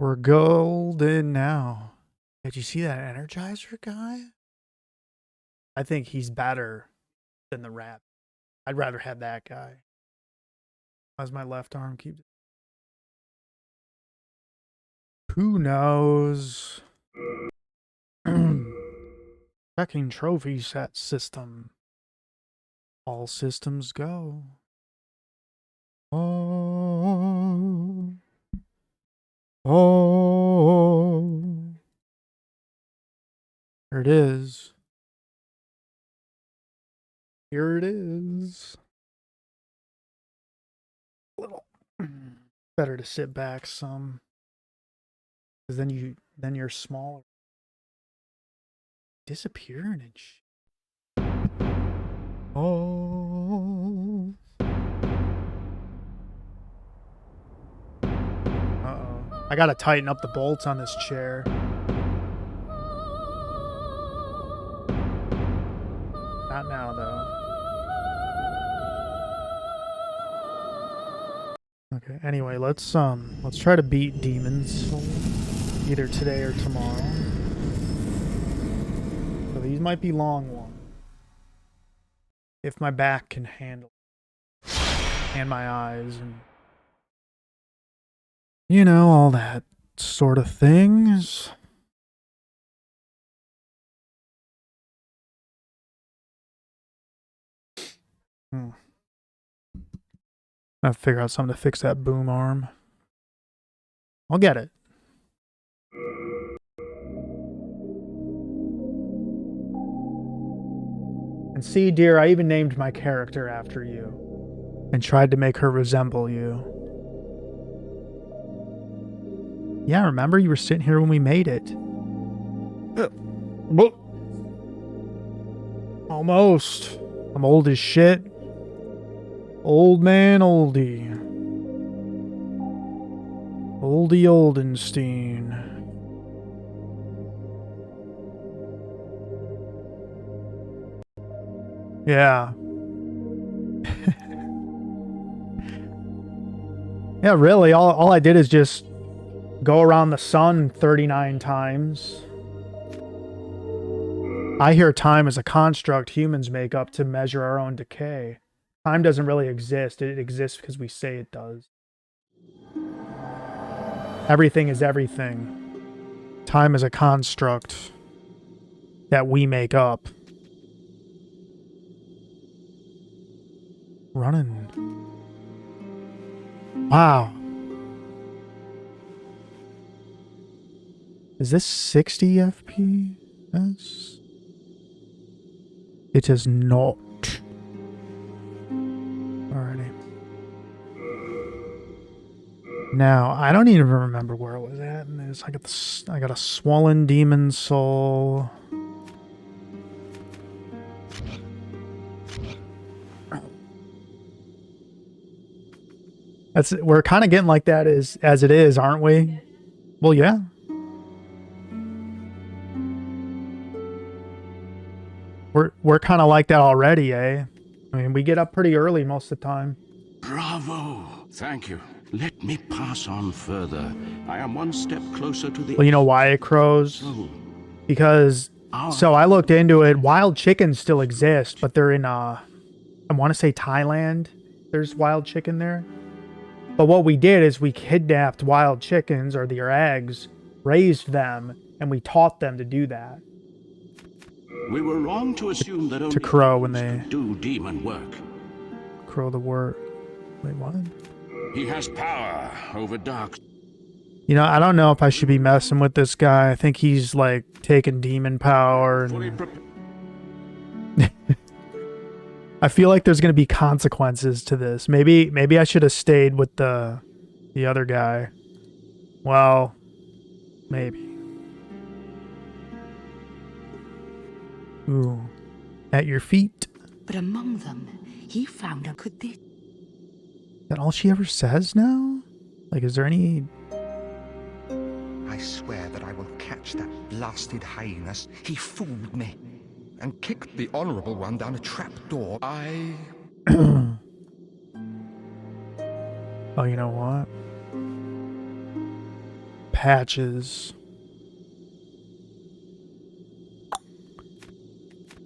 We're golden now. Did you see that Energizer guy? I think he's better than the rat. I'd rather have that guy. How's my left arm keep? Who knows? Checking trophy set system. All systems go. Oh. Oh. There it is. Here it is. Little better to sit back some. Because then you're smaller. Disappearing and oh. Uh-oh. I gotta tighten up the bolts on this chair. Not now, though. Okay, anyway, let's try to beat Demon's Soul either today or tomorrow. So these might be long ones. If my back can handle it. And my eyes and you know, all that sort of things. I have to figure out something to fix that boom arm. I'll get it. And see, dear, I even named my character after you. And tried to make her resemble you. Yeah, remember you were sitting here when we made it. Almost. I'm old as shit. Old man oldie. Oldie Oldenstein. Yeah. Yeah, really, all I did is just go around the sun 39 times. I hear time as a construct humans make up to measure our own decay. Time doesn't really exist. It exists because we say it does. Everything is everything. Time is a construct that we make up. Running. Wow. Is this 60 FPS? It is not. Alrighty. Now, I don't even remember where it was at in this. I got a swollen demon soul. We're kind of getting like that as it is, aren't we? Well, yeah. We're kind of like that already, eh? I mean, we get up pretty early most of the time. Bravo! Thank you. Let me pass on further. I am one step closer to the... Well, you know why it crows? Because, so I looked into it. Wild chickens still exist, but they're in, I want to say Thailand. There's wild chicken there. But what we did is we kidnapped wild chickens, or their eggs, raised them, and we taught them to do that. We were wrong to assume that only to crow when they do demon work. Crow the word. Wait, what? He has power over dark. You know, I don't know if I should be messing with this guy. I think he's like taking demon power. And... I feel like there's going to be consequences to this. Maybe I should have stayed with the other guy. Well, maybe. Ooh. At your feet. But among them, he found a could this. Is that all she ever says now? Like, is there any... I swear that I will catch that blasted hyenas. He fooled me and kicked the honorable one down a trap door. Oh, you know what? patches.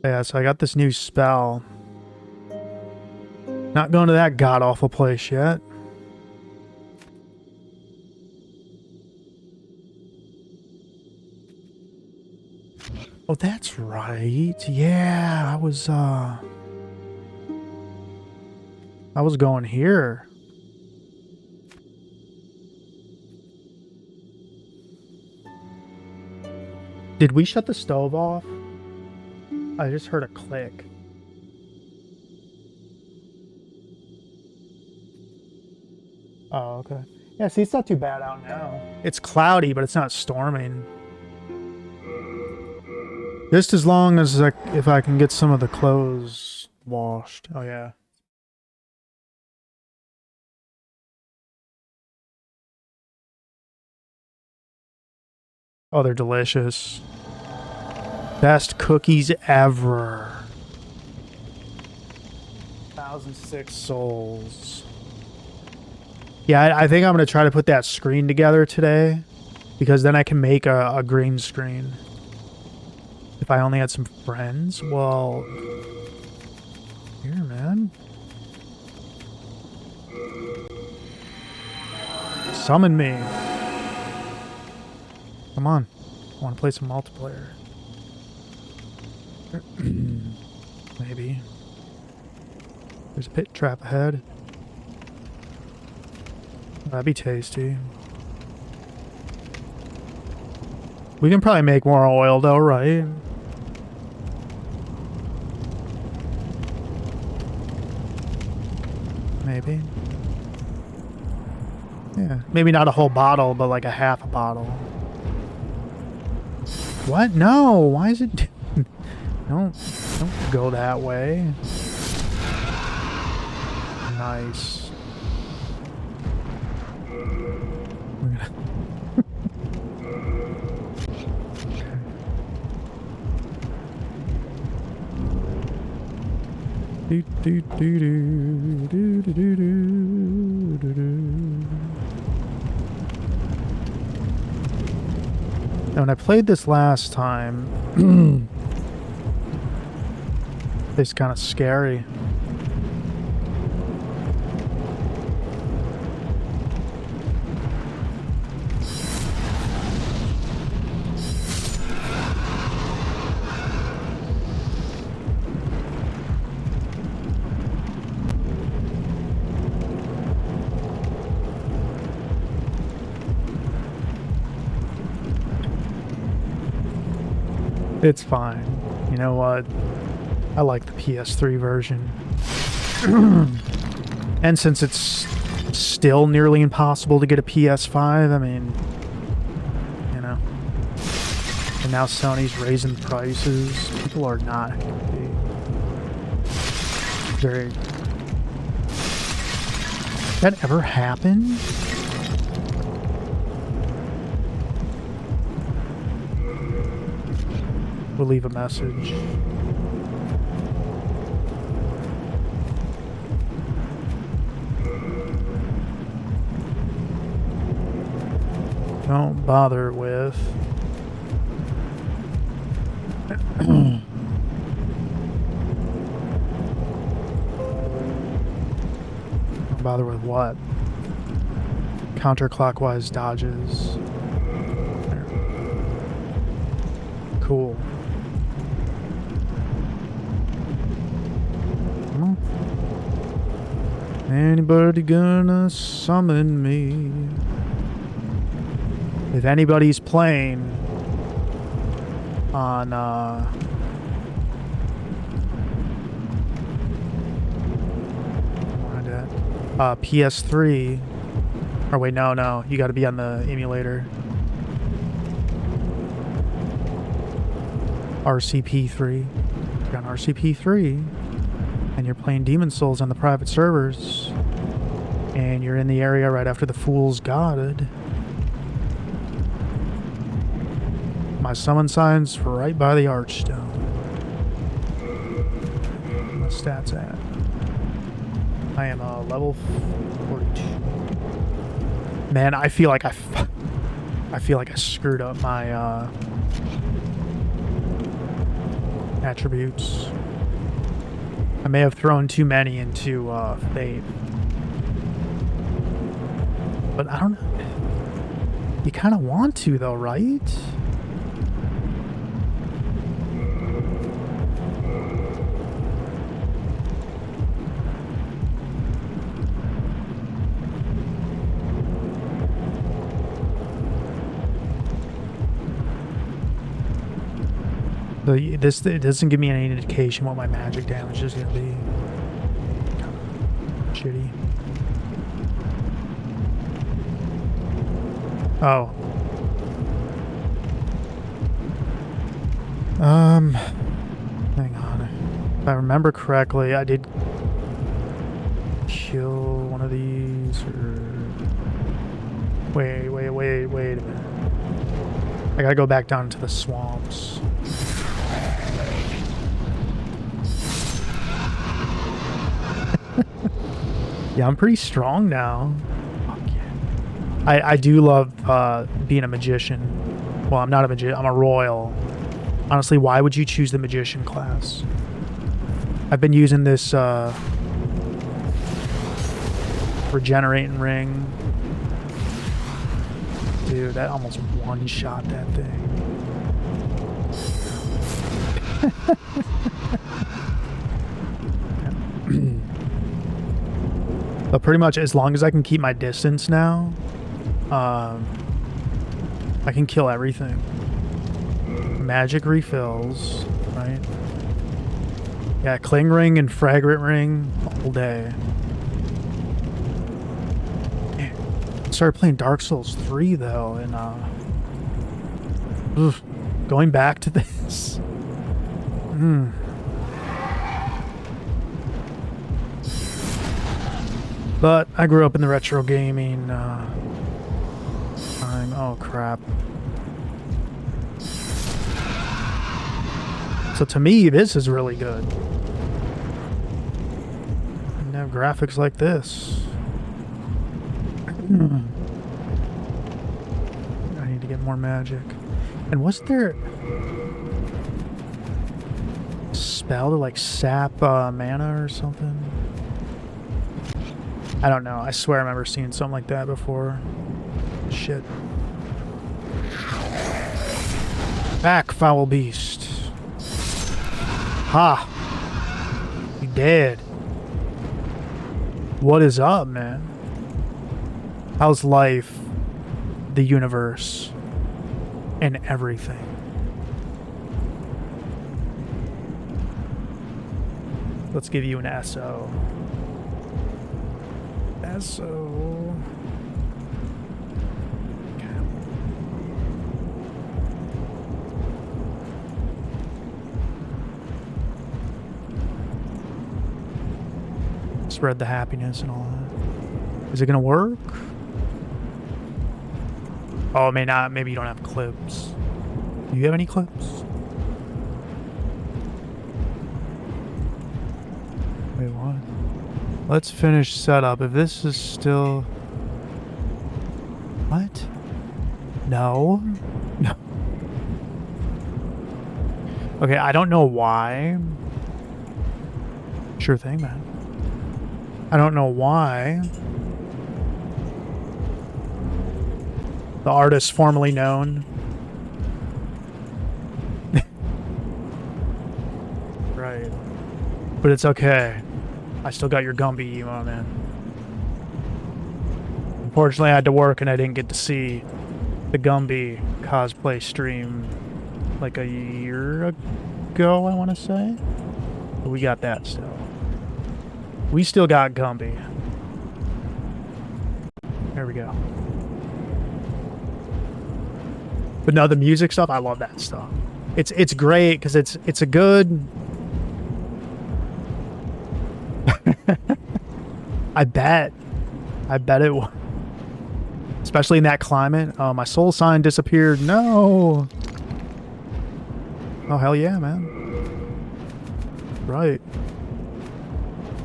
Yeah, so I got this new spell. Not going to that god-awful place yet. Oh, that's right. Yeah, I was going here. Did we shut the stove off? I just heard a click. Oh, okay. Yeah, see, it's not too bad out now. It's cloudy, but it's not storming. Just as long as if I can get some of the clothes washed. Oh, yeah. Oh, they're delicious. Best cookies ever. 1,006 souls. Yeah, I think I'm going to try to put that screen together today, because then I can make a green screen. If I only had some friends, well... Here, man. Summon me. Come on. I want to play some multiplayer. Maybe. There's a pit trap ahead. That'd be tasty. We can probably make more oil though, right? Maybe. Yeah. Maybe not a whole bottle, but like a half a bottle. What? No! Why is it... Don't go that way. Nice. We're gonna... do do do do do do do do do. Now, when I played this last time, it's kind of scary. It's fine. You know what? I like the PS3 version. And since it's still nearly impossible to get a PS5, I mean, you know. And now Sony's raising prices. People are not happy. Very... Did that ever happen? We'll leave a message. Don't bother with. Don't bother with what? Counterclockwise dodges. There. Cool. Anybody gonna summon me? If anybody's playing on PS3, or wait, no, you got to be on the emulator. RCP3. If you're on RCP3 and you're playing Demon Souls on the private servers, and you're in the area right after the Fool's God, my summon sign's right by the Archstone. My stats at? I am level 42. Man, I feel like I feel like I screwed up my attributes. I may have thrown too many into fate. But I don't know. You kind of want to though, right? It doesn't give me any indication what my magic damage is going to be. Kind of shitty. Oh. Hang on. If I remember correctly, I did kill one of these, or... Wait a minute. I gotta go back down to the swamps. Yeah, I'm pretty strong now. Fuck yeah. I do love being a magician. Well, I'm not a magician. I'm a royal. Honestly, why would you choose the magician class? I've been using this regenerating ring. Dude, that almost one-shot that thing. But pretty much as long as I can keep my distance now, I can kill everything. Magic refills, right? Yeah, cling ring and fragrant ring all day. Yeah. Started playing Dark Souls 3 though, and going back to this. But I grew up in the retro gaming time. Oh crap. So to me, this is really good. And have graphics like this. I need to get more magic. And was there a spell to like sap mana or something? I don't know. I swear I remember seeing something like that before. Shit. Back, foul beast. Ha! You dead. What is up, man? How's life, the universe, and everything? Let's give you an SO. SO. Spread the happiness and all that. Is it gonna work? Oh, it may not. Maybe you don't have clips. Do you have any clips? Wait, what? Let's finish setup. If this is still... What? No? No. Okay, I don't know why. Sure thing, man. I don't know why. The artist formerly known. Right. But it's okay. I still got your Gumby emo, man. Unfortunately, I had to work and I didn't get to see the Gumby cosplay stream like a year ago, I want to say. But we got that still. We still got Gumby. There we go. But no, the music stuff, I love that stuff. It's great because it's a good... I bet it will. Especially in that climate. Oh, my soul sign disappeared. No. Oh, hell yeah, man. Right.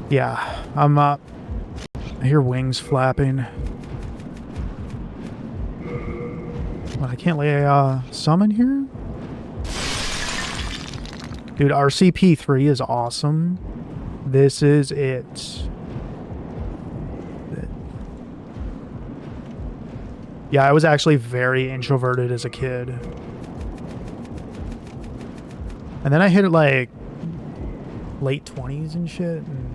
Yeah, I'm I hear wings flapping. But I can't lay a summon here? Dude, RCP3 is awesome. This is it. Yeah, I was actually very introverted as a kid. And then I hit like late 20s and shit, and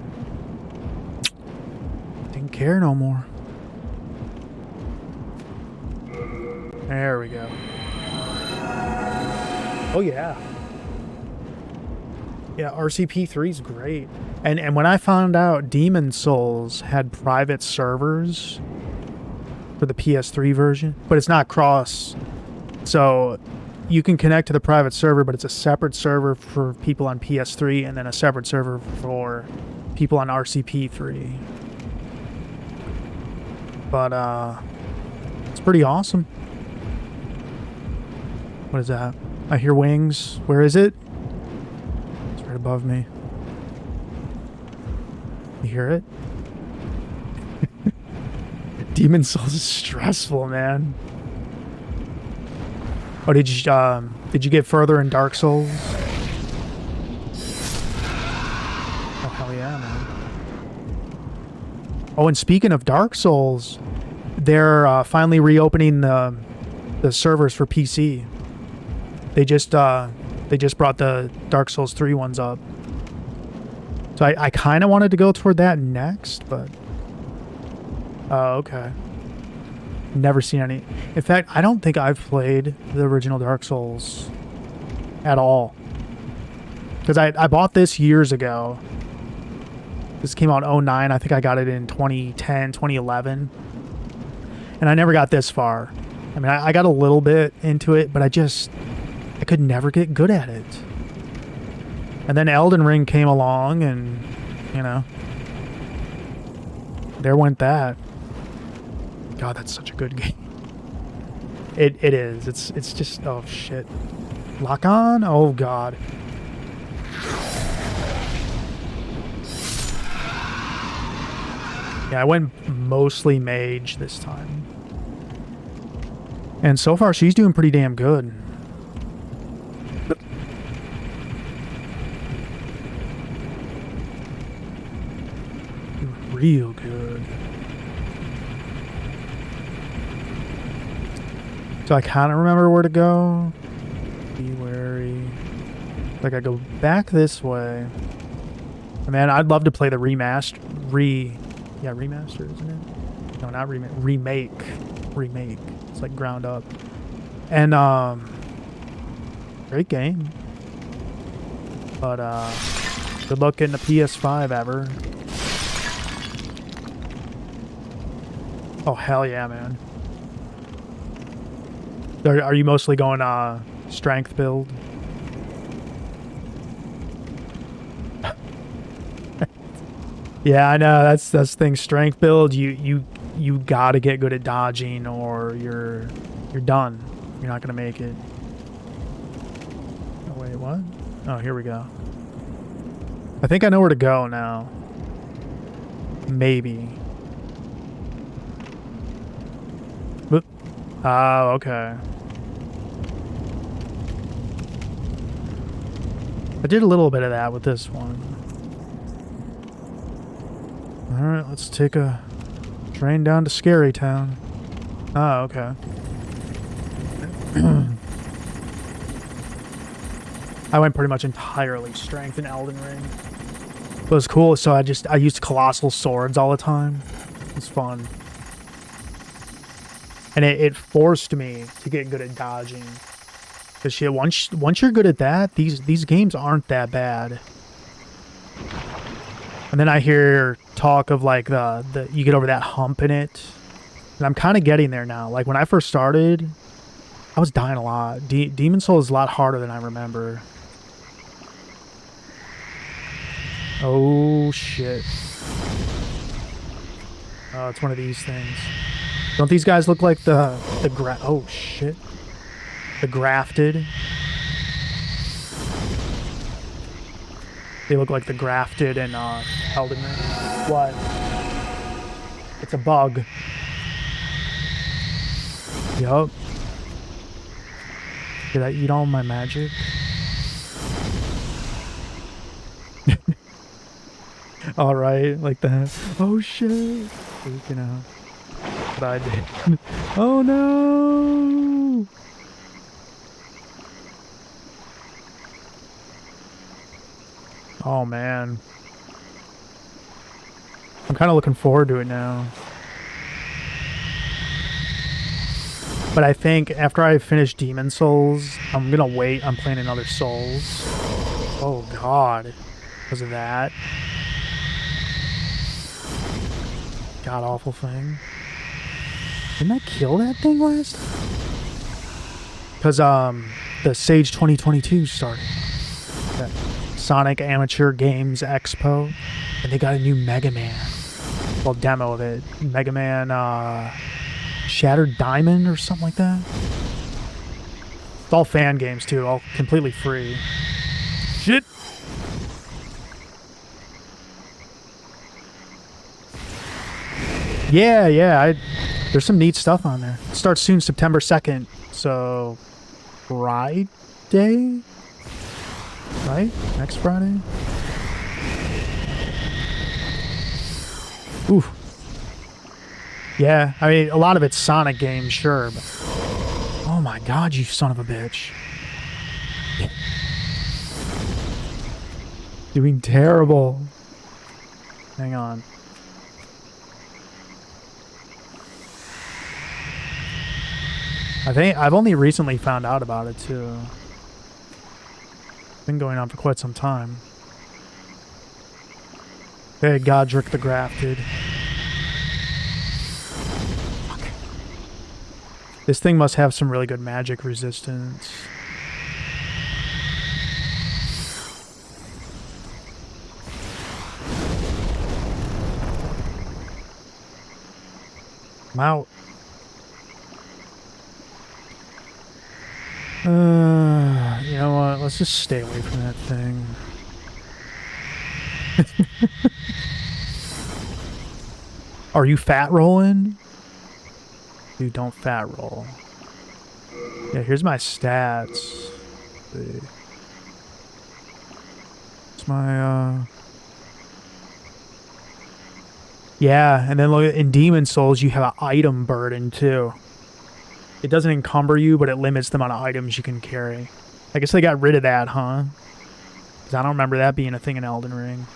didn't care no more. There we go. Oh yeah. Yeah, RCP3 is great. And when I found out Demon Souls had private servers for the PS3 version, but it's not cross. So you can connect to the private server, but it's a separate server for people on PS3 and then a separate server for people on RCP3. But it's pretty awesome. What is that? I hear wings. Where is it? It's right above me. You hear it? Demon Souls is stressful, man. Oh, did you get further in Dark Souls? Oh, hell yeah, man. Oh, and speaking of Dark Souls, they're finally reopening the servers for PC. They just brought the Dark Souls 3 ones up. So I kind of wanted to go toward that next, but... Oh, okay. Never seen any. In fact, I don't think I've played the original Dark Souls at all. Because I bought this years ago. This came out in 2009. I think I got it in 2010, 2011. And I never got this far. I mean, I got a little bit into it, but I could never get good at it. And then Elden Ring came along and, you know, there went that. God, that's such a good game. It is. It's just, oh shit. Lock on? Oh god. Yeah, I went mostly mage this time. And so far she's doing pretty damn good. Real good. So I kind of remember where to go. Be wary. Like I go back this way. Man, I'd love to play the remaster, isn't it? No, not remake. Remake. It's like ground up. And great game. But good luck getting a PS5 ever. Oh hell yeah, man. Are you mostly going strength build? Yeah, I know. That's the thing. Strength build. You gotta get good at dodging, or you're done. You're not gonna make it. Oh wait, what? Oh, here we go. I think I know where to go now. Maybe. Oh, okay. I did a little bit of that with this one. Alright, let's take a train down to Scary Town. Oh, okay. I went pretty much entirely strength in Elden Ring. It was cool, so I used colossal swords all the time. It was fun. And it forced me to get good at dodging. Because shit, once you're good at that, these games aren't that bad. And then I hear talk of like the you get over that hump in it. And I'm kind of getting there now. Like when I first started, I was dying a lot. Demon Souls is a lot harder than I remember. Oh shit. Oh, it's one of these things. Don't these guys look like oh shit. The grafted. They look like the grafted and Elden Ring. What? It's a bug. Yup. Did I eat all my magic? Alright, like that. Oh shit. Freaking out. But I did. Oh no! Oh man. I'm kind of looking forward to it now. But I think after I finish Demon Souls, I'm gonna wait on playing another Souls. Oh god. Because of that. God awful thing. Didn't I kill that thing last time? Because the Sage 2022 started. That Sonic Amateur Games Expo. And they got a new Mega Man. Well, demo of it. Mega Man Shattered Diamond or something like that. It's all fan games too, all completely free. Shit! Yeah, there's some neat stuff on there. It starts soon, September 2nd. So, Friday? Right? Next Friday? Ooh. Yeah, I mean, a lot of it's Sonic games, sure, but... Oh my god, you son of a bitch. Doing terrible. Hang on. I think I've only recently found out about it too. It's been going on for quite some time. Hey, Godric the Grafted. Fuck. This thing must have some really good magic resistance. I'm out. You know what? Let's just stay away from that thing. Are you fat rolling? Dude, don't fat roll. Yeah, here's my stats. It's my, Yeah, and then look, in Demon Souls, you have an item burden, too. It doesn't encumber you, but it limits the amount of items you can carry. I guess they got rid of that, huh? Because I don't remember that being a thing in Elden Ring.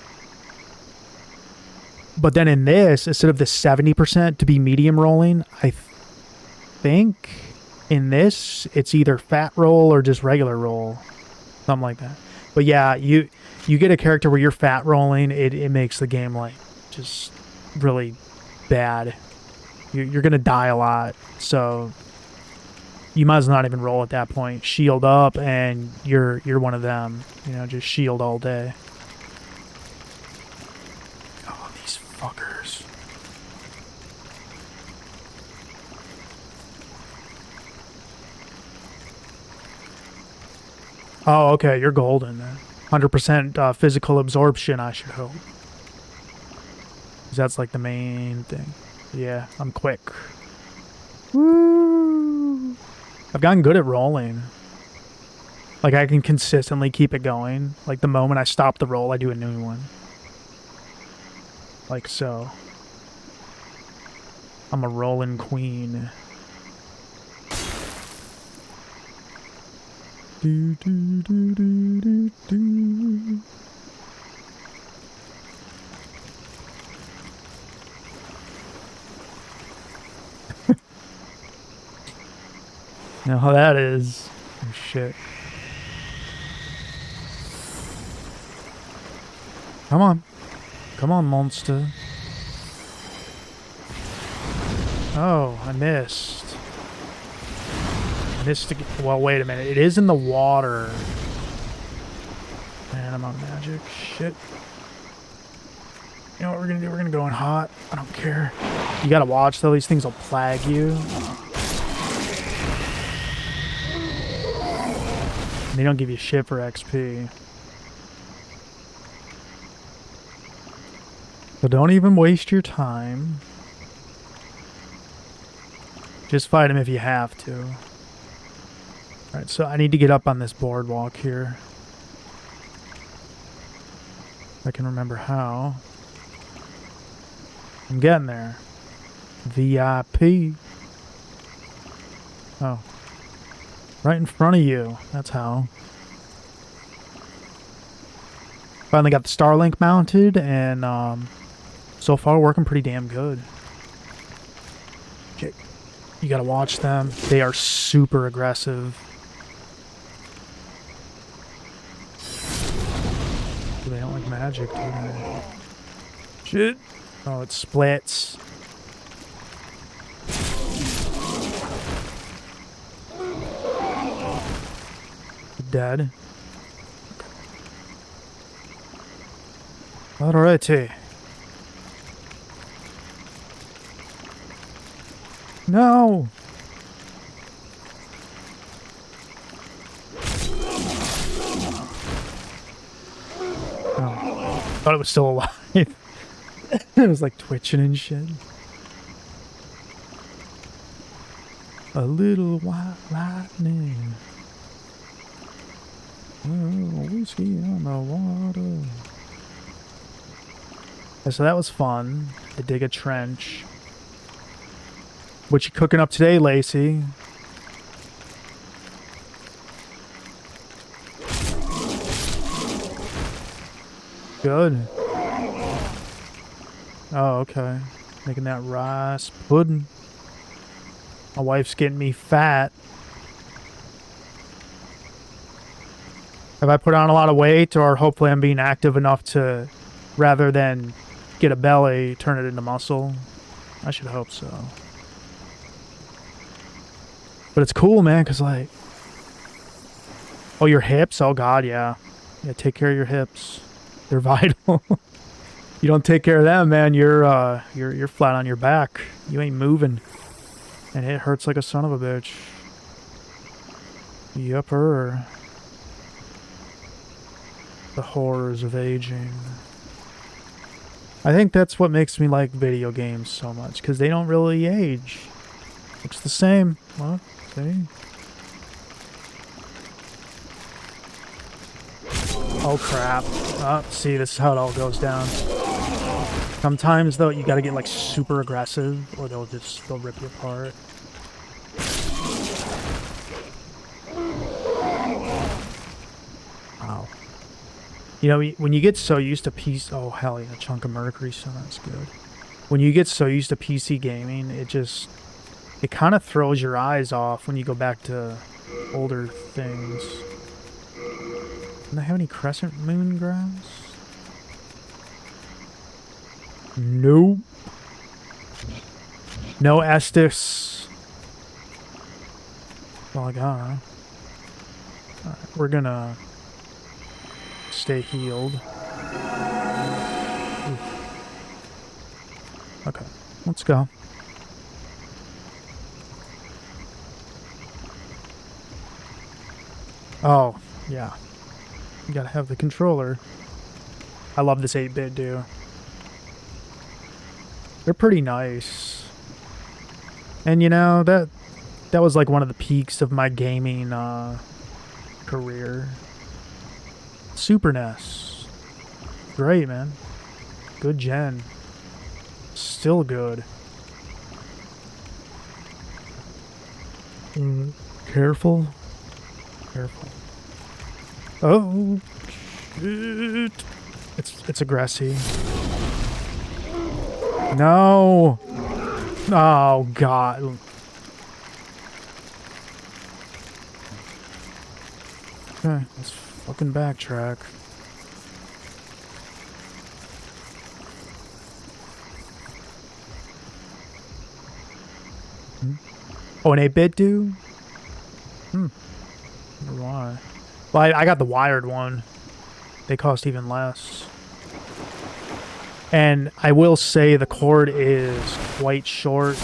But then in this, instead of the 70% to be medium rolling, I think in this, it's either fat roll or just regular roll. Something like that. But yeah, you get a character where you're fat rolling, it makes the game, like, just really bad. You're going to die a lot, so... You might as well not even roll at that point. Shield up, and you're one of them. You know, just shield all day. Oh, these fuckers. Oh, okay, you're golden then. 100% physical absorption, I should hope. 'Cause that's like the main thing. Yeah, I'm quick. Woo! I've gotten good at rolling. Like, I can consistently keep it going. Like, the moment I stop the roll, I do a new one. Like so. I'm a rolling queen. Do, do, do, do, do, do. You know how that is. Oh, shit. Come on. Come on, monster. Oh, I missed. Well, wait a minute. It is in the water. Man, I'm on magic. Shit. You know what we're gonna do? We're gonna go in hot. I don't care. You gotta watch, though. These things will plague you. They don't give you shit for XP. So don't even waste your time. Just fight him if you have to. Alright, so I need to get up on this boardwalk here. If I can remember how. I'm getting there. VIP. Oh. Right in front of you. That's how. Finally got the Starlink mounted, and so far working pretty damn good. Okay. You gotta watch them. They are super aggressive. They don't like magic, do they? Shit. Oh, it splits. Dead. Alrighty. No! Oh. Thought it was still alive. It was like twitching and shit. A little white lightning. Oh, whiskey on the water. Yeah, so that was fun. To dig a trench. What you cooking up today, Lacey? Good. Oh, okay. Making that rice pudding. My wife's getting me fat. Have I put on a lot of weight, or hopefully I'm being active enough to, rather than get a belly, turn it into muscle? I should hope so. But it's cool, man, because like... Oh, your hips? Oh, God, yeah. Yeah, take care of your hips. They're vital. You don't take care of them, man, you're flat on your back. You ain't moving. And it hurts like a son of a bitch. Yupper. The horrors of aging. I think that's what makes me like video games so much, because they don't really age. Looks the same. What? See? Oh crap. Oh, see, this is how it all goes down. Sometimes though, you gotta get like super aggressive, or they'll rip you apart. Wow. You know, when you get so used to PC... Oh, hell yeah, a chunk of mercury, so that's good. When you get so used to PC gaming, it just... It kind of throws your eyes off when you go back to older things. Don't they have any crescent moon grass? Nope. No Estus. That's all I got, huh? Alright, we're gonna... stay healed. Ooh. Okay, let's go. Oh, yeah. You gotta have the controller. I love this 8-bit, dude. They're pretty nice. And you know, that was like one of the peaks of my gaming career. Super NES. Great, man. Good gen. Still good. Careful. Careful. Oh, shit. It's aggressive. No. Oh, God. Okay, let's fucking backtrack. Oh, an 8-bit do? I wonder why. Well, I got the wired one. They cost even less. And I will say the cord is quite short,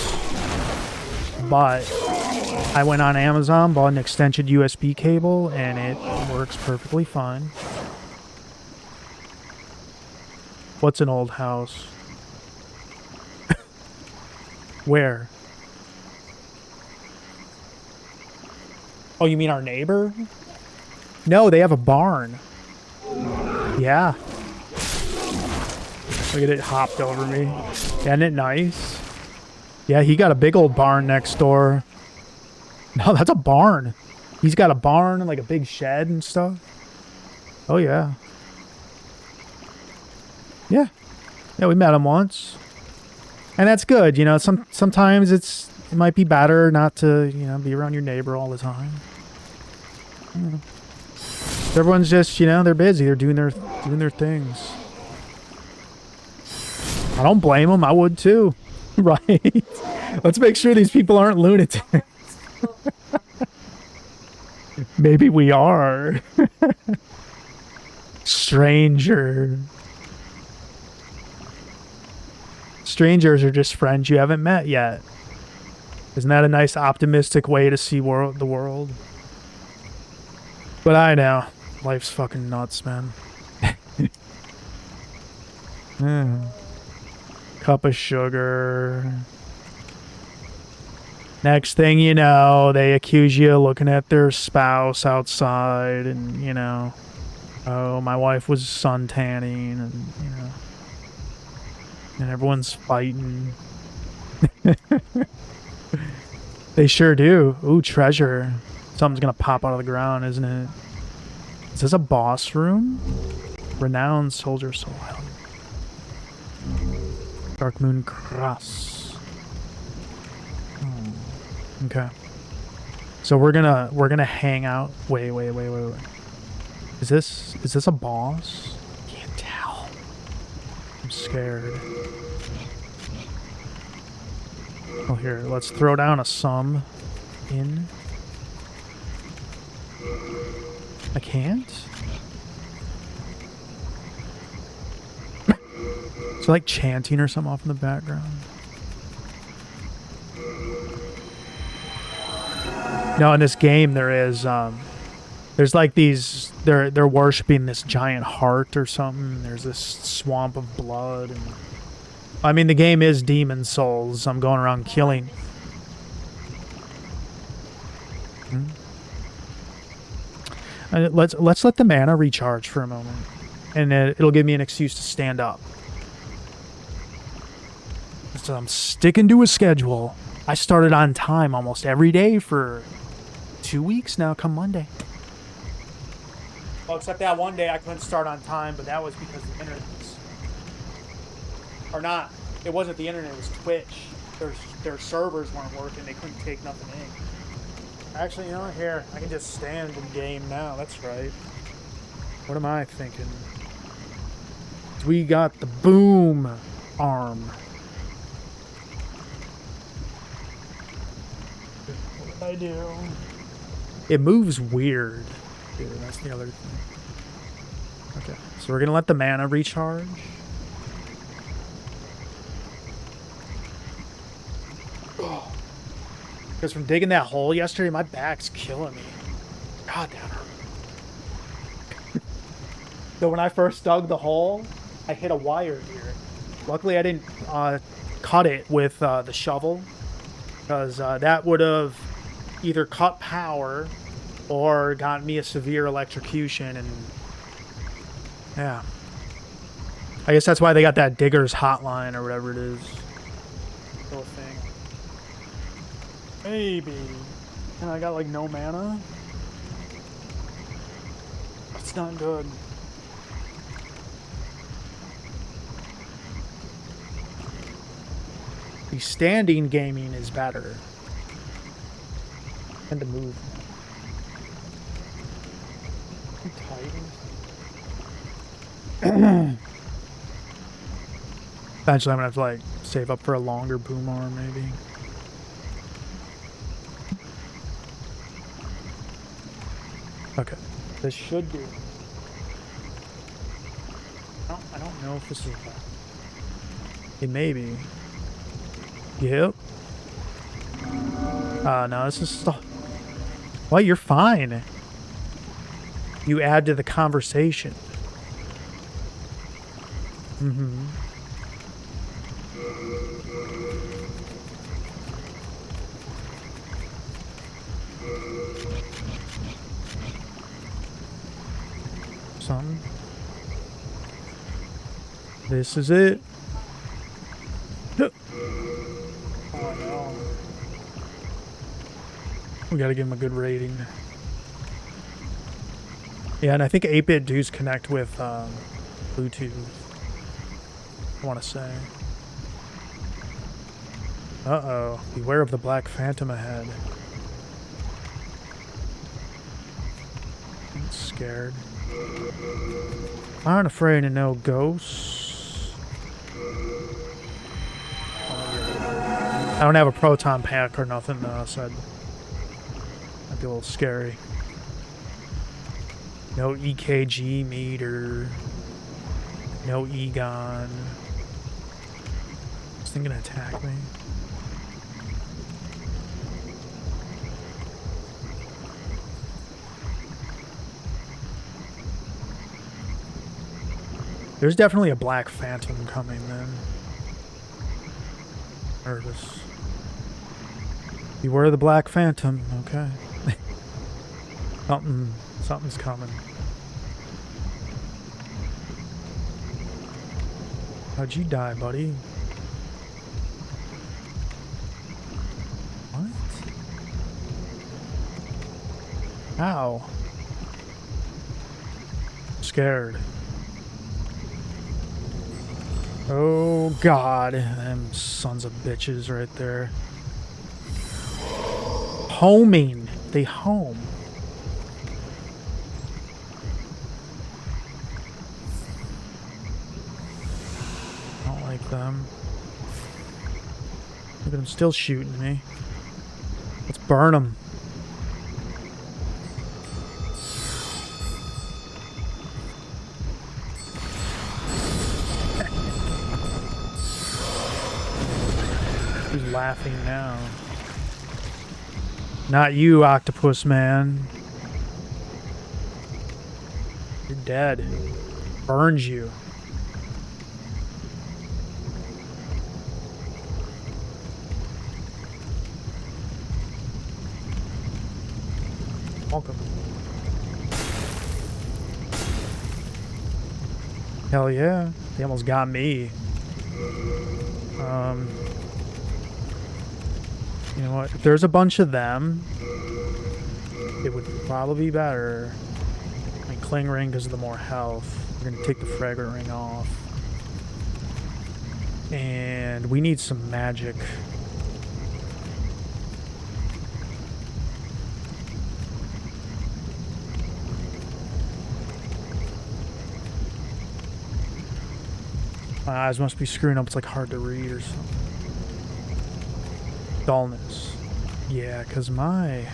but I went on Amazon, bought an extension USB cable, and it works perfectly fine. What's an old house? Where? Oh, you mean our neighbor? No, they have a barn. Yeah. Look at it hopped over me. Isn't it nice? Yeah, he got a big old barn next door. No, that's a barn. He's got a barn and like a big shed and stuff. Oh, yeah. Yeah. Yeah, we met him once. And that's good, you know. Sometimes it might be better not to, you know, be around your neighbor all the time. Everyone's just, you know, they're busy. They're doing their things. I don't blame them. I would too. Right? Let's make sure these people aren't lunatics. Maybe we are. Stranger. Strangers are just friends you haven't met yet. Isn't that a nice optimistic way to see the world? But I know. Life's fucking nuts, man. Cup of sugar. Next thing you know, they accuse you of looking at their spouse outside and, you know, oh, my wife was suntanning and, you know, and everyone's fighting. They sure do. Ooh, treasure. Something's gonna pop out of the ground, isn't it? Is this a boss room? Renowned Soldier Soul Island. Dark Moon Cross. Okay. So we're gonna hang out. Wait. Is this a boss? Can't tell. I'm scared. Oh, here, let's throw down a sum in. I can't? It's like chanting or something off in the background. No, in this game there is there's like these they're worshiping this giant heart or something. There's this swamp of blood and I mean the game is Demon Souls. I'm going around killing. And let's let the mana recharge for a moment. And it'll give me an excuse to stand up. So I'm sticking to a schedule. I started on time almost every day for 2 weeks now, come Monday. Well, except that one day I couldn't start on time, but that was because the internet was... Or not. It wasn't the internet, it was Twitch. Their servers weren't working, they couldn't take nothing in. Actually, you know what? Here, I can just stand in game now, that's right. What am I thinking? We got the boom arm. What did I do? It moves weird. Here, that's the other thing. Okay, so we're gonna let the mana recharge. Because from digging that hole yesterday, my back's killing me. God, that hurt. So when I first dug the hole, I hit a wire here. Luckily, I didn't cut it with the shovel, because that would have either cut power or got me a severe electrocution. And yeah, I guess that's why they got that digger's hotline or whatever it is. Little thing. Maybe. And I got like no mana. It's not good. The standing gaming is better. And to move. I'm tight. Eventually I'm gonna have to like save up for a longer boom arm maybe. Okay, this should do. I don't know if this is... It may be. Yep. No, this is stuff. What? You're fine. You add to the conversation. Mm-hmm. something. This is it. Oh, no. We gotta give him a good rating. Yeah, and I think 8-bit does connect with Bluetooth, I want to say. Uh-oh. Beware of the Black Phantom ahead. I'm scared. Aren't afraid of no ghosts. I don't have a proton pack or nothing though, so that'd be a little scary. No EKG meter. No Egon. Is this thing gonna attack me? There's definitely a Black Phantom coming then. Nervous. Beware the Black Phantom. Okay. Something's coming. How'd you die, buddy? What? Ow. Scared. Oh god, them sons of bitches right there. Homing. They home. Don't like them. Look at them still shooting me. Let's burn them. Who's laughing now? Not you, Octopus Man. You're dead. Burns you. Welcome. Hell yeah. They almost got me. You know what? If there's a bunch of them, it would probably be better. I mean, Cling Ring because of the more health. We're going to take the Fragment Ring off. And we need some magic. My eyes must be screwing up. It's like hard to read or something. Dullness. Yeah, because my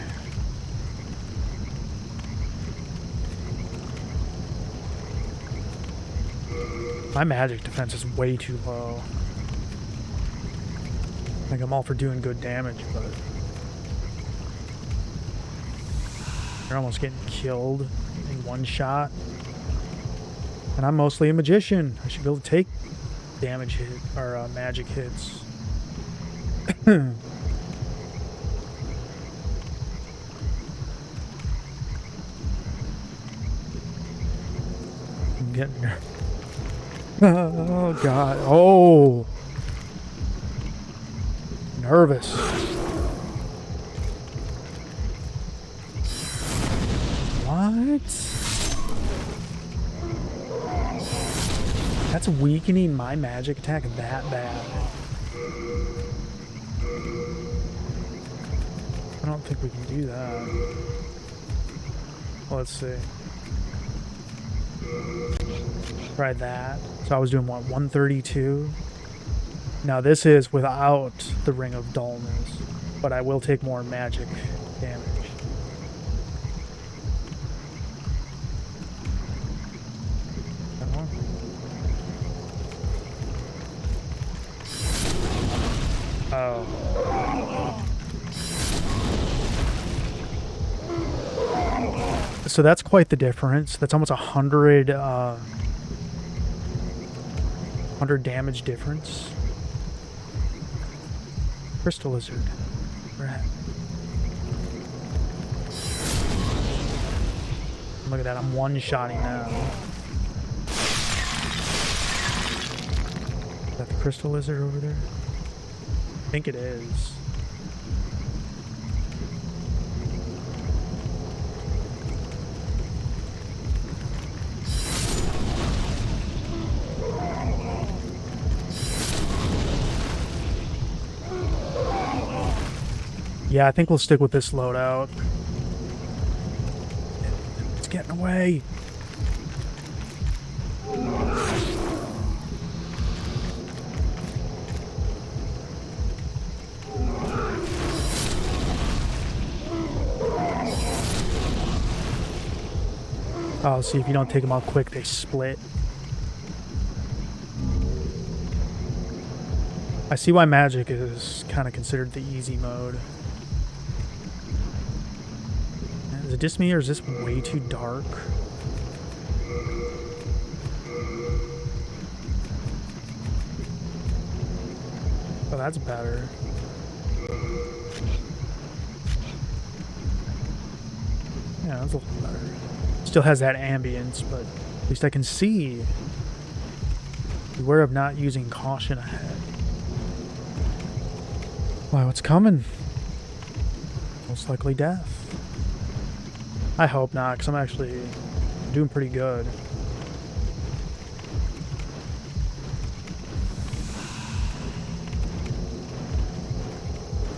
magic defense is way too low. Like I'm all for doing good damage, but they're almost getting killed in one shot. And I'm mostly a magician. I should be able to take damage hit or magic hits. I'm getting there. Oh god. Oh. Nervous. What? That's weakening my magic attack that bad. I don't think we can do that. Let's see. Try that. So I was doing what, 132? Now this is without the Ring of Dullness, but I will take more magic damage. Oh. So that's quite the difference. That's almost 100 damage difference. Crystal Lizard. Rat. Look at that, I'm one-shotting now. Is that the crystal lizard over there? I think it is. Yeah, I think we'll stick with this loadout. It's getting away. Oh, see, if you don't take them out quick, they split. I see why magic is kind of considered the easy mode. Is it just me, or is this way too dark? Oh, that's better. Yeah, that's a little better. Still has that ambience, but at least I can see. Beware of not using caution ahead. Why, what's coming? Most likely death. I hope not, because I'm actually doing pretty good.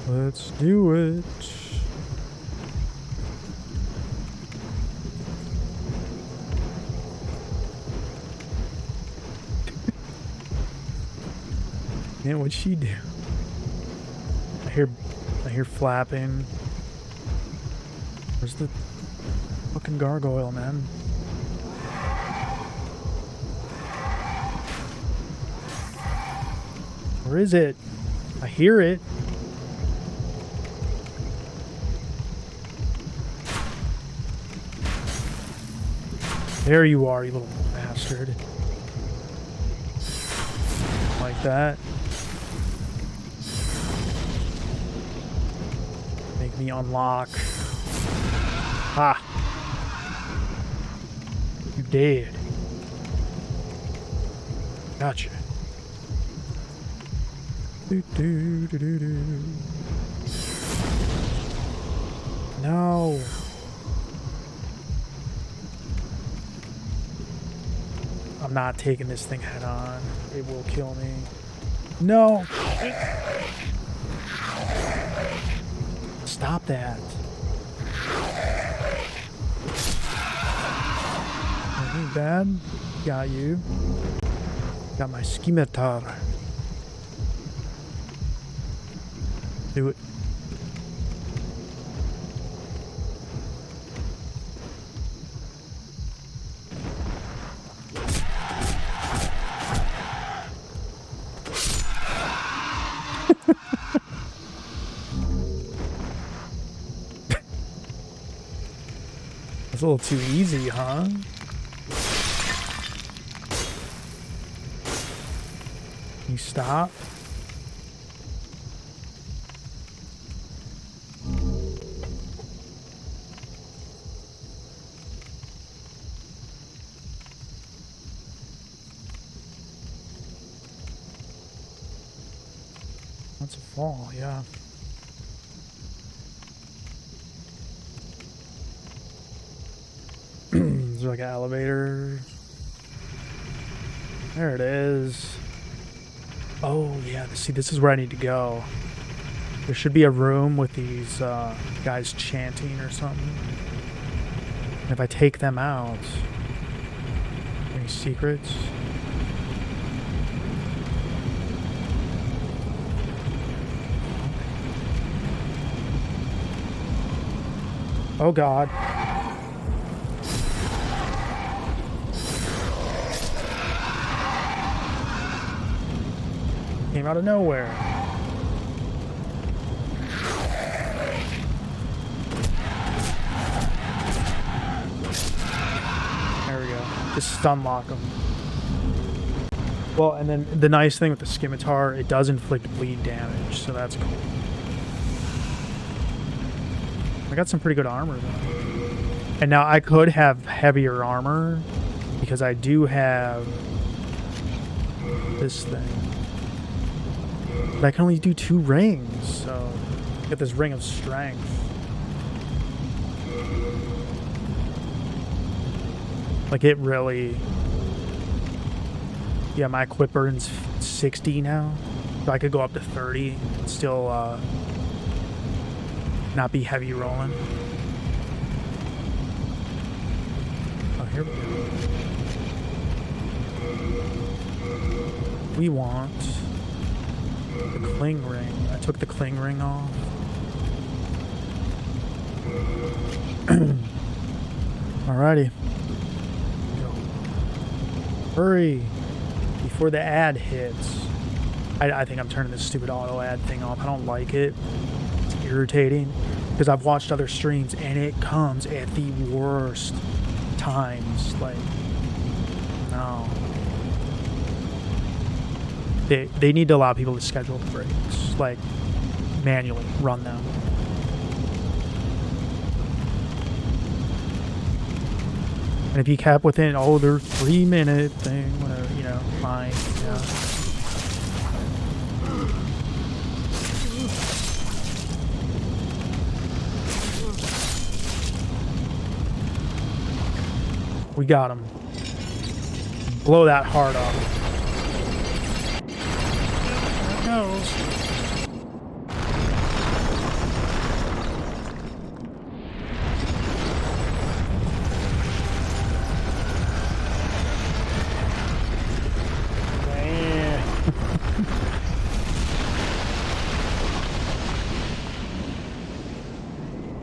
Let's do it. Man, what'd she do? I hear flapping. Where's the fucking gargoyle, man? Where is it? I hear it. There you are, you little bastard. Like that. Make me unlock. Ah. You dead. Gotcha. Do, do, do, do, do. No. I'm not taking this thing head on. It will kill me. No. Stop that. Anything bad? Got you. Got my scimitar. Do it. That's a little too easy, huh? You stop. That's a fall, yeah. Is there like an elevator? There it is. Oh, yeah. See, this is where I need to go. There should be a room with these guys chanting or something. And if I take them out... Any secrets? Oh, God. Came out of nowhere. There we go. Just stun lock them. Well, and then the nice thing with the scimitar, it does inflict bleed damage, so that's cool. I got some pretty good armor though. And now I could have heavier armor because I do have this thing. But I can only do 2 rings, so get this ring of strength. Like it really... Yeah, my equip burn's 60 now. So I could go up to 30 and still not be heavy rolling. Oh, here we go. We want the cling ring. I took the cling ring off. Alrighty. Go. Hurry before the ad hits. I think I'm turning this stupid auto ad thing off. I don't like it. It's irritating because I've watched other streams and it comes at the worst times. Like, no. They need to allow people to schedule the breaks, like manually run them. And if you cap within, oh, their 3-minute thing, whatever, you know, fine, yeah. We got him. Blow that heart off. There it goes.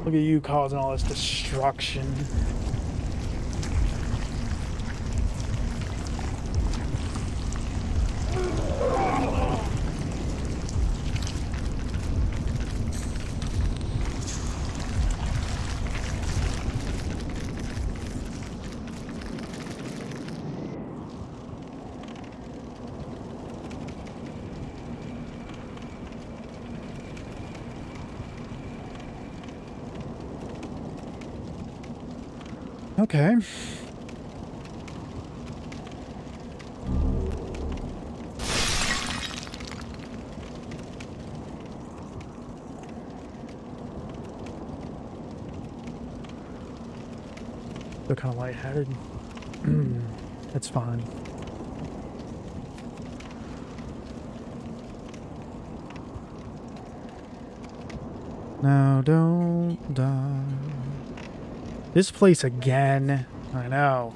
Look at you causing all this destruction. Okay. They're kind of lightheaded. That's fine. No, don't die. This place again. I know.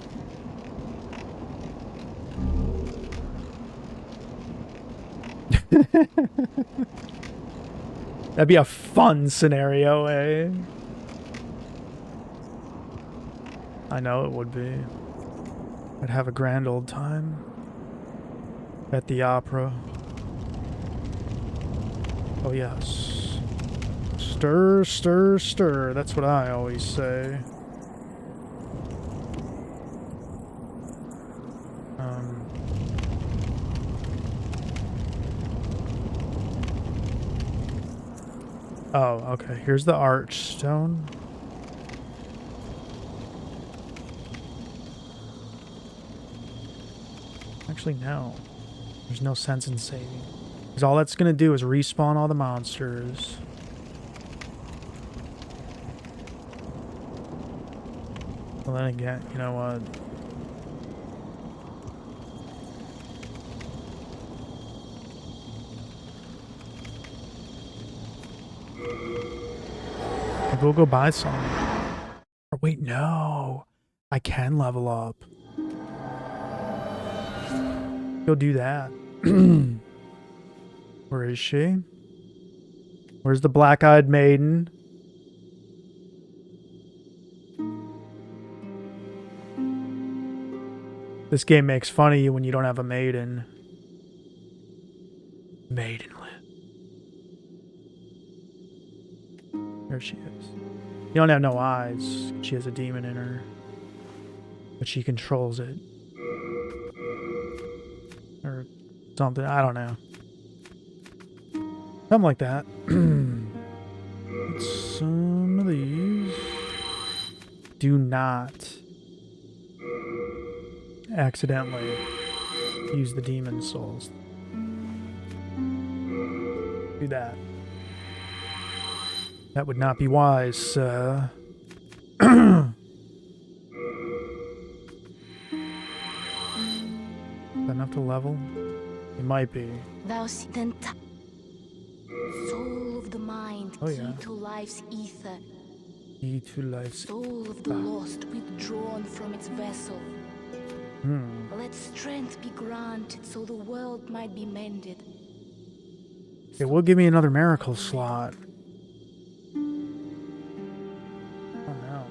That'd be a fun scenario, eh? I know it would be. I'd have a grand old time at the opera. Oh yes. Stir, stir, stir. That's what I always say. Oh, okay. Here's the archstone. Actually, no. There's no sense in saving. Because all that's going to do is respawn all the monsters. Well, then again, you know what? Maybe we'll go buy some. Or wait, no. I can level up. Go do that. Where is she? Where's the black-eyed maiden? This game makes fun of you when you don't have a maiden. Maidenlet. There she is. You don't have no eyes. She has a demon in her. But she controls it. Or something. I don't know. Something like that. Some of these. do not accidentally use the demon souls. Do that. That would not be wise, sir. Is that enough to level? It might be. Thou then soul of the mind, Oh, key yeah. to life's ether, Key to life's... soul of the lost withdrawn from its vessel. Let strength be granted so the world might be mended. It will give me another miracle slot. Oh no.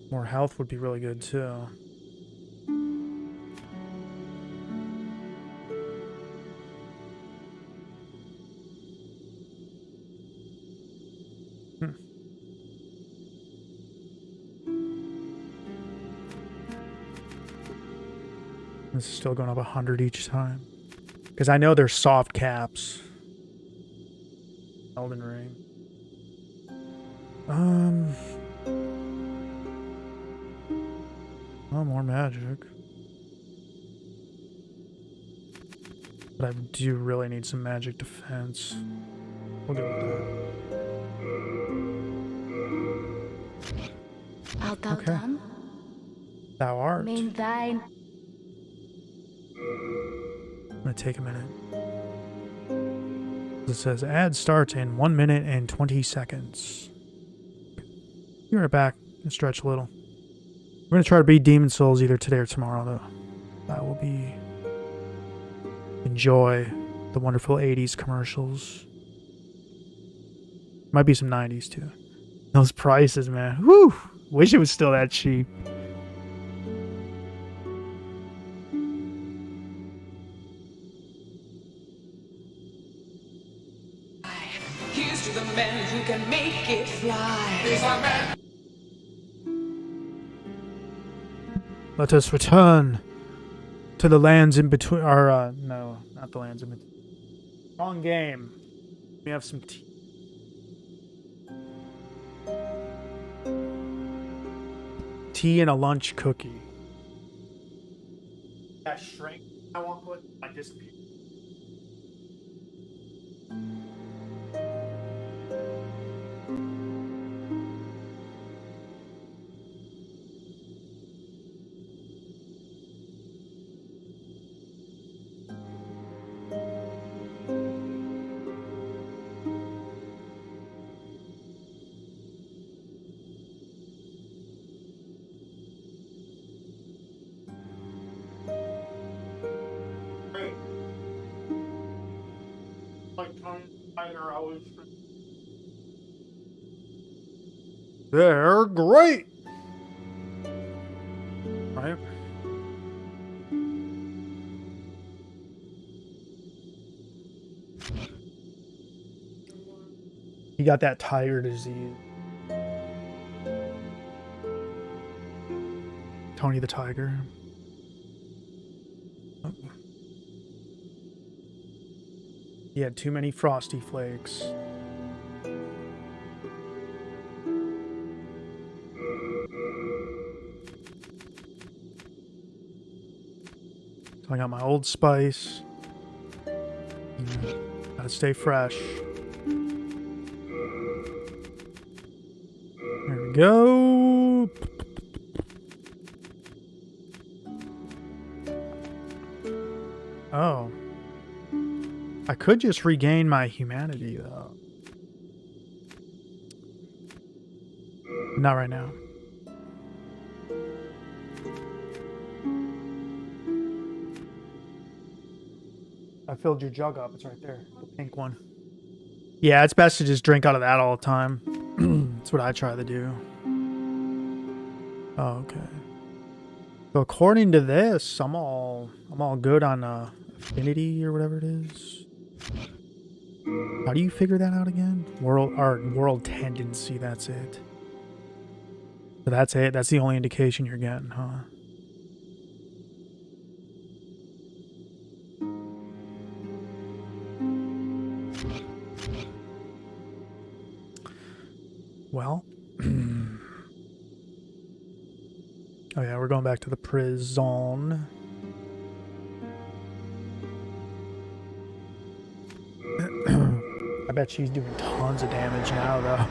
More health would be really good too. This is still going up 100 each time. Because I know there's soft caps. Elden Ring. Oh, more magic. But I do really need some magic defense. We'll go with that. Art thou Okay. done? Thou art. Main thine. I'm gonna take a minute. It says ad starts in 1 minute and 20 seconds. Be right back and stretch a little. We're gonna try to beat Demon Souls either today or tomorrow though. That will be... Enjoy the wonderful 80s commercials. Might be some 90s too. Those prices, man. Whew! Wish it was still that cheap. Here's to the men who can make it fly. Let us return to the lands in between. Or, no, not the lands in between. Wrong game. We have some tea. Tea and a lunch cookie. That shrink I want with, I disappeared. They're great. Right? He got that tiger disease. Tony the Tiger. Oh. He had too many Frosty Flakes. So I got my Old Spice. Gotta stay fresh. There we go. Oh. I could just regain my humanity, though. Not right now. I filled your jug up. It's right there. The pink one. Yeah, it's best to just drink out of that all the time. That's what I try to do. Oh, okay. So according to this, I'm all good on affinity or whatever it is. How do you figure that out again? World tendency, that's it. So that's it. That's the only indication you're getting, huh? Well. Oh yeah, we're going back to the prison. I bet she's doing tons of damage now, though.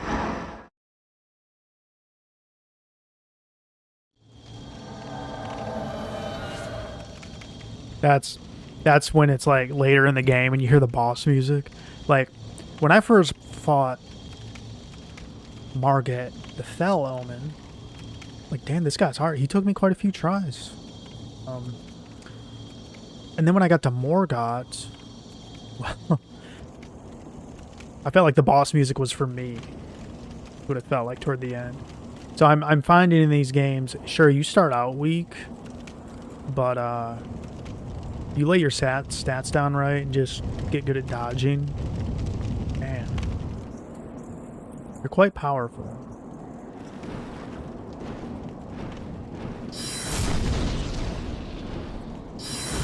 That's when it's like later in the game and you hear the boss music. Like when I first fought Margit, the Fell Omen, like damn, this guy's hard. He took me quite a few tries. And then when I got to Morgott, well, I felt like the boss music was for me. What it felt like toward the end. So I'm finding in these games, sure, you start out weak, but you lay your stats down right and just get good at dodging. Man, you're quite powerful.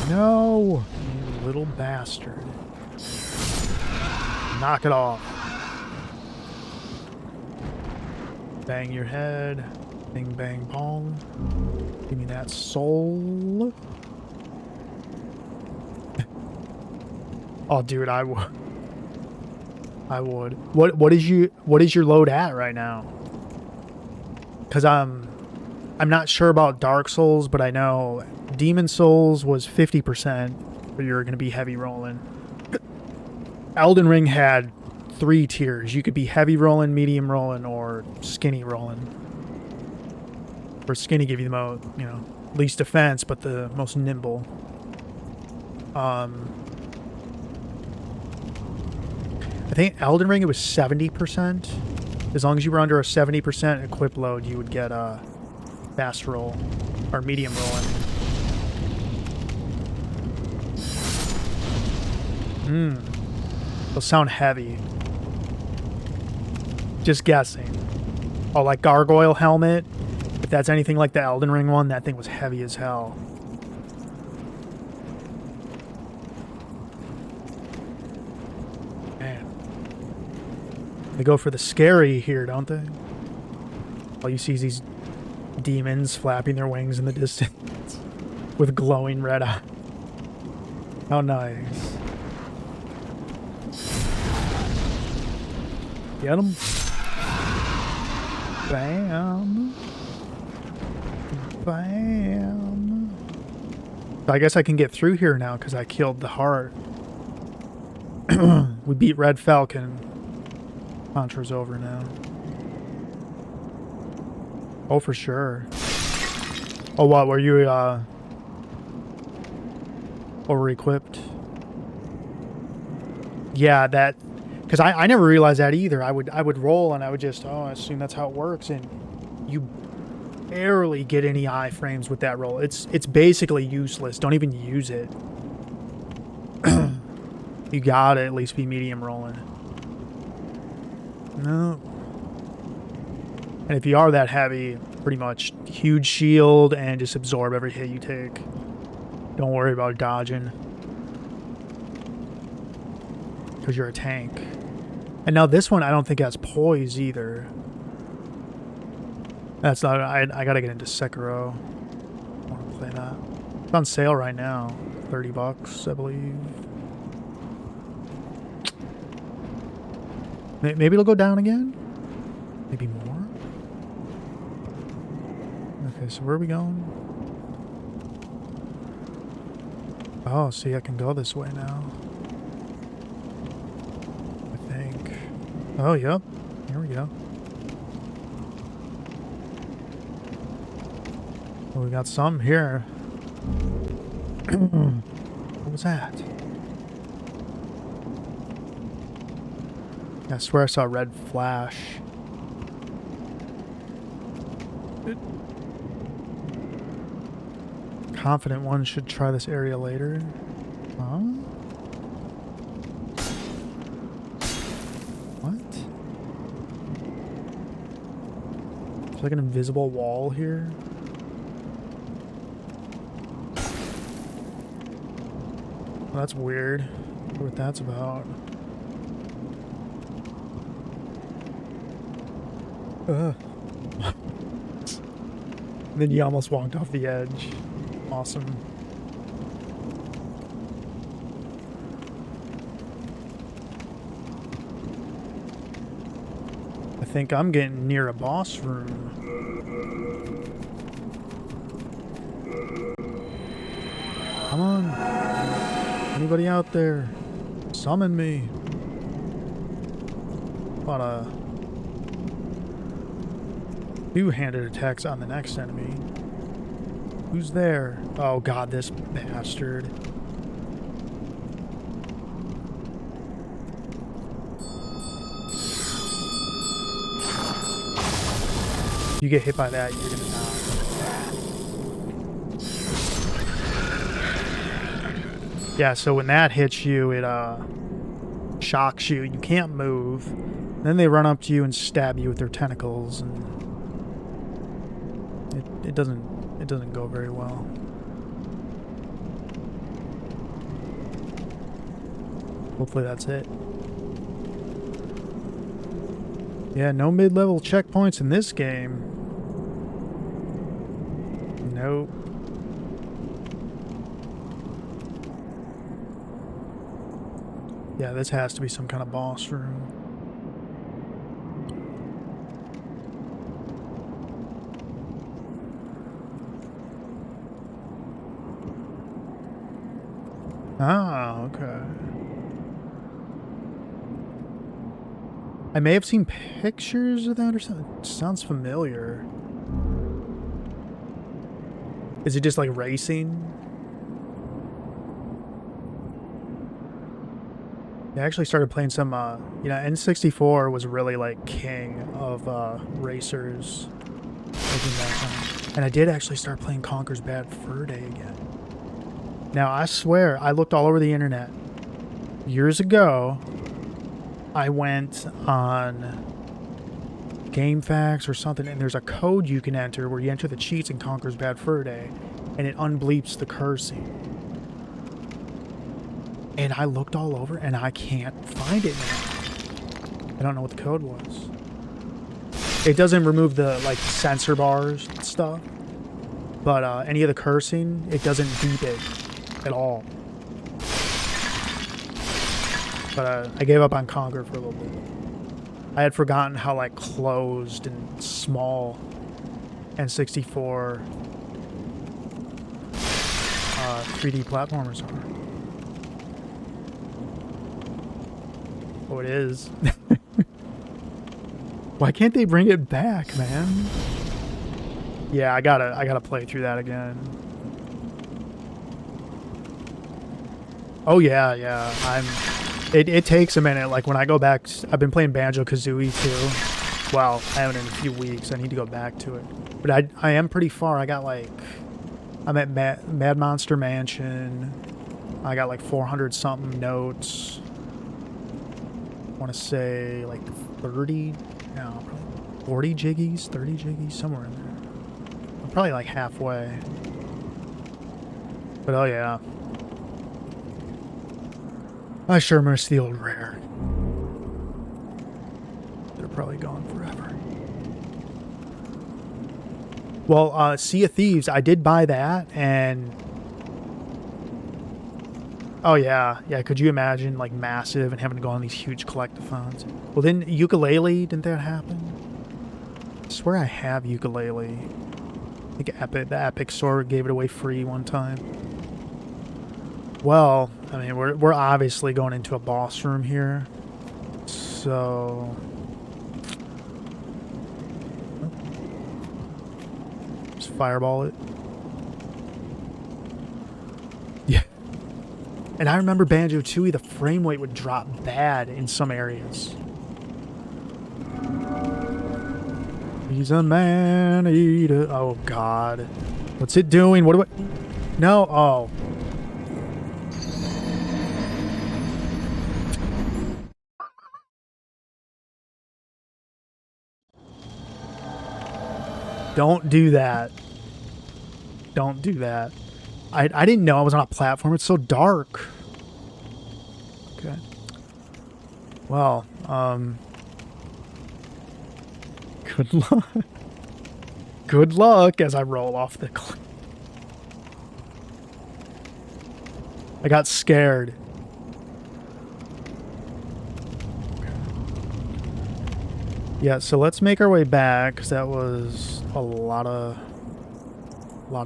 No, you little bastard. Knock it off. Bang your head. Bing, bang, bong. Give me that soul. Oh, dude, I would. I would. What is your load at right now? Because I'm not sure about Dark Souls, but I know Demon Souls was 50%, but you're going to be heavy rolling. Elden Ring had 3 tiers. You could be heavy rolling, medium rolling, or skinny rolling. Or skinny give you the most, least defense, but the most nimble. I think Elden Ring, it was 70%. As long as you were under a 70% equip load, you would get a fast roll or medium rolling. They'll sound heavy. Just guessing. Oh, like Gargoyle helmet. If that's anything like the Elden Ring one, that thing was heavy as hell. Man. They go for the scary here, don't they? All you see is these demons flapping their wings in the distance with glowing red eyes. How nice. Get him. Bam. Bam. I guess I can get through here now because I killed the heart. We beat Red Falcon. Contra's over now. Oh, for sure. Oh, what? Were you, over-equipped? Yeah, that... Because I never realized that either. I would roll and I would just, I assume that's how it works. And you barely get any iframes with that roll. It's basically useless. Don't even use it. You gotta at least be medium rolling. No. And if you are that heavy, pretty much huge shield and just absorb every hit you take. Don't worry about dodging. Because you're a tank. And now this one, I don't think has poise either. That's not... I gotta get into Sekiro. I want to play that. It's on sale right now. $30, I believe. Maybe it'll go down again? Maybe more? Okay, so where are we going? Oh, see, I can go this way now. Oh, yep. Here we go. Well, we got some here. What was that? I swear I saw a red flash. Confident one should try this area later. Huh? Like an invisible wall here. Well, that's weird. I wonder what that's about. Then you almost walked off the edge. Awesome. I think I'm getting near a boss room. Come on. Anybody out there? Summon me. About a two-handed attacks on the next enemy. Who's there? Oh god, this bastard. You get hit by that, you're gonna die. Yeah, so when that hits you, it shocks you. You can't move. Then they run up to you and stab you with their tentacles, and it doesn't go very well. Hopefully that's it. Yeah, no mid-level checkpoints in this game. Nope. Yeah, this has to be some kind of boss room. Ah, okay. I may have seen pictures of that or something. It sounds familiar. Is it just like racing? I actually started playing some, you know, N64 was really like king of racers. And I did actually start playing Conker's Bad Fur Day again. Now, I swear, I looked all over the internet. Years ago, I went on GameFAQs or something, and there's a code you can enter where you enter the cheats in Conker's Bad Fur Day, and it unbleeps the cursing. And I looked all over, and I can't find it now. I don't know what the code was. It doesn't remove the, like, censor bars and stuff, but any of the cursing, it doesn't beep it at all. But I gave up on Conker for a little bit. I had forgotten how, like, closed and small N64 3D platformers are. Oh, it is. Why can't they bring it back, man? Yeah, I gotta play through that again. Oh yeah, it takes a minute. Like when I go back, I've been playing Banjo-Kazooie too. Well, I haven't in a few weeks. I need to go back to it. But I am pretty far. I got like, I'm at Mad Monster Mansion. I got like 400 something notes. I want to say like 30, no, 40 jiggies, 30 jiggies, somewhere in there. I'm probably like halfway. But oh yeah. I sure miss the old rare. They're probably gone forever. Well, Sea of Thieves, I did buy that, and oh yeah, could you imagine like massive and having to go on these huge collectathons? Well then Ukulele, didn't that happen? I swear I have Ukulele. I think the Epic Store gave it away free one time. Well, I mean, we're obviously going into a boss room here, so just fireball it. Yeah, and I remember Banjo-Tooie, the frame rate would drop bad in some areas. He's a man-eater. Oh God, what's it doing? What do I? No, oh. Don't do that. Don't do that. I didn't know I was on a platform. It's so dark. Okay. Well, Good luck. Good luck as I roll off the cliff. I got scared. Yeah, so let's make our way back, because that was a lot of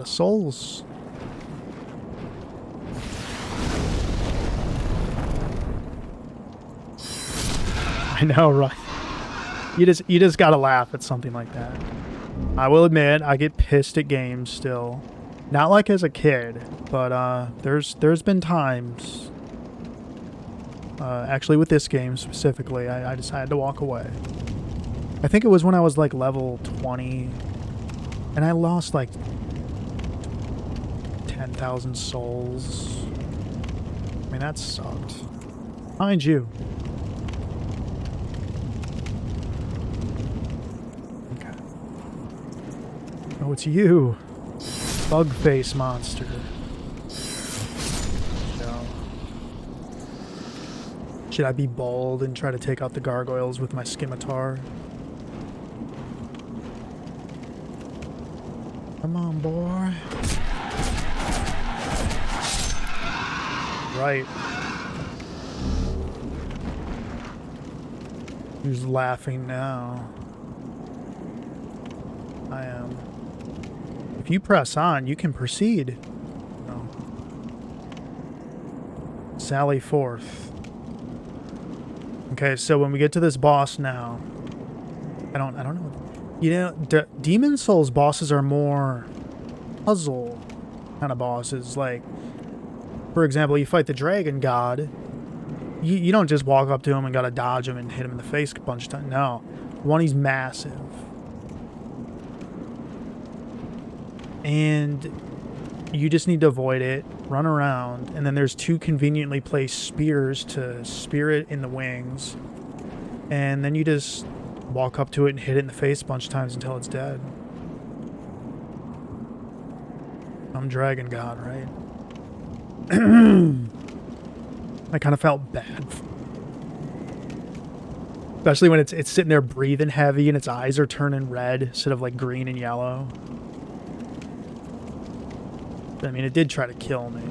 souls. I know, right? You just gotta laugh at something like that. I will admit, I get pissed at games still. Not like as a kid, but there's been times. Actually, with this game specifically, I decided to walk away. I think it was when I was like level 20, and I lost like 10,000 souls. I mean, that sucked. Mind you. Okay. Oh, it's you. Bug face monster. No. Should I be bold and try to take out the gargoyles with my scimitar? Come on, boy. Right. Who's laughing now? I am. If you press on, you can proceed. No. Sally forth. Okay, so when we get to this boss now, I don't know. You know, Demon Souls bosses are more puzzle kind of bosses. Like, for example, you fight the Dragon God. You don't just walk up to him and gotta dodge him and hit him in the face a bunch of times. No. One, he's massive. And you just need to avoid it, run around, and then there's two conveniently placed spears to spear it in the wings. And then you just walk up to it and hit it in the face a bunch of times until it's dead. I'm Dragon God, right? I kind of felt bad. Especially when it's sitting there breathing heavy and its eyes are turning red instead of like green and yellow. I mean, it did try to kill me.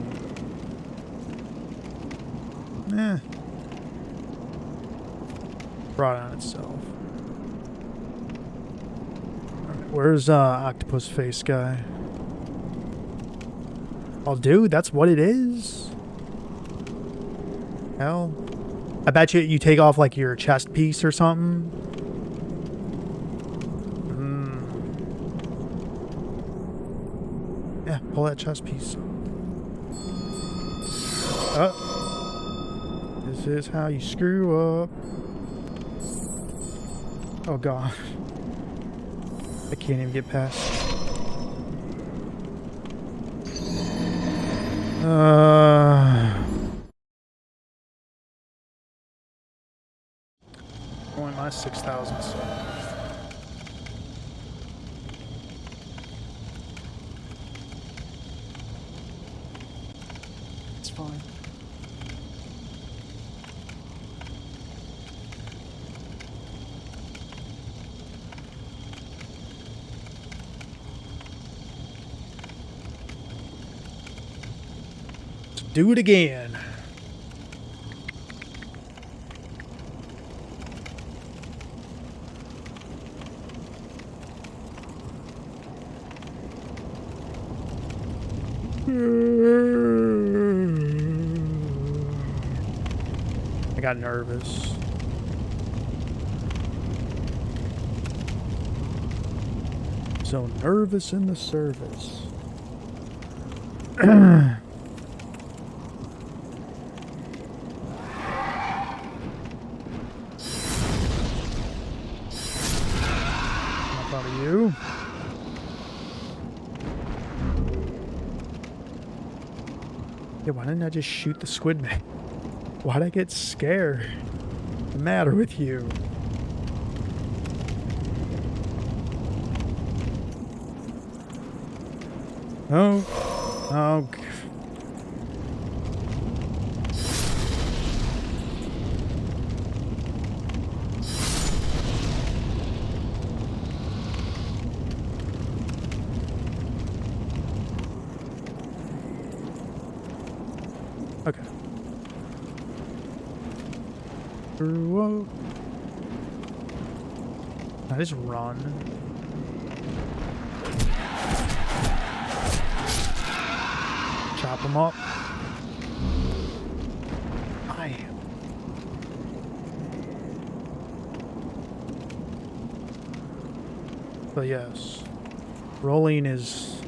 Eh. Brought on itself. Alright, where's octopus face guy? Oh, dude, that's what it is? Hell. I bet you take off like your chest piece or something. Yeah, pull that chest piece. This is how you screw up. Oh god. I can't even get past. Only my 6,000 souls. It's fine. Let's do it again. I got nervous. So nervous in the service. Enough out of you. Yeah, why didn't I just shoot the squid man? Why'd I get scared? What's the matter with you? Oh. Oh. Okay. Whoa. I just run. Chop them up. But yes, rolling is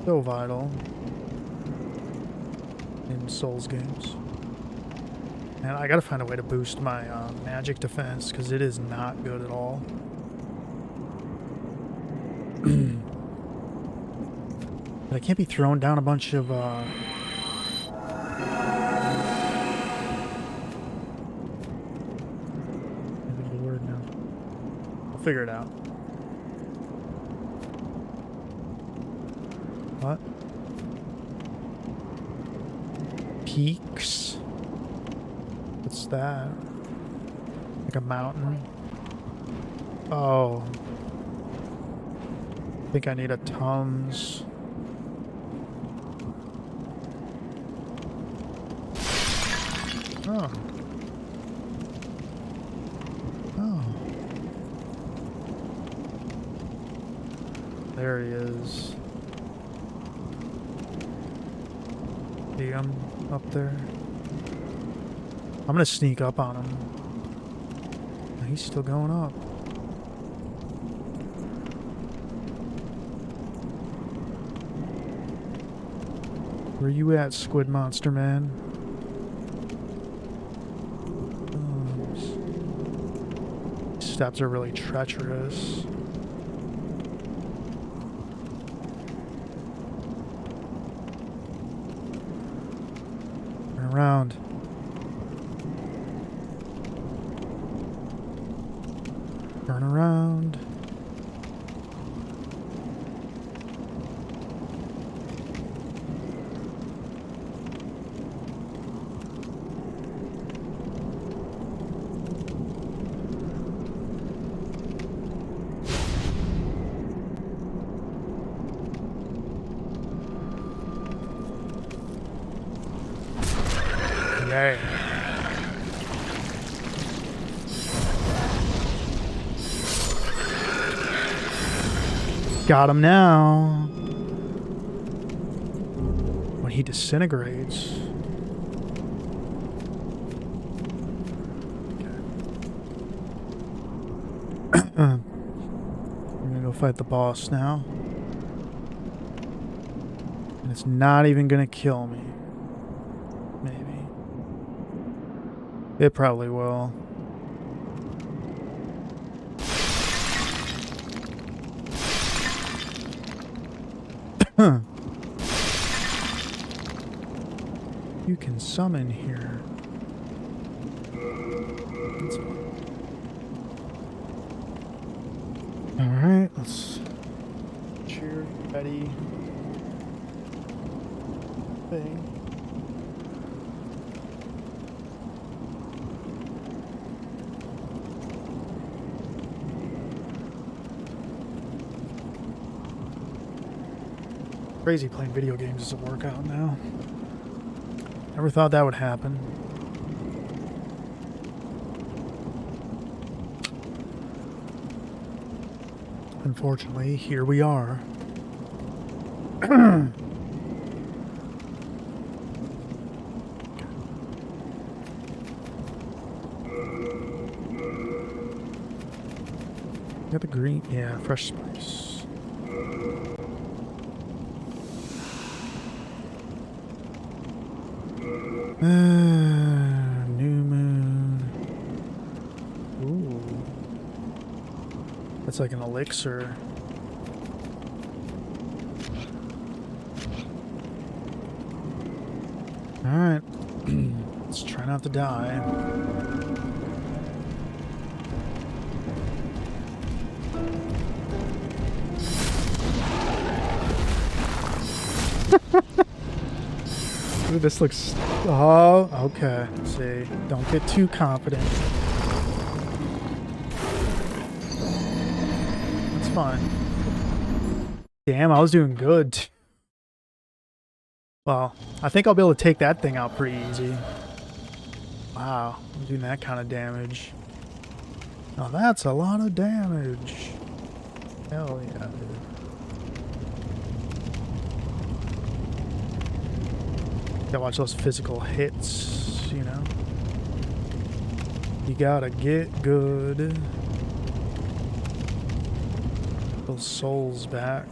so vital in Souls games. And I gotta find a way to boost my magic defense, because it is not good at all. But I can't be throwing down a bunch of figure it out. What? Peaks? What's that? Like a mountain? Oh. I think I need a Tums. Oh. There he is. See him up there? I'm gonna sneak up on him. He's still going up. Where you at, Squid Monster Man? Oh, these steps are really treacherous. Around. Turn around. Yay. Got him now. When he disintegrates. Okay. I'm gonna go fight the boss now. And it's not even gonna kill me. Maybe. It probably will. You can summon here. That's fine. Alright, let's cheer, ready. Thing. Crazy playing video games is a workout now. Never thought that would happen. Unfortunately, here we are. Got the green, yeah, fresh spice. New moon. Ooh. That's like an elixir. Alright. Let's try not to die. Ooh, this looks... Oh, okay. See, don't get too confident. That's fine. Damn, I was doing good. Well, I think I'll be able to take that thing out pretty easy. Wow, I'm doing that kind of damage. Now that's a lot of damage. Hell yeah, dude. Gotta watch those physical hits, you know? You gotta get good. Those souls back.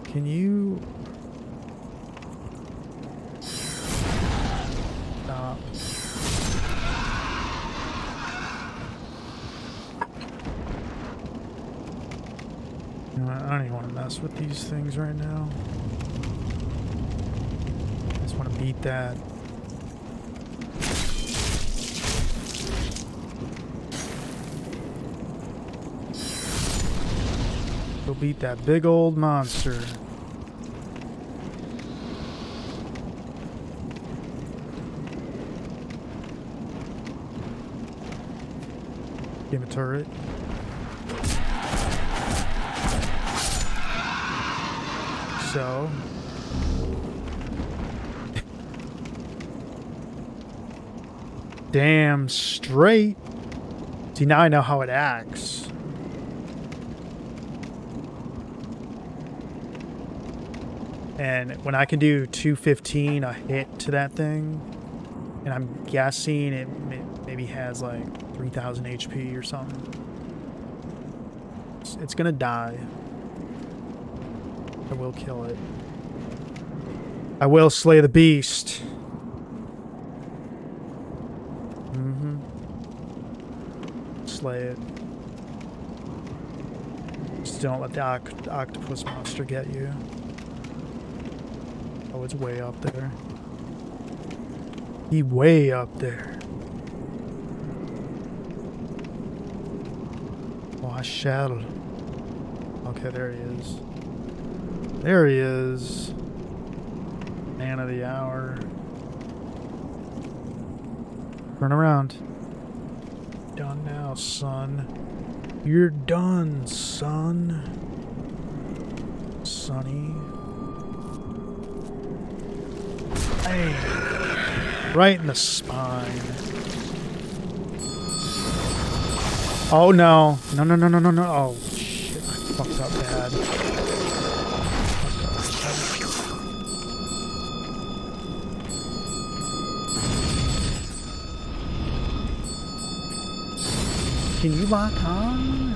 Can you... Stop. You know what? I don't even want to mess with these things right now. I just want to beat that. Go beat that big old monster. Give him a turret. So. Damn straight. See, now I know how it acts. And when I can do 215 a hit to that thing, and I'm guessing it maybe has like 3,000 HP or something, it's gonna die. I will kill it. I will slay the beast. Slay it. Just don't let the octopus monster get you. Oh, it's way up there. He way up there. Oh, I shall. Okay, there he is. There he is. Man of the hour. Turn around. Done now, son. You're done, son. Sonny. Hey. Right in the spine. Oh no. No, no, no, no, no, no. Oh shit. I fucked up bad. Can you lock on?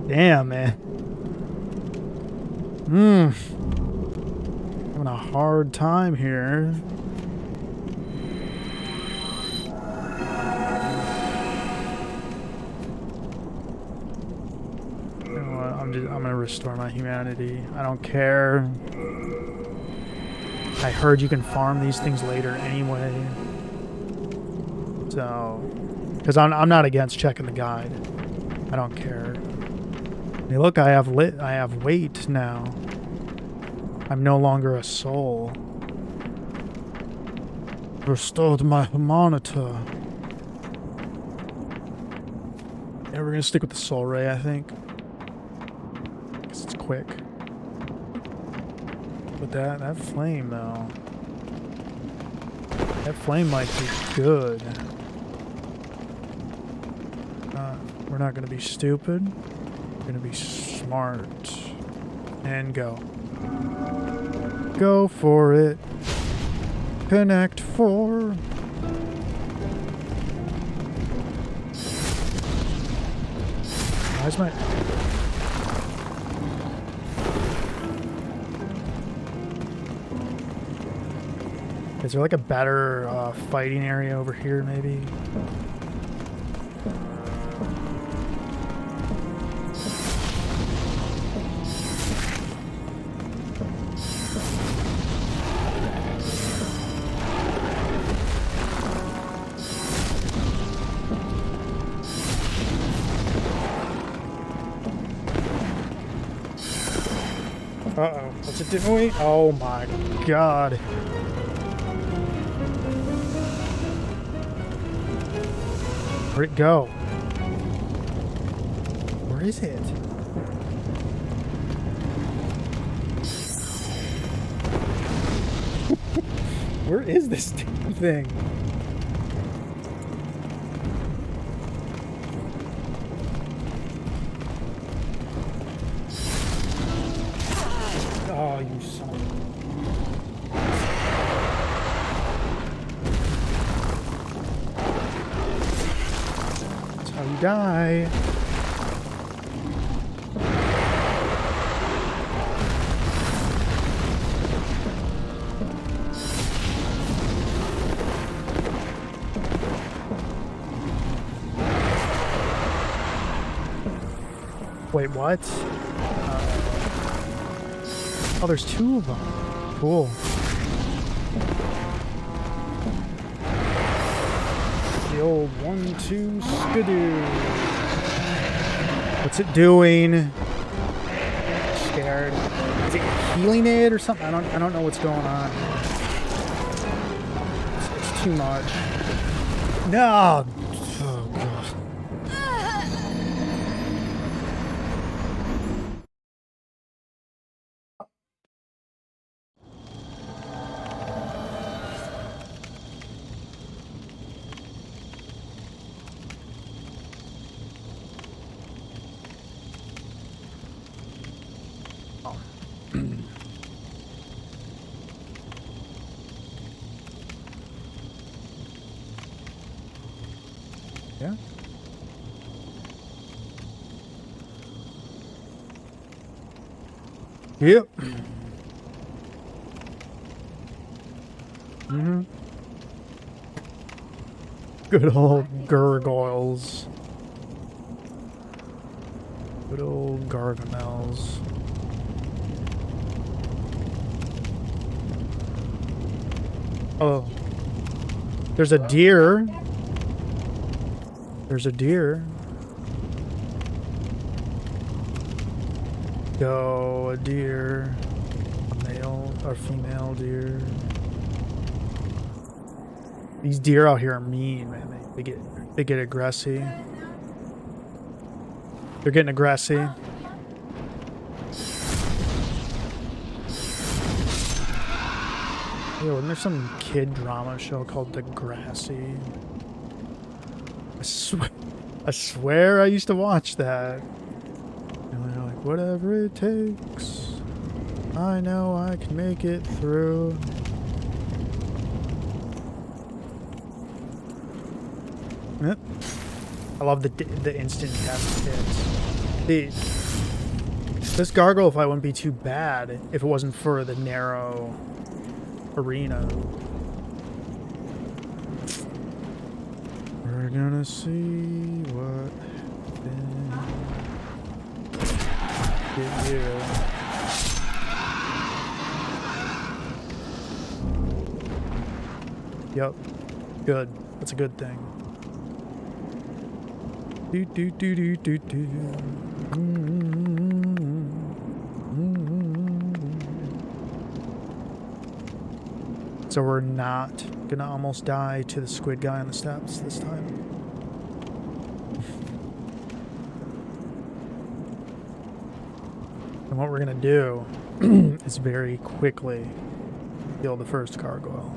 Damn, man. Having a hard time here. You know what? I'm gonna restore my humanity. I don't care. I heard you can farm these things later anyway. So, because I'm not against checking the guide. I don't care. Hey, look, I have weight now. I'm no longer a soul. Restored my humanity. Yeah, we're gonna stick with the soul ray, I think. Because it's quick. But that flame though. That flame might be good. We're not gonna be stupid. We're gonna be smart. And go. Go for it. Connect 4. Why's my... Is there like a better fighting area over here, maybe? Uh-oh. What's it doing? Oh my god. Where'd it go? Where is it? Where is this damn thing? Oh, you son of That's how you die. Wait, what? Oh, there's two of them. Cool. The old 1-2 skidoo. What's it doing? Scared. Is it healing it or something? I don't know what's going on. It's too much. No. Oh god. Yeah. Yep. Good old gargoyles. Good old gargamels. Oh. There's a deer. There's a deer. Go, a deer. A male or female deer. These deer out here are mean, man. They get aggressive. They're getting aggressive. Yeah, wasn't there some kid drama show called Degrassi? I swear I used to watch that. And they're like, whatever it takes. I know I can make it through. Yep. I love the instant death hits. This gargoyle fight wouldn't be too bad if it wasn't for the narrow arena. We're gonna see what hit you. Yep. Good. That's a good thing. Do do do do do do. So we're not gonna almost die to the squid guy on the steps this time. And what we're gonna do is very quickly kill the first gargoyle.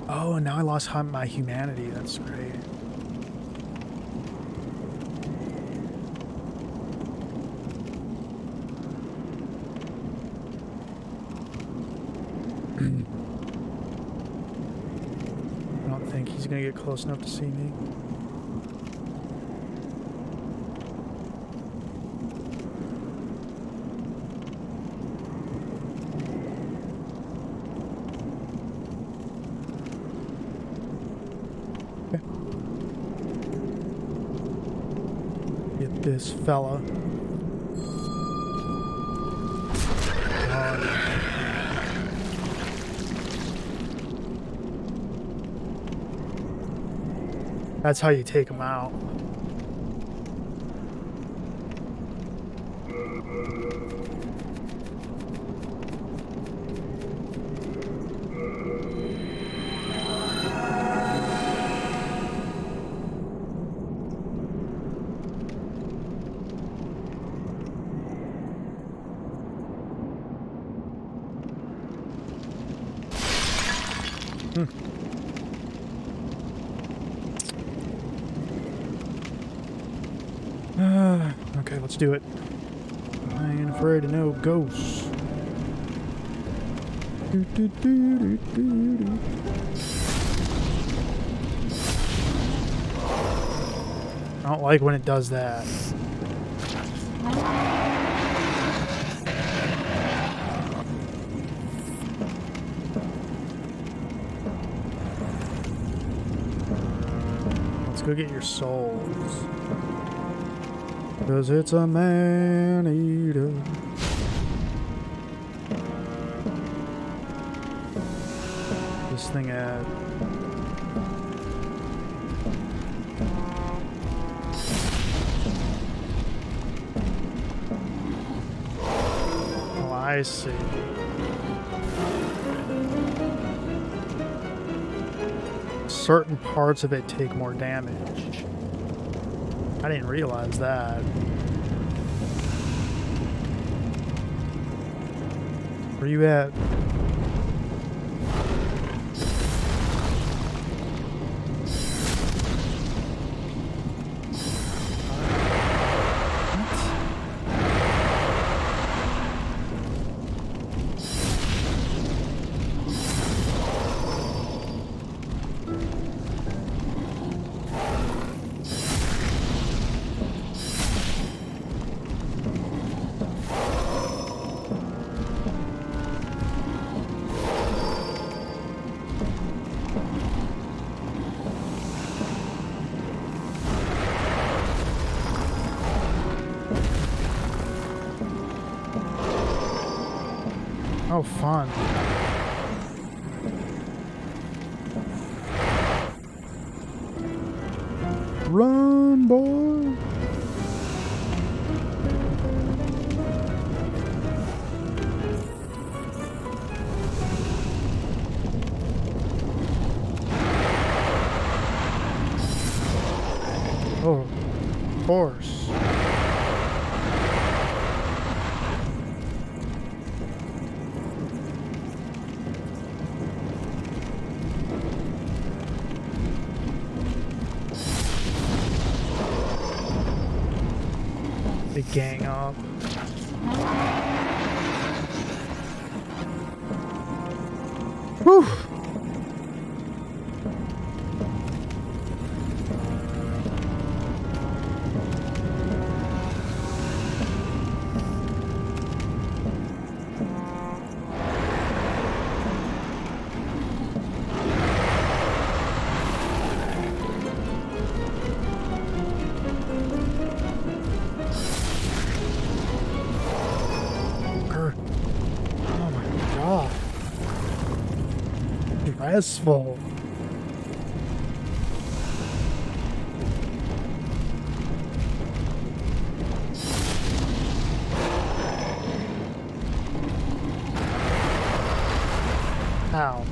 Oh, and now I lost my humanity. That's great. I don't think he's gonna get close enough to see me. Okay. Get this fella. That's how you take them out. Okay, let's do it. I ain't afraid of no ghosts. Do, do, do, do, do, do. I don't like when it does that. Let's go get your souls. 'Cause it's a man-eater. This thing at... Oh, I see. Certain parts of it take more damage. I didn't realize that. Where you at? Oh, fun. Run, boy. Oh, of course. They gang up. Whew. Stressful. Ow.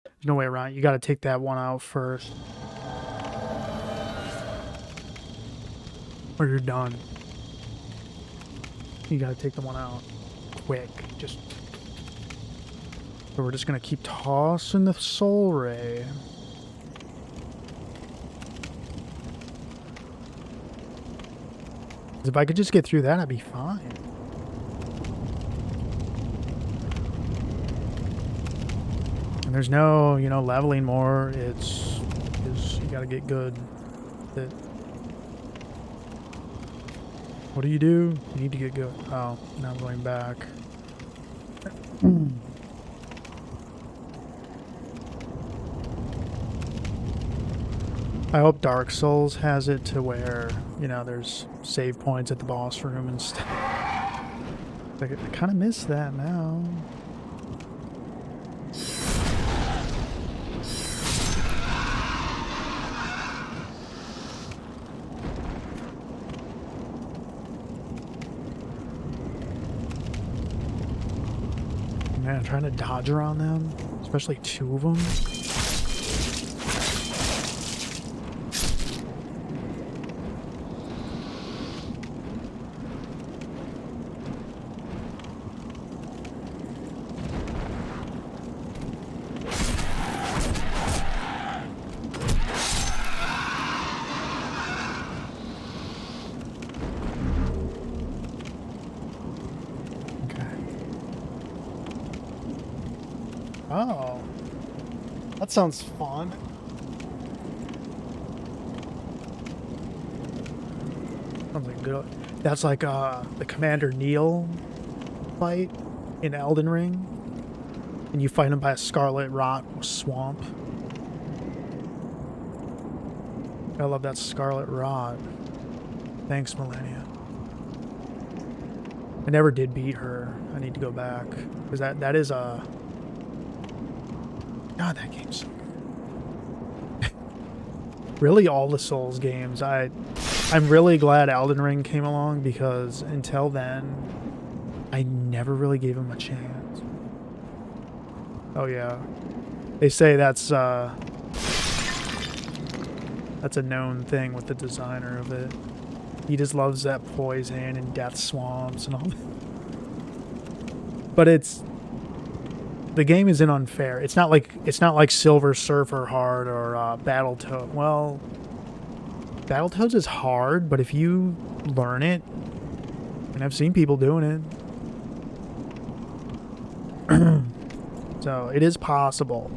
There's no way around it. You got to take that one out first. Or you're done. You gotta take the one out. Quick. Just... So we're just gonna keep tossing the soul ray. If I could just get through that, I'd be fine. And there's no, you know, leveling more. It's you gotta get good with it. What do? You need to get good. Oh, now I'm going back. I hope Dark Souls has it to where, you know, there's save points at the boss room and stuff. I kind of miss that now. Man, I'm trying to dodge around them, especially two of them. Oh. That sounds fun. Sounds like good. That's like the Commander Neil fight in Elden Ring. And you fight him by a Scarlet Rot swamp. I love that Scarlet Rot. Thanks, Millennia. I never did beat her. I need to go back. Because that is a... God, that game's so good. Really, all the Souls games. I'm really glad Elden Ring came along, because until then, I never really gave him a chance. Oh yeah. They say that's a known thing with the designer of it. He just loves that poison and death swamps and all that. But the game isn't unfair. It's not like Silver Surfer hard or Battletoads. Well, Battletoads is hard, but if you learn it, and I've seen people doing it. So it is possible.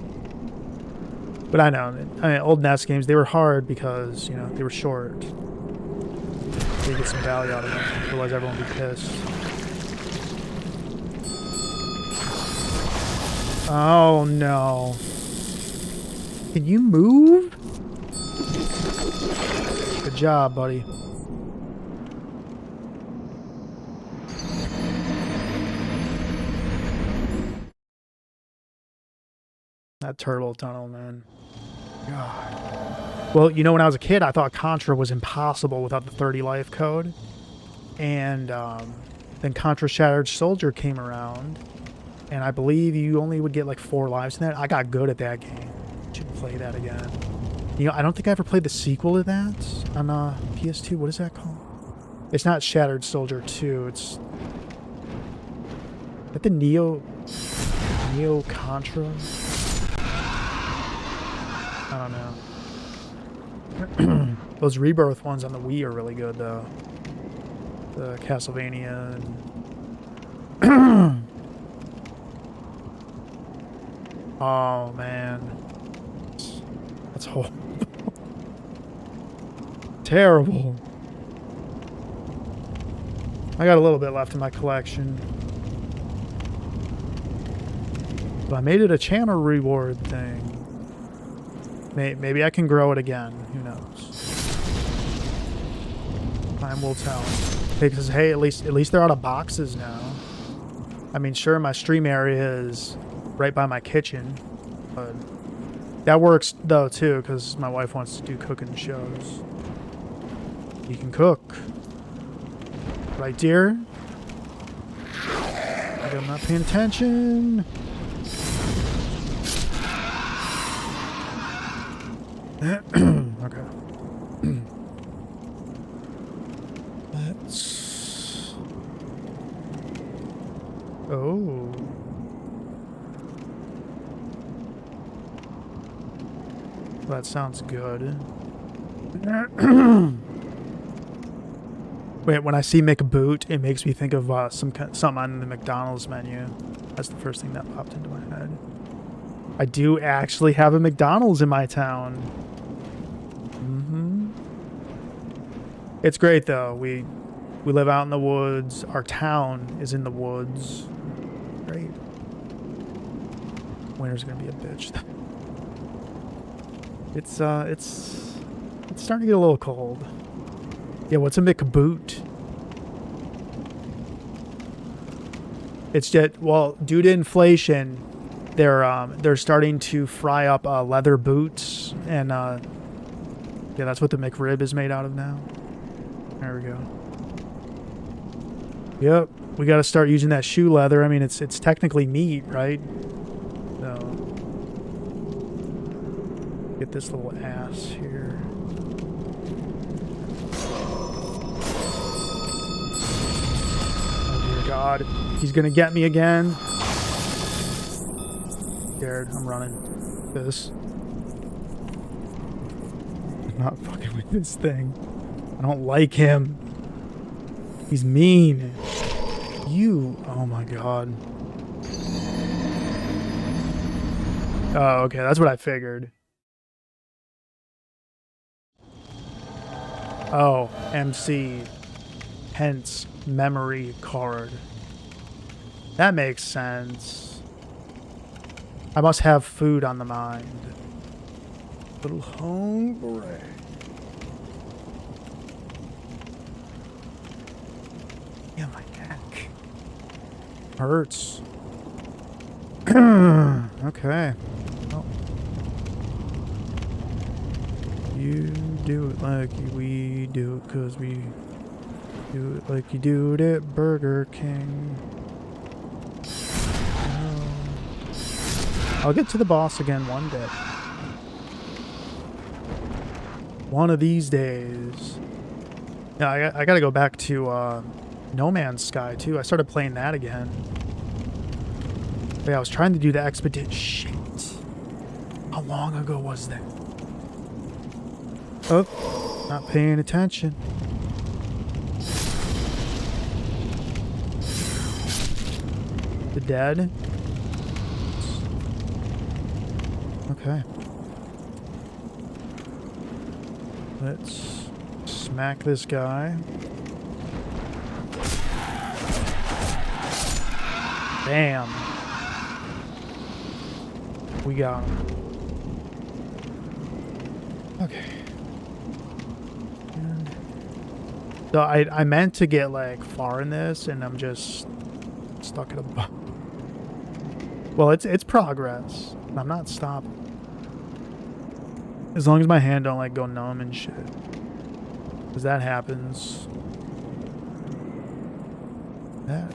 But I know, old NES games, they were hard because, you know, they were short. They get some value out of them, otherwise everyone would be pissed. Oh no. Can you move? Good job, buddy. That turtle tunnel, man. God. Well, you know, when I was a kid, I thought Contra was impossible without the 30 life code. And then Contra Shattered Soldier came around. And I believe you only would get like 4 lives in that. I got good at that game. Should play that again. You know, I don't think I ever played the sequel to that on PS2. What is that called? It's not Shattered Soldier 2. It's... Is that the Neo Contra? I don't know. Those Rebirth ones on the Wii are really good, though. The Castlevania and... Oh, man. That's horrible. Terrible. I got a little bit left in my collection. But I made it a channel reward thing. Maybe I can grow it again. Who knows? Time will tell. Because hey, at least they're out of boxes now. I mean, sure, my stream area is right by my kitchen, but that works though too, because my wife wants to do cooking shows. You can cook, right, dear? I'm not paying attention. Okay. Let's... Oh. That sounds good. Wait, when I see McBoot, it makes me think of something on the McDonald's menu. That's the first thing that popped into my head. I do actually have a McDonald's in my town. It's great though. We live out in the woods. Our town is in the woods. Great. Winter's gonna be a bitch. It's starting to get a little cold. Yeah, what's a McBoot? It's just, well, due to inflation, they're starting to fry up leather boots, and yeah, that's what the McRib is made out of now. There we go. Yep, we got to start using that shoe leather. I mean, it's technically meat, right? So get this little ass here. Oh dear God, he's gonna get me again. Scared. I'm running. This. I'm not fucking with this thing. I don't like him. He's mean. You. Oh my God. Oh, okay, that's what I figured. Oh, MC. Hence, memory card. That makes sense. I must have food on the mind. Little hungry. Yeah, my neck hurts. Okay. Well, you do it like we do it, 'cause we do it like you do it at Burger King. I'll get to the boss again one day. One of these days. Yeah, I gotta go back to No Man's Sky too. I started playing that again. But yeah, I was trying to do the expedition. Shit. How long ago was that? Oh, not paying attention. The dead? Okay. Let's smack this guy. Bam. We got him. Okay. So I meant to get like far in this, and I'm just stuck at a well, it's progress. I'm not stopping. As long as my hand don't like go numb and shit. Cause that happens. That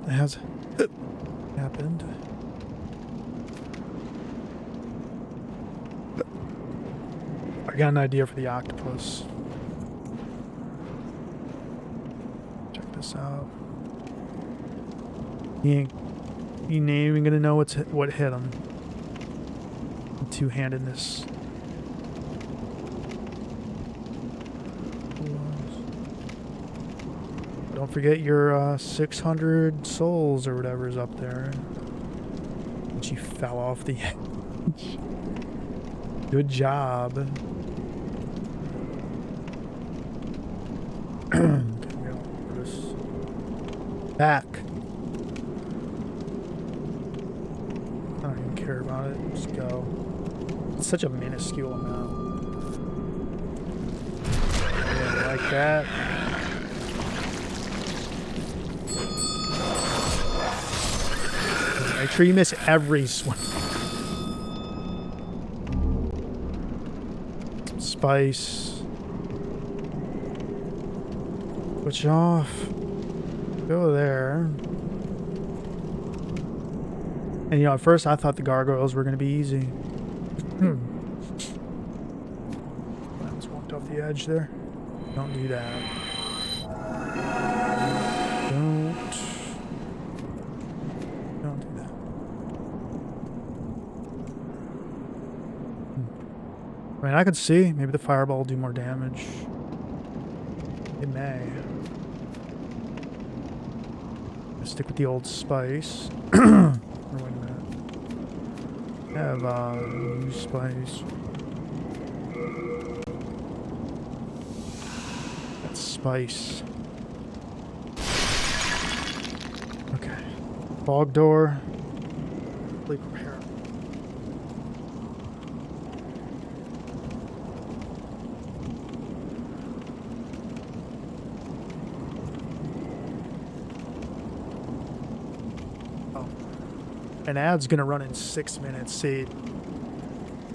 has happened. I got an idea for the octopus. Check this out. He ain't even gonna know what hit him. Two-handedness. Don't forget your 600 souls or whatever is up there. And she fell off the edge. Good job. Back. I don't even care about it. Just go. It's such a minuscule amount. Yeah, like that. Make sure you miss every swing. Spice. Switch off. Go there. And you know, at first I thought the gargoyles were going to be easy. I almost walked off the edge there. Don't do that. Don't do that. I mean, I could see. Maybe the fireball will do more damage. It may. Stick with the old spice. Or wait a minute. Have new spice. That's spice. Okay. Fog door. Fully prepare. An ad's gonna run in 6 minutes. See,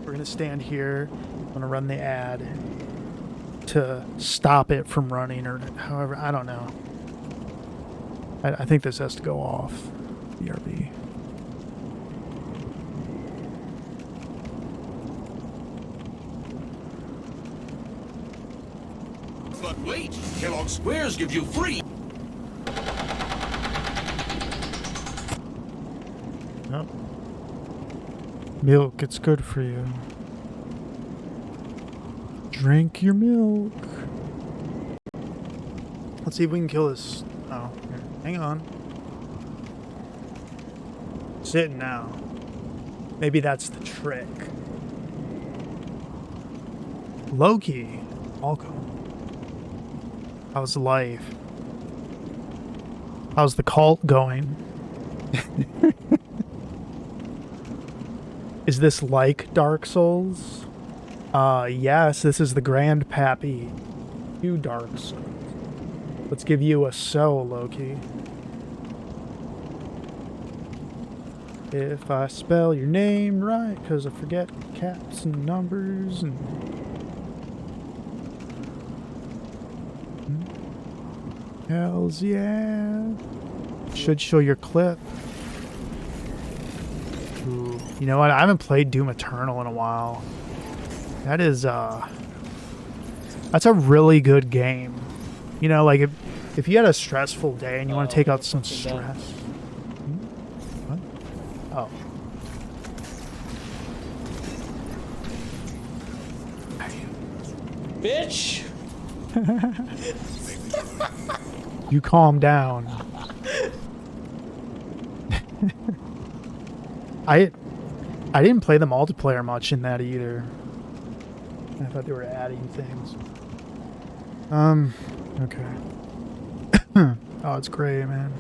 we're gonna stand here. I'm gonna run the ad to stop it from running, or however. I don't know. I think this has to go off. BRB. But wait, Kellogg Squares give you free. Nope. Milk, it's good for you. Drink your milk. Let's see if we can kill this. Oh, here. Hang on. Sitting now. Maybe that's the trick. Loki. Welcome. How's life? How's the cult going? Is this like Dark Souls? Yes, this is the Grand Pappy. You Dark Souls. Let's give you a soul, Loki. If I spell your name right, because I forget caps and numbers and... Hells yeah. Should show your clip. Ooh. You know what? I haven't played Doom Eternal in a while. That is, that's a really good game. You know, like, if you had a stressful day and you want to take out some stress... What? Oh. Bitch! You calm down. I didn't play the multiplayer much in that either. I thought they were adding things. Okay. Oh, it's great, man.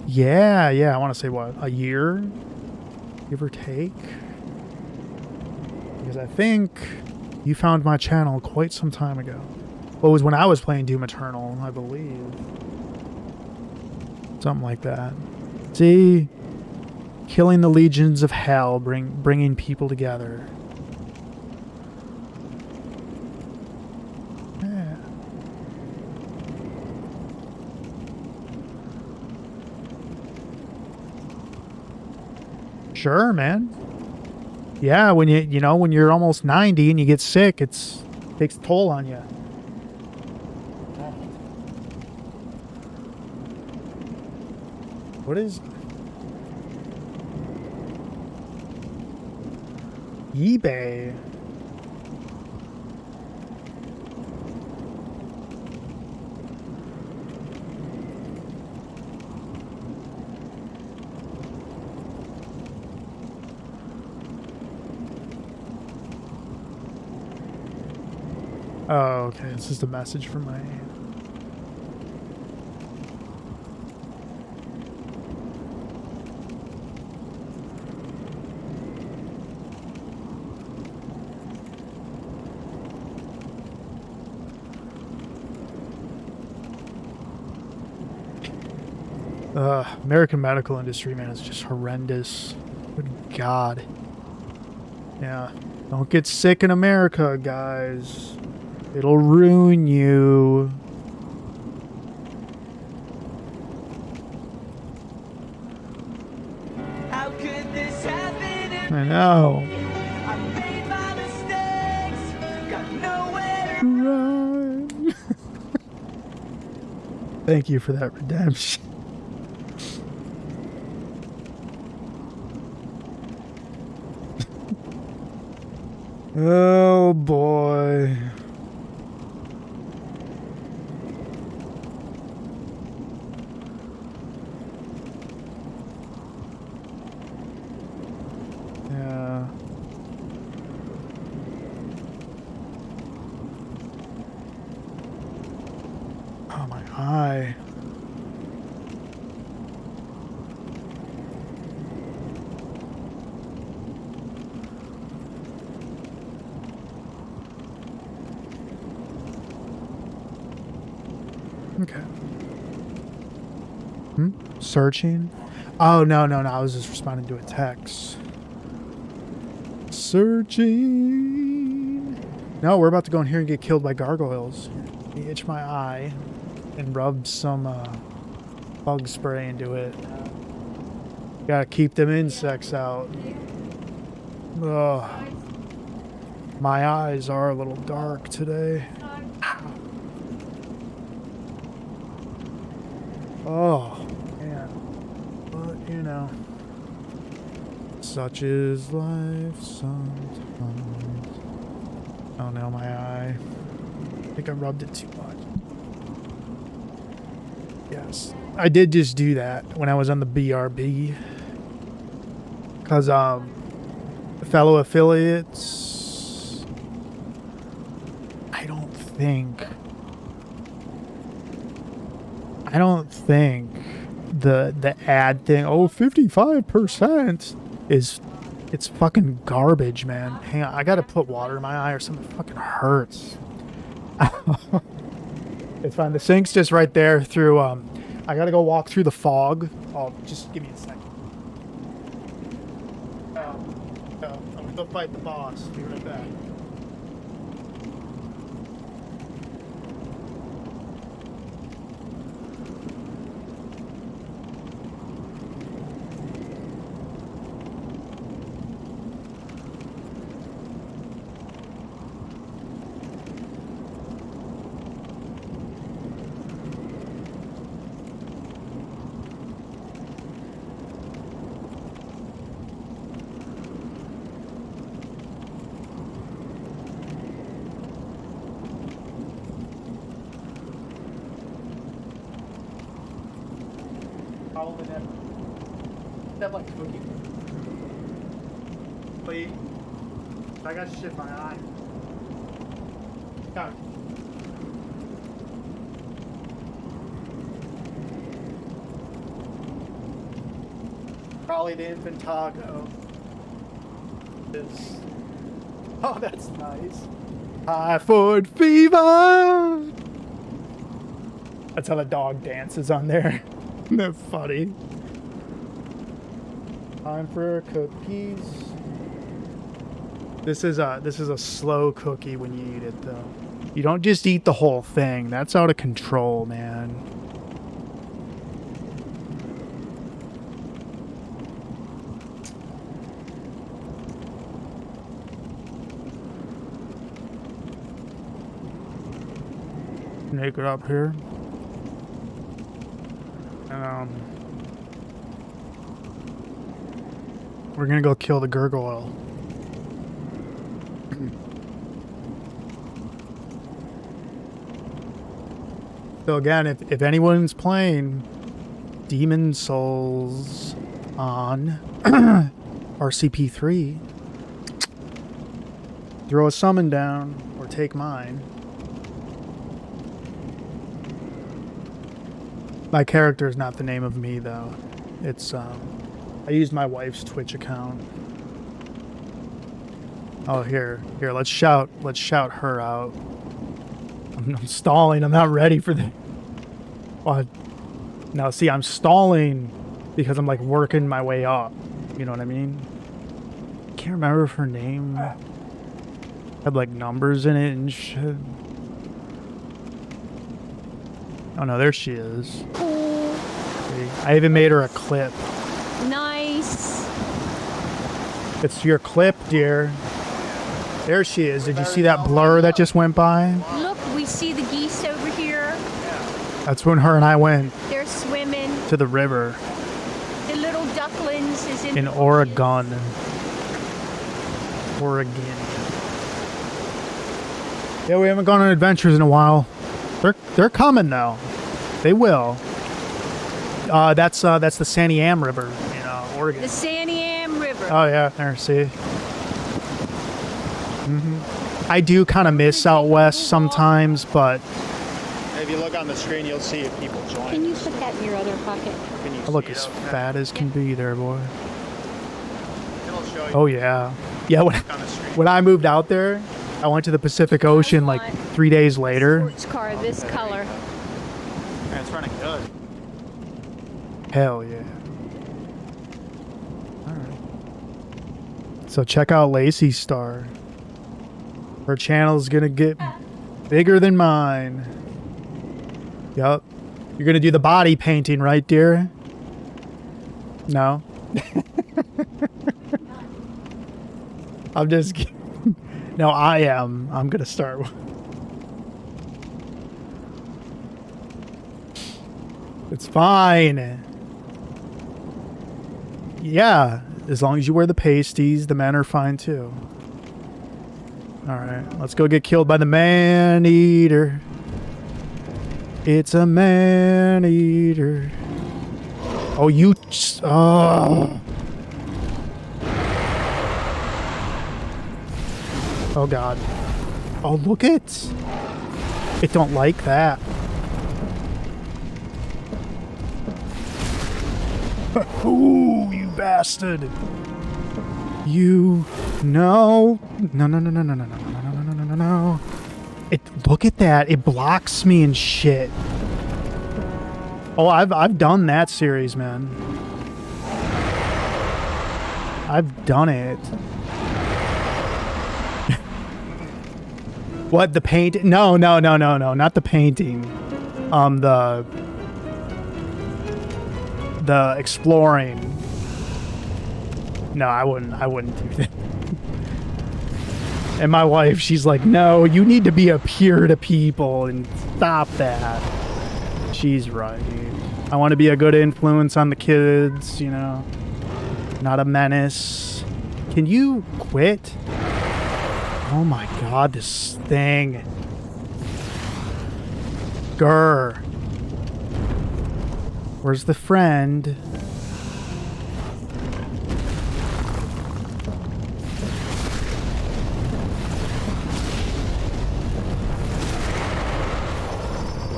Yeah, I want to say what, a year? Give or take? Because I think you found my channel quite some time ago. Well, it was when I was playing Doom Eternal, I believe. Something like that. See? Killing the legions of hell, bringing people together. Yeah. Sure, man. Yeah, when when you're almost 90 and you get sick, it takes a toll on you. What is eBay? Oh, okay. This is the message from my... American medical industry, man, is just horrendous. Good God. Yeah. Don't get sick in America, guys. It'll ruin you. How could this happen? I know. I made my mistakes, got nowhere to Run. Thank you for that redemption. Oh boy. Yeah. Oh, my eye. Okay. Searching? Oh, no. I was just responding to a text. Searching. No, we're about to go in here and get killed by gargoyles. He itched my eye and rubbed some bug spray into it. Gotta keep them insects out. Ugh. My eyes are a little dark today. Oh, man. But, such is life sometimes. Oh no, my eye. I think I rubbed it too much. Yes. I did just do that when I was on the BRB. Because, fellow affiliates, I don't think the ad thing, oh, 55% is, it's fucking garbage, man. Hang on, I gotta put water in my eye or something fucking hurts. It's fine. The sink's just right there through, I gotta go walk through the fog. Oh, just give me a second. I'm gonna go fight the boss. Be right back. That like cookie. Please. I got shit in my eye. Got it. Probably the Infantago. Is. Oh, that's nice. Typhoid fever. That's how the dog dances on there. That's funny. Time for cookies. This is a slow cookie when you eat it though. You don't just eat the whole thing. That's out of control, man. Make it up here. And we're gonna go kill the Gargoyle. So again, if anyone's playing Demon Souls on RCP3, throw a summon down or take mine. My character is not the name of me though. It's I used my wife's Twitch account. Oh, here, let's shout her out. I'm stalling. I'm not ready for the. What? No, see, I'm stalling because I'm like working my way up. You know what I mean? Can't remember if her name had like numbers in it and shit. Oh no, there she is. See, I even made her a clip. Nice. It's your clip, dear. There she is. Did you see that blur that just went by? Look, we see the geese over here. That's when her and I went They're swimming. to the river The little ducklings is in in the Oregon. Oregon. Yeah, we haven't gone on adventures in a while. They're coming though. They will. That's the Sandy Am River in Oregon. The Santiam River. Oh yeah, there. See. I do kind of miss out west sometimes, but If you look on the screen, you'll see if people join. Can you put that in your other pocket? Can you I look see as it okay? fat as can be there, boy. It'll show you Oh yeah, yeah. on the screen. When I moved out there, I went to the Pacific Ocean like 3 days later. Sports car, this color. Yeah, it's running good. Hell yeah. Alright. So check out Lacey's Star. Her channel's gonna get bigger than mine. Yup. You're gonna do the body painting, right, dear? No? I'm just kidding. No, I am. I'm gonna start. It's fine. Yeah, as long as you wear the pasties, the men are fine too. Alright, let's go get killed by the man-eater. It's a man-eater. Oh, you... Oh. Oh, God. Oh, look it. It don't like that. Ooh, you bastard. You... No. No, no, no, no, no, no, no, no, no, no, no, no, no. It... Look at that. It blocks me and shit. Oh, I've done that series, man. I've done it. What, the paint? No, no, no, no, no, not the painting. The exploring. No, I wouldn't do that. And my wife, she's like, no, you need to be a peer to people and stop that. She's right. I want to be a good influence on the kids, you know. Not a menace. Can you quit? Oh my God, this thing. Grr. Where's the friend?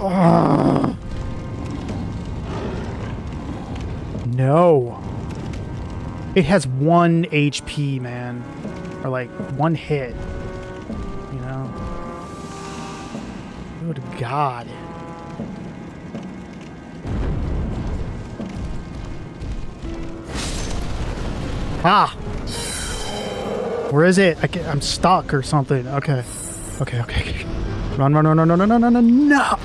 Oh. No. It has 1 HP, man. Or like 1 hit. You know? Good God. Ah! Where is it? I'm stuck or something. Okay. Okay, okay, okay. Run, run, run, run, run, run, run, run, run, no!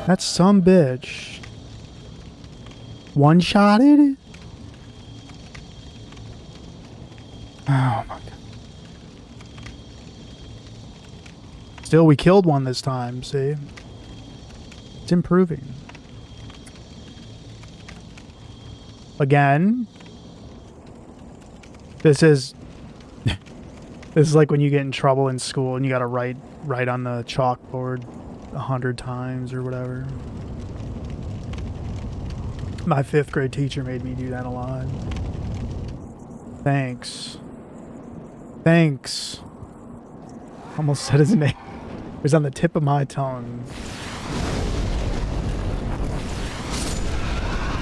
That's some bitch. One-shotted? Oh my God. Still, we killed one this time, see? It's improving. Again. This is like when you get in trouble in school and you gotta write on the chalkboard 100 times or whatever. My 5th grade teacher made me do that a lot. Thanks. Thanks. Almost said his name. It was on the tip of my tongue.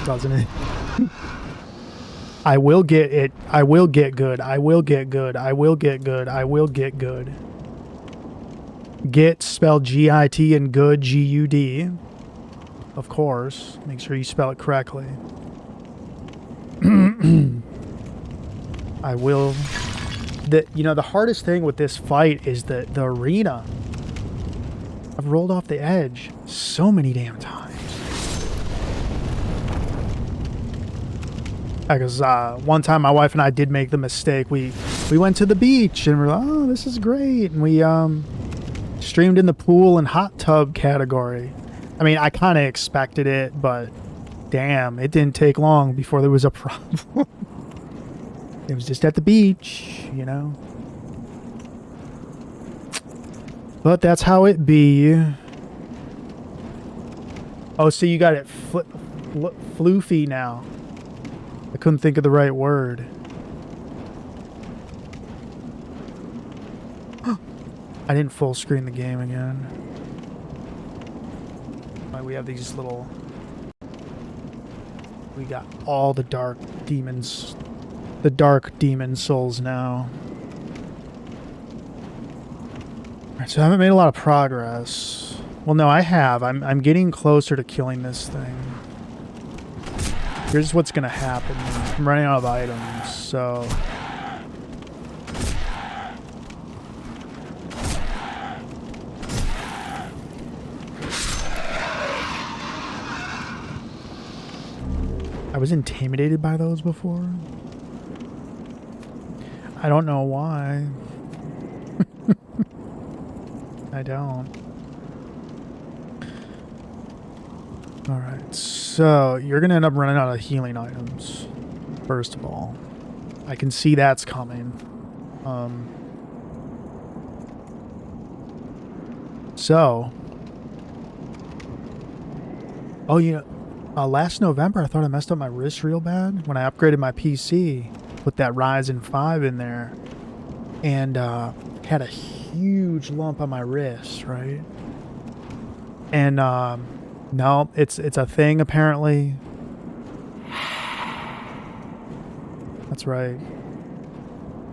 Doesn't it? I will get it. I will get good. I will get good. I will get good. I will get good. Get spelled G-I-T and good G-U-D. Of course. Make sure you spell it correctly. I will... You know, the hardest thing with this fight is the arena. I've rolled off the edge so many damn times. Because one time my wife and I did make the mistake. We went to the beach and we're like, oh, this is great. And we streamed in the pool and hot tub category. I mean, I kind of expected it, but damn, it didn't take long before there was a problem. It was just at the beach, you know. But that's how it be. Oh, so you got it floofy now. I couldn't think of the right word. I didn't full screen the game again. We have these little... We got all the dark demons. The dark demon souls now. Alright, so I haven't made a lot of progress. Well, no, I have. I'm getting closer to killing this thing. Here's what's gonna happen. I'm running out of items, so... I was intimidated by those before. I don't know why. I don't. Alright, so you're gonna end up running out of healing items. First of all, I can see that's coming. So, oh, you know, last November I thought I messed up my wrist real bad when I upgraded my PC, put that Ryzen 5 in there, and had a huge lump on my wrist, right? And no, it's a thing apparently. That's right.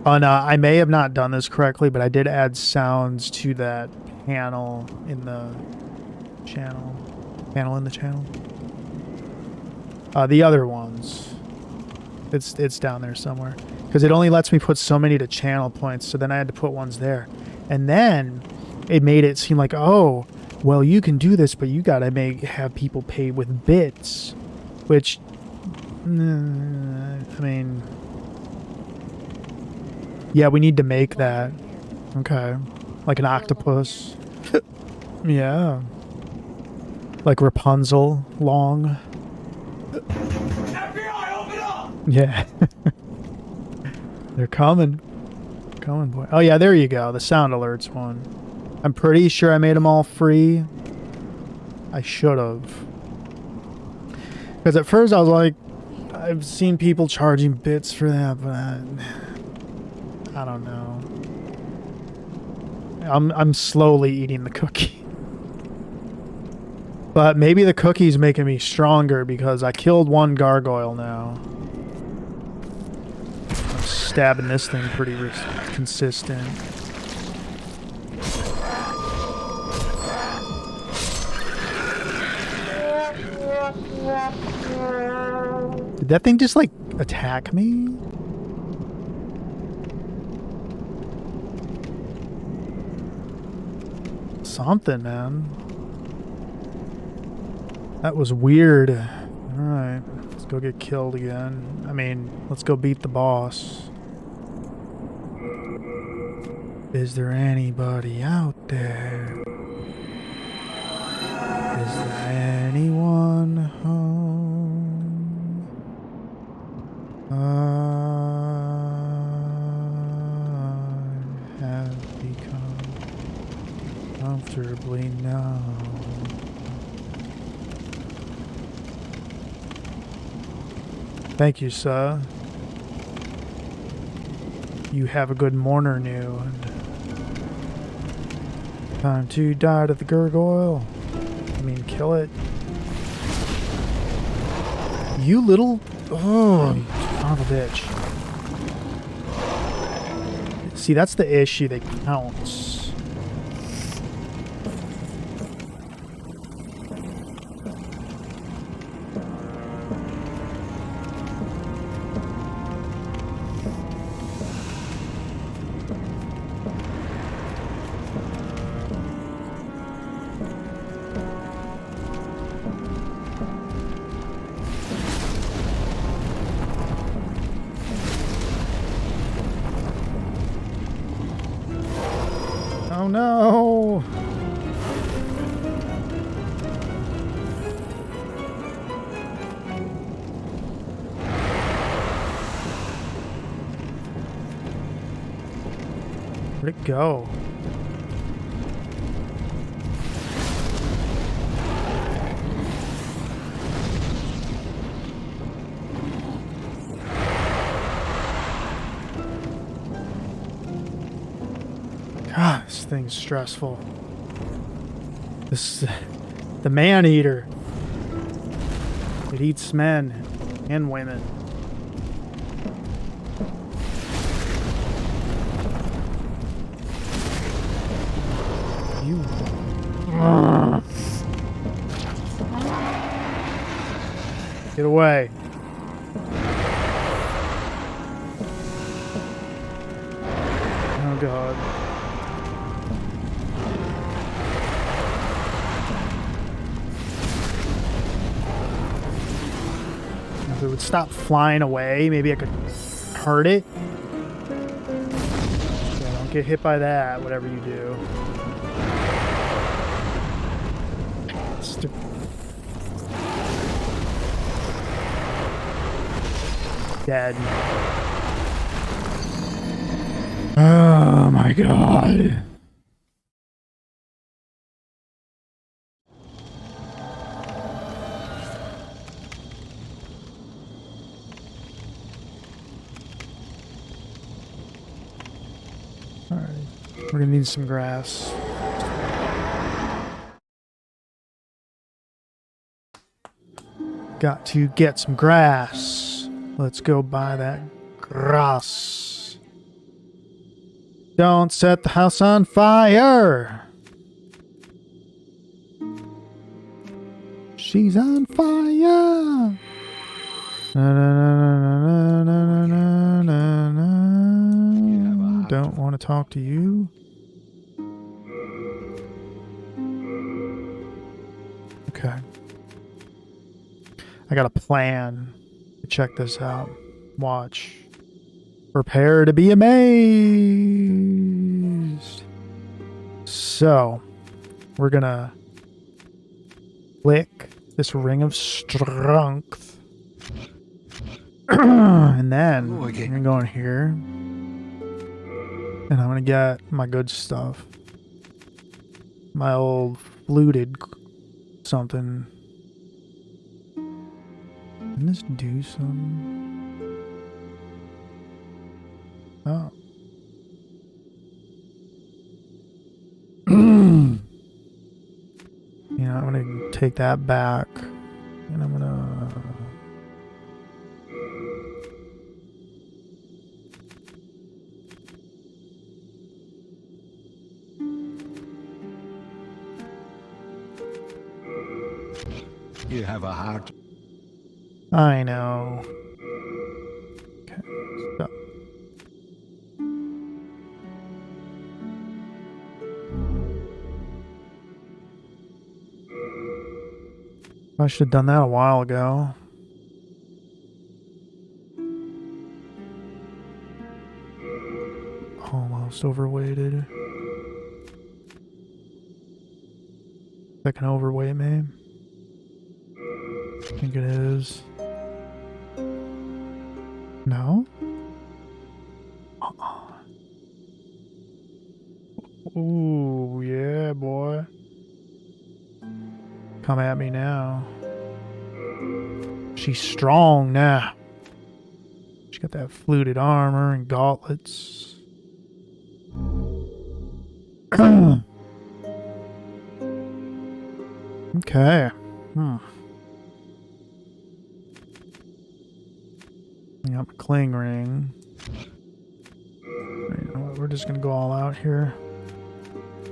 And I may have not done this correctly, but I did add sounds to that panel in the channel. The other ones. It's down there somewhere. Because it only lets me put so many to channel points, so then I had to put ones there. And then it made it seem like, oh, well, you can do this, but you gotta have people pay with bits. Which, I mean... Yeah, we need to make that. Okay. Like an octopus. Yeah. Like Rapunzel, long. FBI, open up! Yeah. They're coming. Coming, boy. Oh, yeah, there you go. The sound alerts one. I'm pretty sure I made them all free. I should have. Because at first I was like, I've seen people charging bits for that, but I don't know. I'm slowly eating the cookie. But maybe the cookie's making me stronger because I killed one gargoyle now. I'm stabbing this thing pretty consistent. Did that thing just like attack me? Something, man. That was weird. Alright, let's go get killed again. I mean, let's go beat the boss. Is there anybody out there? Is there anyone home? I have become comfortably numb. Thank you, sir. You have a good morning. Time to die to the gargoyle. I mean, kill it. You little... Oh, you son of a bitch. See, that's the issue that counts. Oh no! Where'd it go? God, this thing's stressful. This the man-eater. It eats men and women. You. Get away. Oh God. If it would stop flying away, maybe I could hurt it. Yeah, don't get hit by that, whatever you do. Dead. Oh my god. Alright. We're gonna need some grass. Got to get some grass. Let's go buy that grass. Don't set the house on fire. She's on fire. Na, na, na, na, na, na, na. Don't want to talk to you. Okay. I got a plan. Check this out. Watch. Prepare to be amazed. So, we're gonna click this ring of strength. And then I'm gonna go in here. And I'm gonna get my good stuff. My old fluted something. Can this do some? Oh. You know, I'm gonna take that back. And I'm gonna... You have a heart. I know. Okay, stop. I should have done that a while ago. Almost overweighted. That can overweight me. I think it is. No? Ooh, yeah, boy. Come at me now. She's strong now. She got that fluted armor and gauntlets. Okay. I got my cling ring. You know what, we're just gonna go all out here.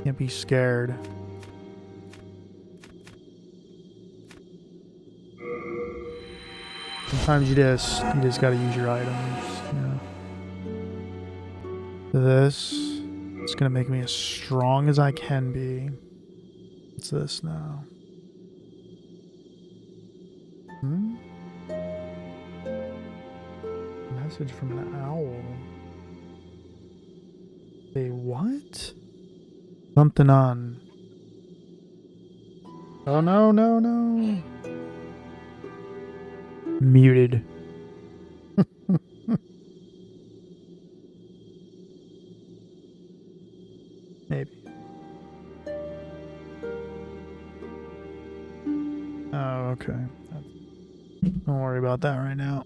Can't be scared. Sometimes you just gotta use your items. Yeah. This, it's gonna make me as strong as I can be. What's this now? Message from an owl. Say what? Something on. Oh no, no, no. Muted. Maybe. Oh, okay. Don't worry about that right now.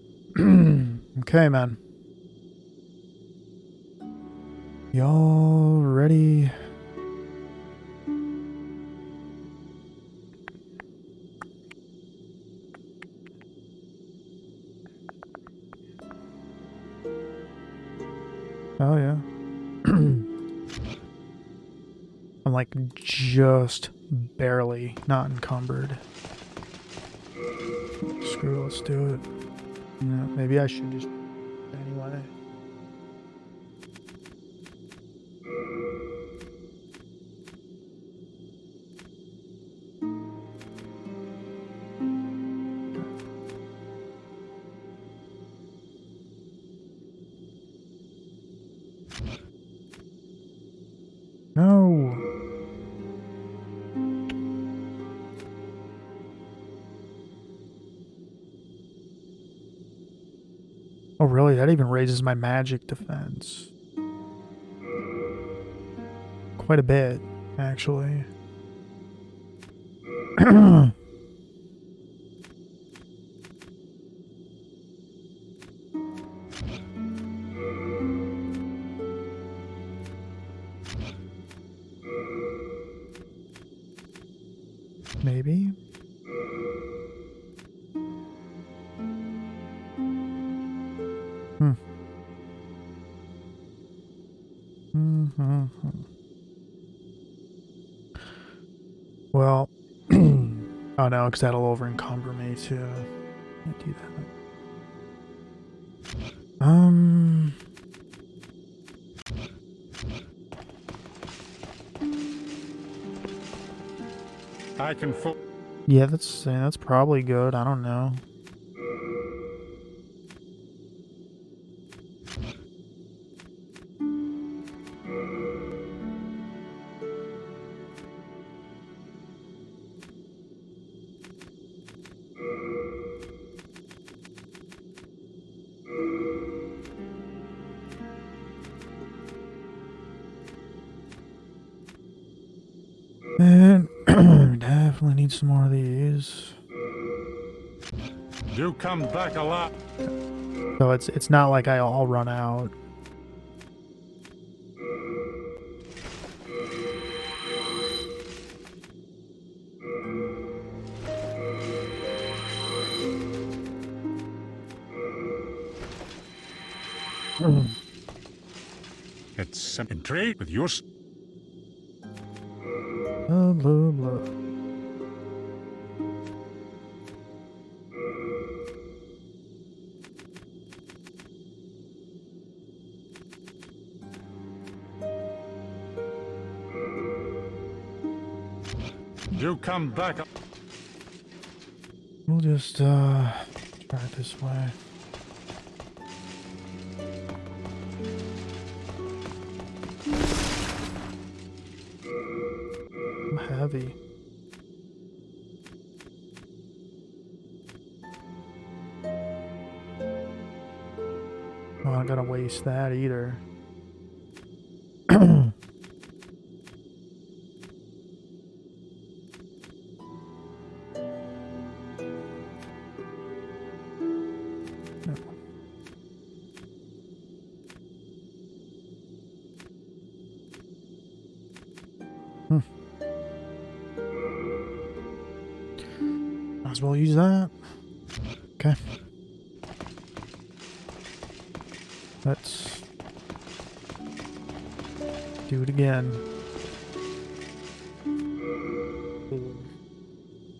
Okay, man. Y'all ready? Oh, yeah. I'm like just barely not encumbered. Screw it, let's do it. Yeah, maybe I should just anyway. No. Oh, really? That even raises my magic defense. Quite a bit, actually. Maybe. Well, oh no, because that'll over encumber me too. Can't do that. I can Yeah, that's probably good. I don't know. And definitely need some more of these. You come back a lot. So it's not like I'll run out. It's in trade with your. Blah, blah, blah. You come back. We'll just try it this way. I'm heavy. Oh, I don't gotta waste that either. Might as well use that. Okay. Let's do it again.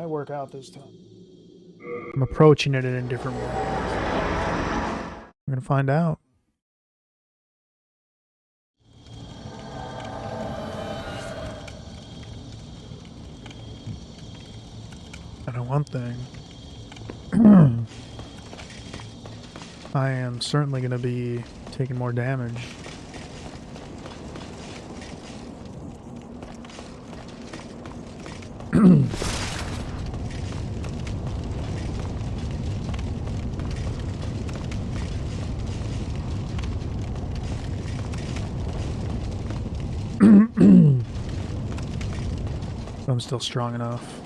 I work out this time. I'm approaching it in a different way. We're gonna find out. I know one thing. I am certainly going to be taking more damage. But I'm still strong enough.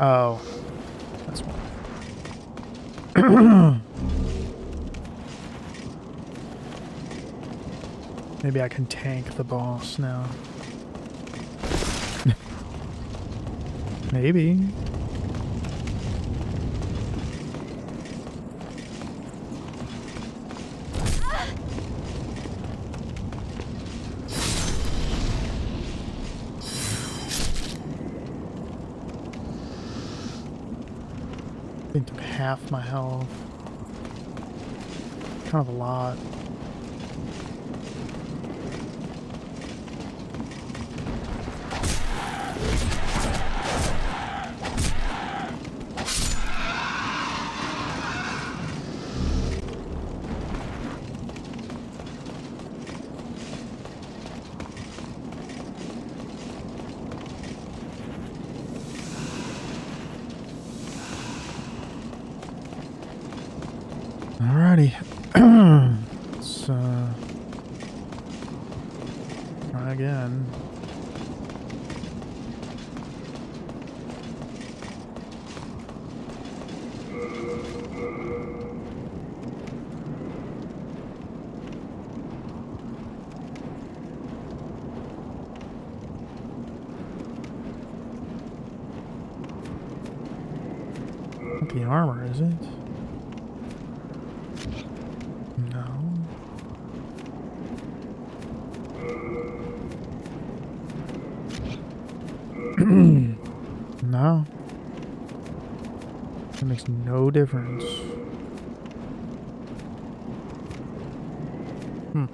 Oh, that's why. Maybe I can tank the boss now. Maybe. I think took half my health. Kind of a lot. Alrighty. Let's try again. Not the armor, is it? No. No. It makes no difference. Alright.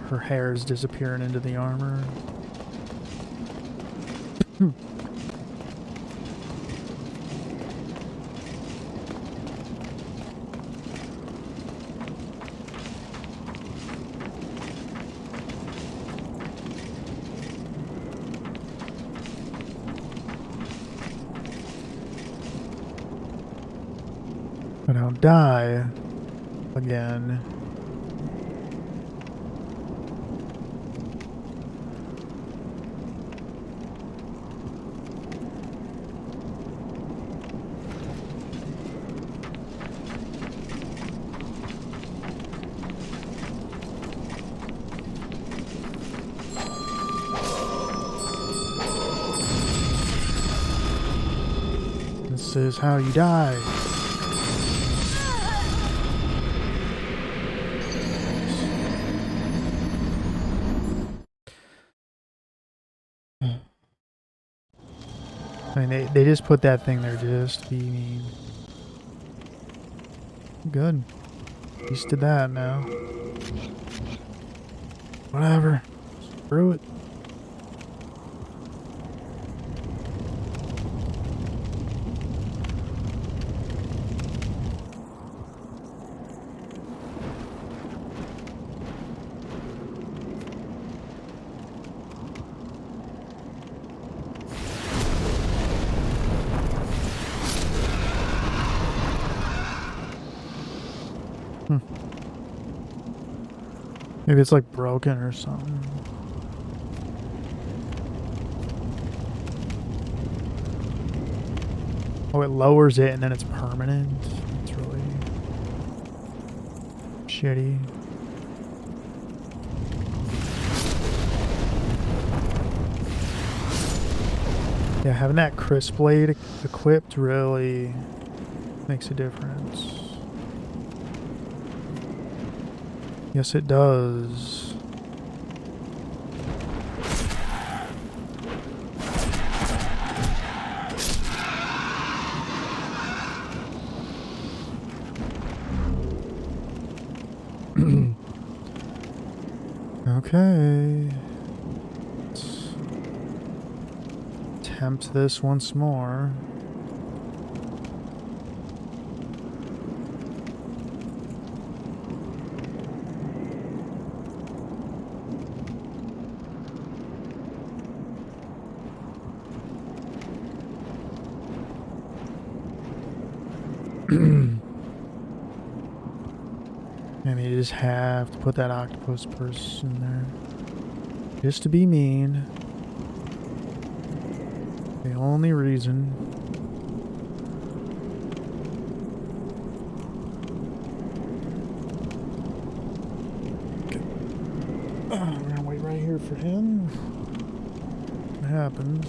Her hair is disappearing into the armor. But I'll die again. This is how you die. I mean, they just put that thing there just to be mean. Good. Used to that now. Whatever. Screw it. Maybe it's like broken or something. Oh, it lowers it and then it's permanent. It's really shitty. Yeah, having that crisp blade equipped really makes a difference. Yes, it does. Okay. Let's attempt this once more. And you just have to put that octopus purse in there. Just to be mean. The only reason. Okay. I'm gonna wait right here for him. What happens?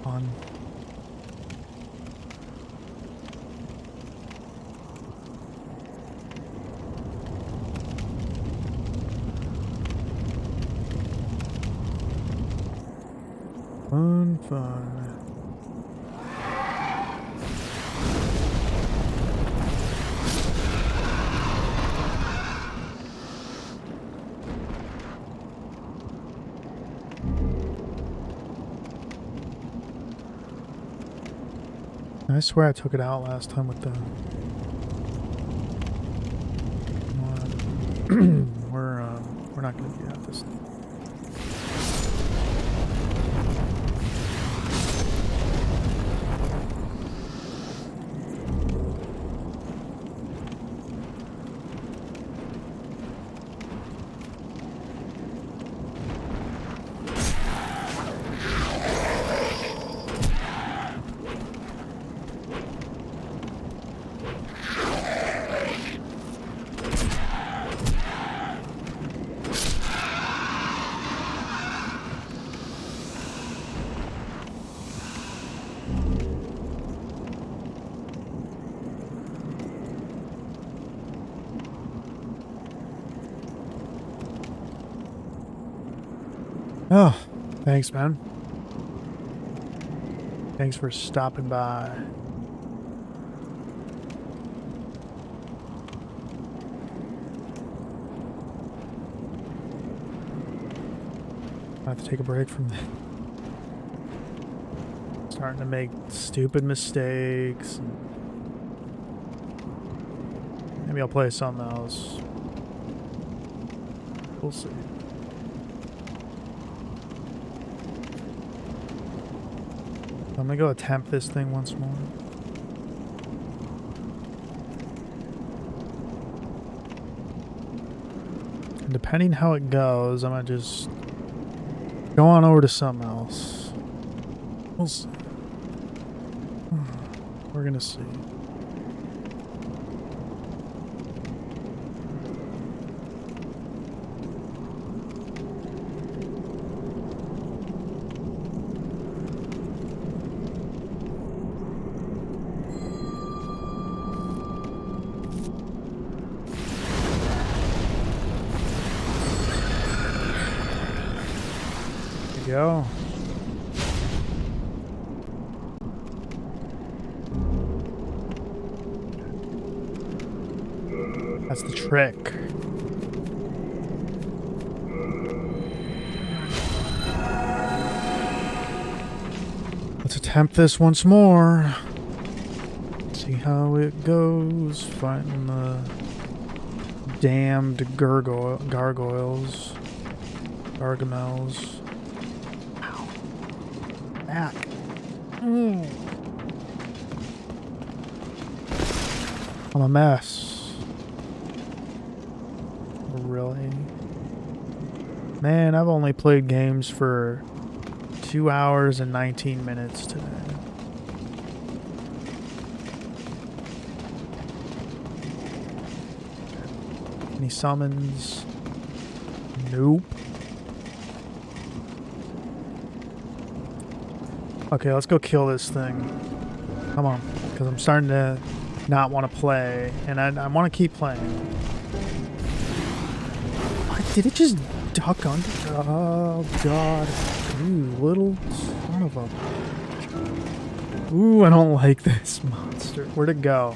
fun. Fun. I swear I took it out last time with the... we're not gonna be at this. Oh, thanks, man. Thanks for stopping by. I have to take a break from that. Starting to make stupid mistakes. Maybe I'll play something else. We'll see. I'm gonna go attempt this thing once more. And depending how it goes, I'm gonna just go on over to something else. We'll see. We're gonna see. Go. That's the trick. Let's attempt this once more. See how it goes. Fighting the damned gargoyles. Gargamels. Back. I'm a mess. Really? Man, I've only played games for 2 hours and 19 minutes today. Any summons? Nope. Okay, let's go kill this thing. Come on, because I'm starting to not want to play, and I want to keep playing. What? Did it just duck under? Oh, God. You little son of a... Ooh, I don't like this monster. Where'd it go?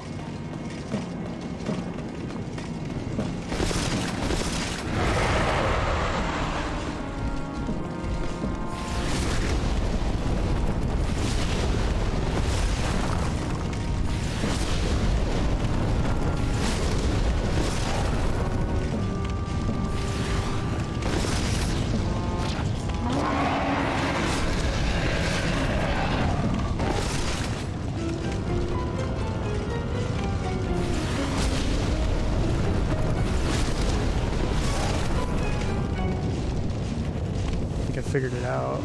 Figured it out.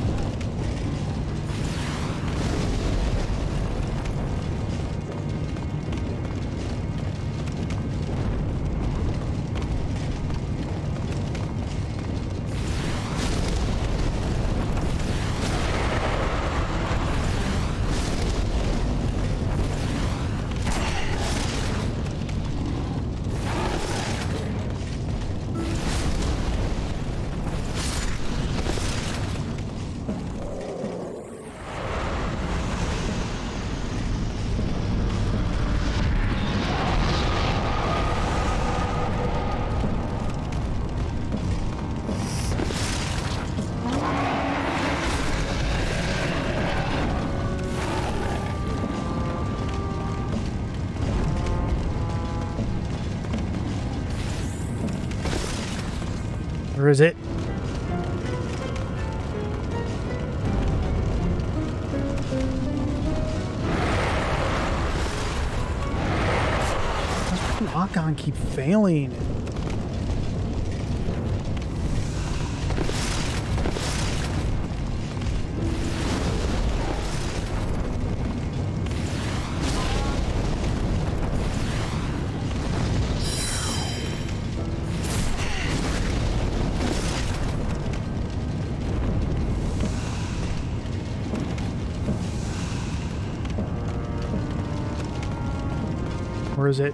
Where is it? Why does lock-on keep failing? Where is it?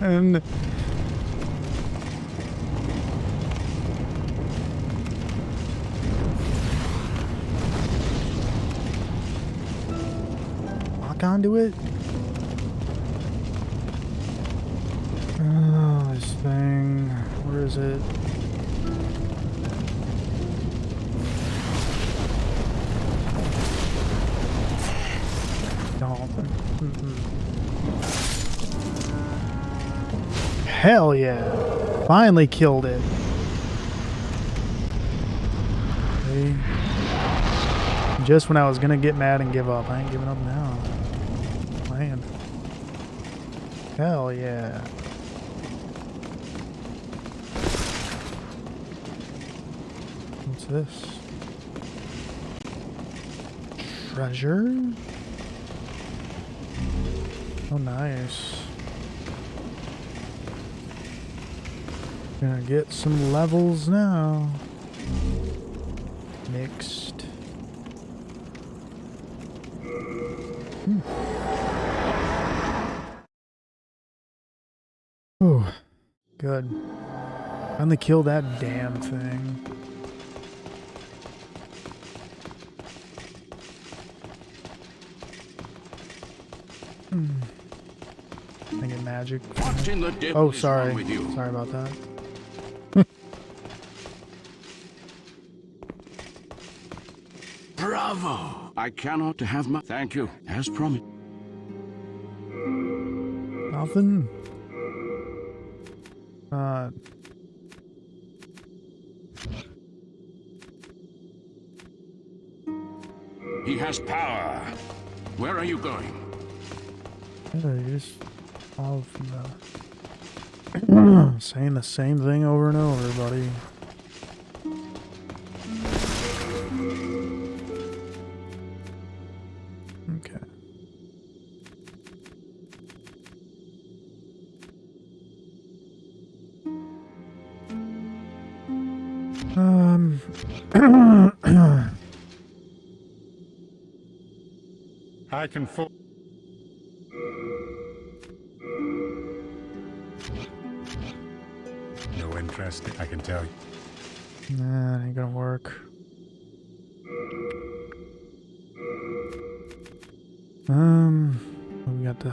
And lock onto it. Oh, this thing. Where is it? Don't. Hell yeah. Finally killed it. Okay. Just when I was gonna get mad and give up. I ain't giving up now. Man. Hell yeah. What's this? Treasure? Oh, nice. Gonna get some levels now. Mixed. Ooh, good. Finally killed that damn thing. I get magic. What in the devil Oh, is sorry. wrong with you? Sorry about that. Bravo! I cannot have my thank you, as promised. Nothing. He has power. Where are you going? Yeah, you just all from the saying the same thing over and over, buddy. Okay. I can No interest, I can tell you. Nah, ain't gonna work. We got the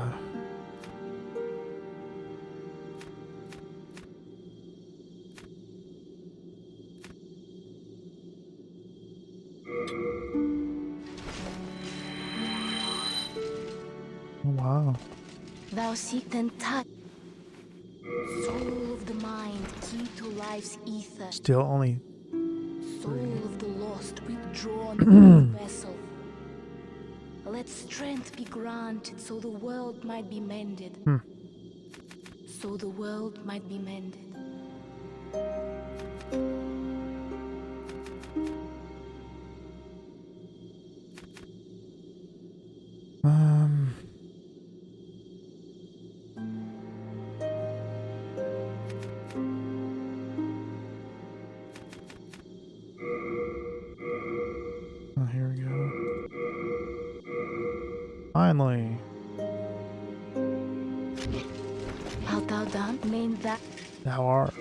oh, wow. Thou seek then touch. Soul of the mind, key to life's ether. Still only Soul of the lost, withdrawn from the vessel. Let strength be granted so the world might be mended. So the world might be mended. Oh, here we go. Finally. art thou done? Main that. Thou art.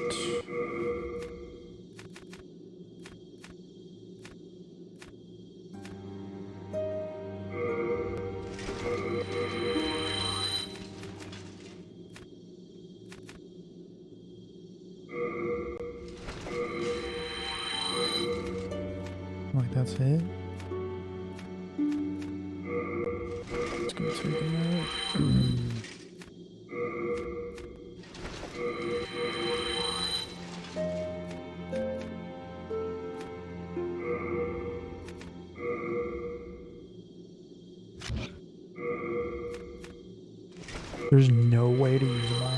Like that's it. It's gonna take a minute. There's no way to use them all.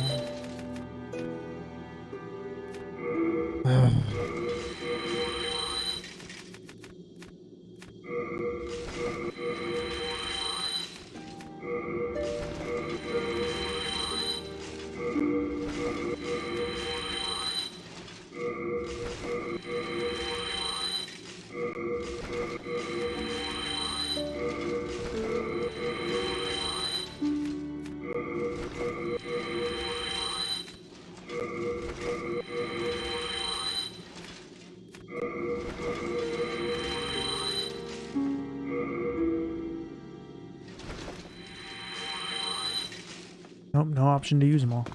Nope, no option to use them all.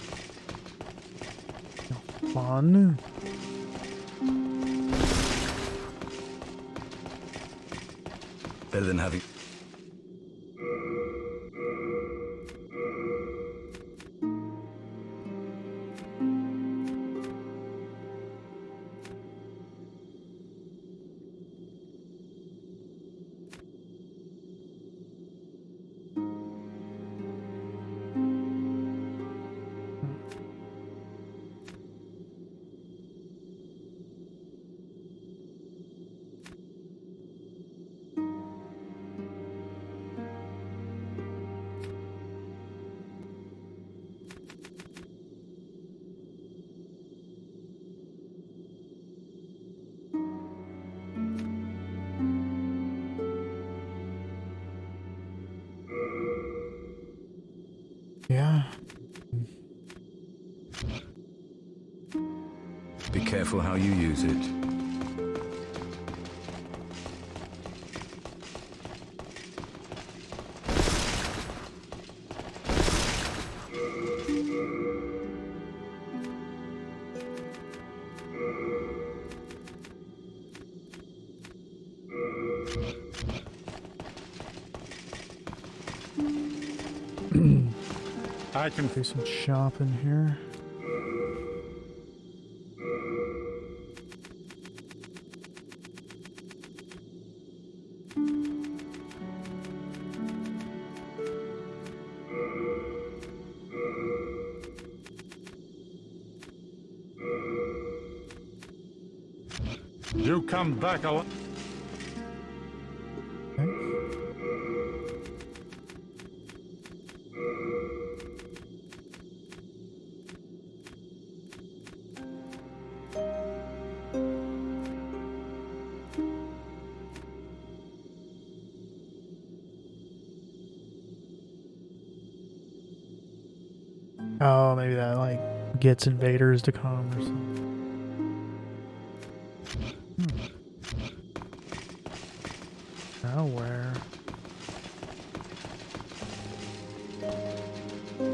No fun. Better than having... Yeah. Be careful how you use it. I can Do some shopping here. You come back a lot. Okay. Oh, maybe that like gets invaders to come or something. Now where?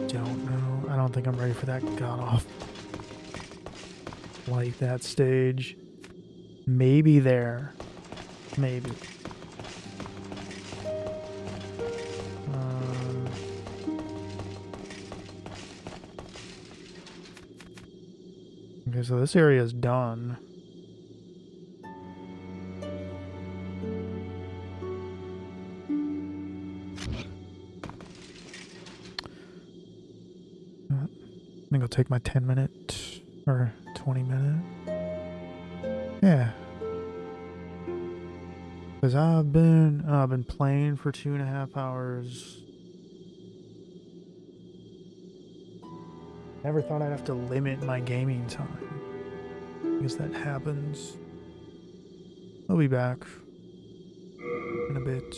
Don't know. I don't think I'm ready for that god off. Like that stage. Maybe there. Maybe. Okay, so this area is done. I think I'll take my 10-minute or 20-minute. Yeah. Because I've been playing for 2.5 hours. Never thought I'd have to limit my gaming time. I guess that happens. I'll be back in a bit.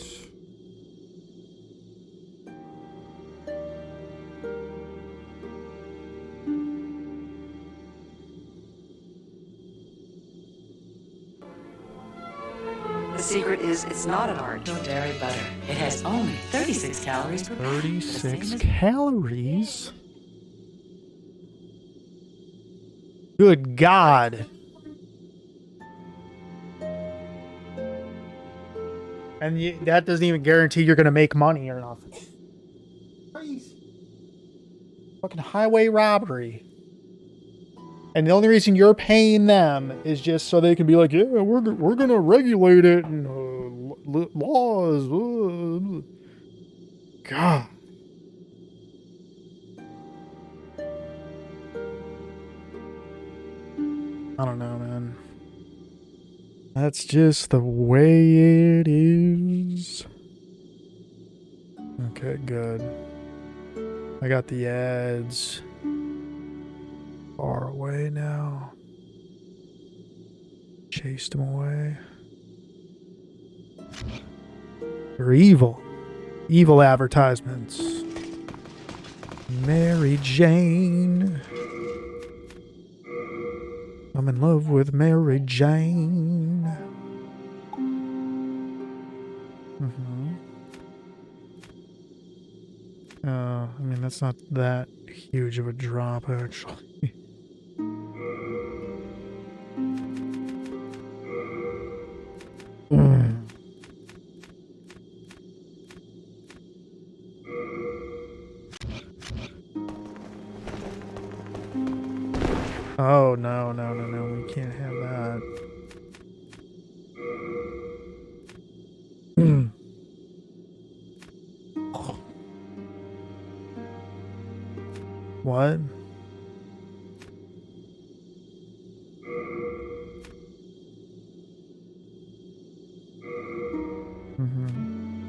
secret is it's not an art. Dairy butter. It has only 36 calories per pound. 36 calories? Good God. And that doesn't even guarantee you're going to make money or nothing. Crazy. Fucking highway robbery. And the only reason you're paying them is just so they can be like, yeah, we're going to regulate it and laws. God. I don't know, man. That's just the way it is. Okay, good. I got the ads far away now. Chased them away. They're evil. Evil advertisements. Mary Jane. I'm in love with Mary Jane. I mean, that's not that huge of a drop, actually. Oh, no, we can't have that. What? Mm-hmm.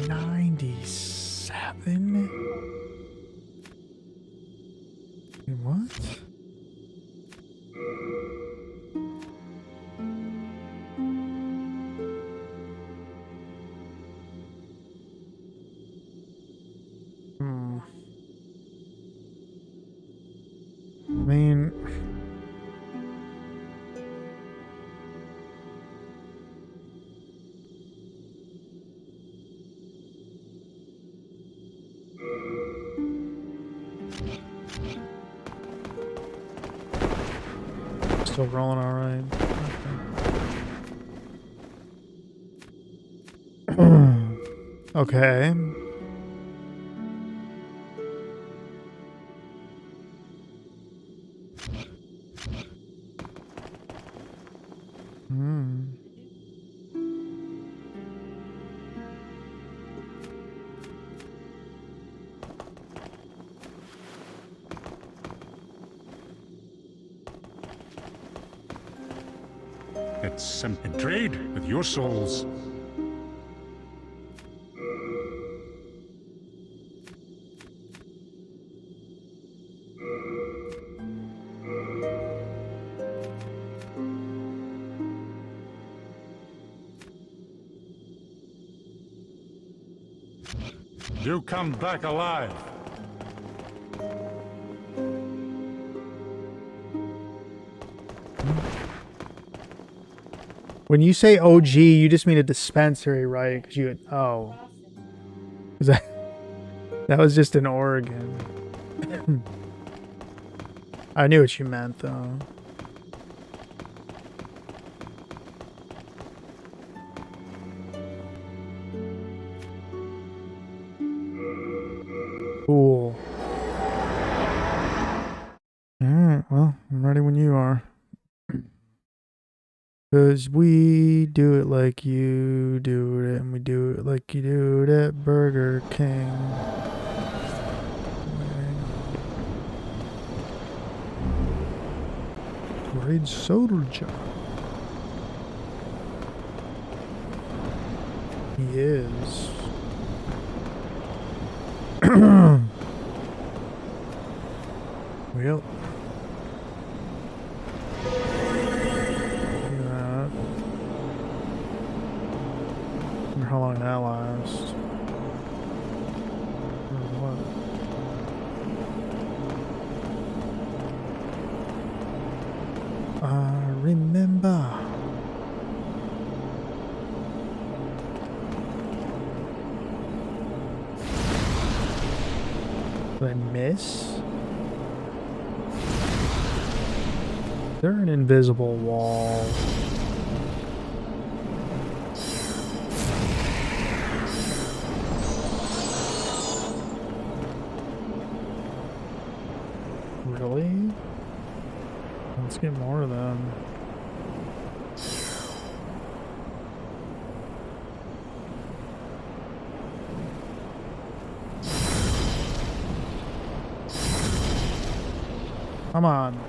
97? What? I mean, still rolling all right. Okay. It's simple. Trade with your souls. You come back alive. When you say OG, you just mean a dispensary, right? 'Cause you, oh, is that was just in Oregon. I knew what you meant, though. Cool. Alright, well, I'm ready when you are. 'Cause we do it like you do it, and we do it like you do it at Burger King. Great soda job. He is. Well. How long that lasts? Or what? I remember Did I miss? Is there an invisible wall? Really? Let's get more of them. Come on.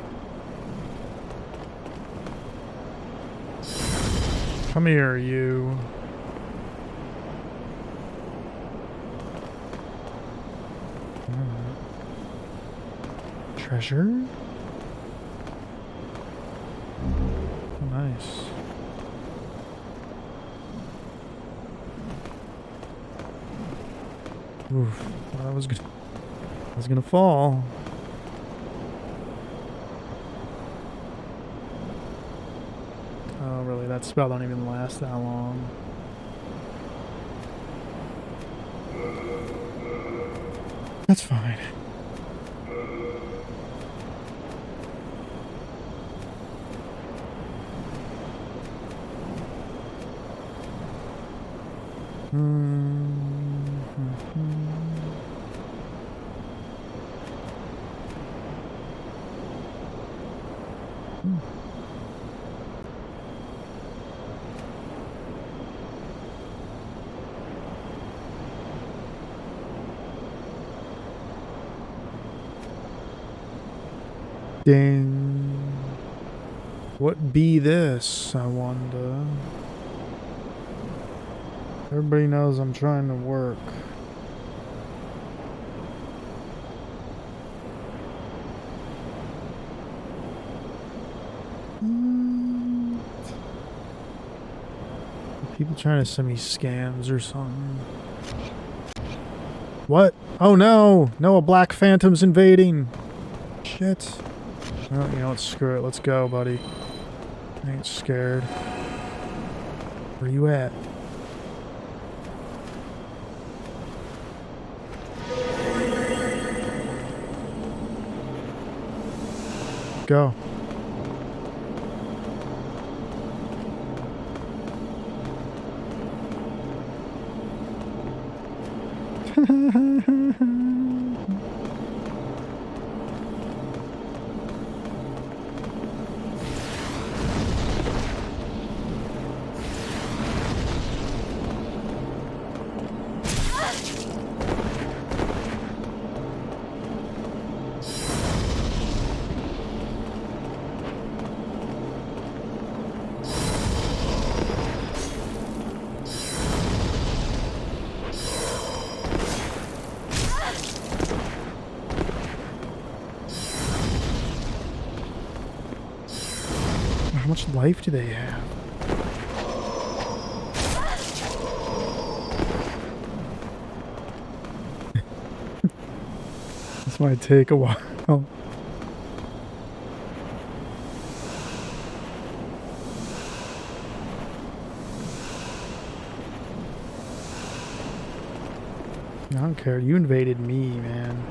Come here, you. Treasure? Oh, nice. Oof. Well, that was gonna fall. Oh, really? That spell don't even last that long. That's fine. Ding. What be this, I wonder? Everybody knows I'm trying to work. People trying to send me scams or something. What? Oh no! No, a black phantom's invading! Shit. Well, you know what? Screw it. Let's go, buddy. I ain't scared. Where you at? Go. How much life do they have? This might take a while. I don't care. You invaded me, man.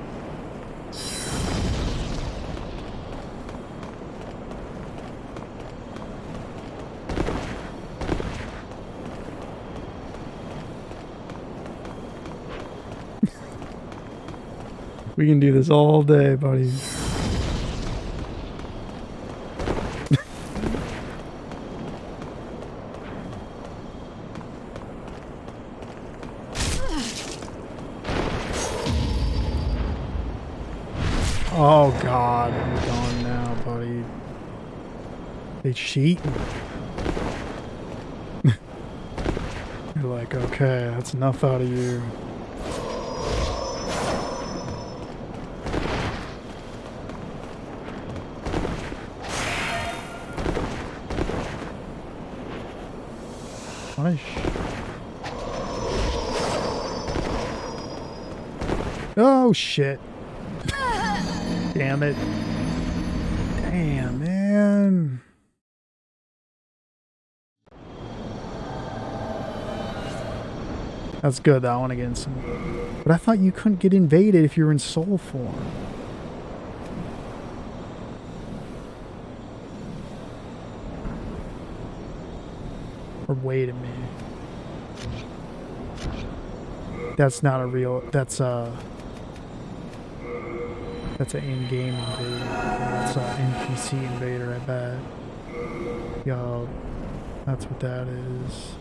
We can do this all day, buddy. Oh god, I'm gone now, buddy. They cheat. You're like, okay, that's enough out of you. Punish. Oh shit. Damn it. Damn, man. That's good though. I want to get in some But I thought you couldn't get invaded if you were in soul form. Or wait a minute. That's not a real... That's an in-game invader. That's an NPC invader, I bet. Yo, that's what that is.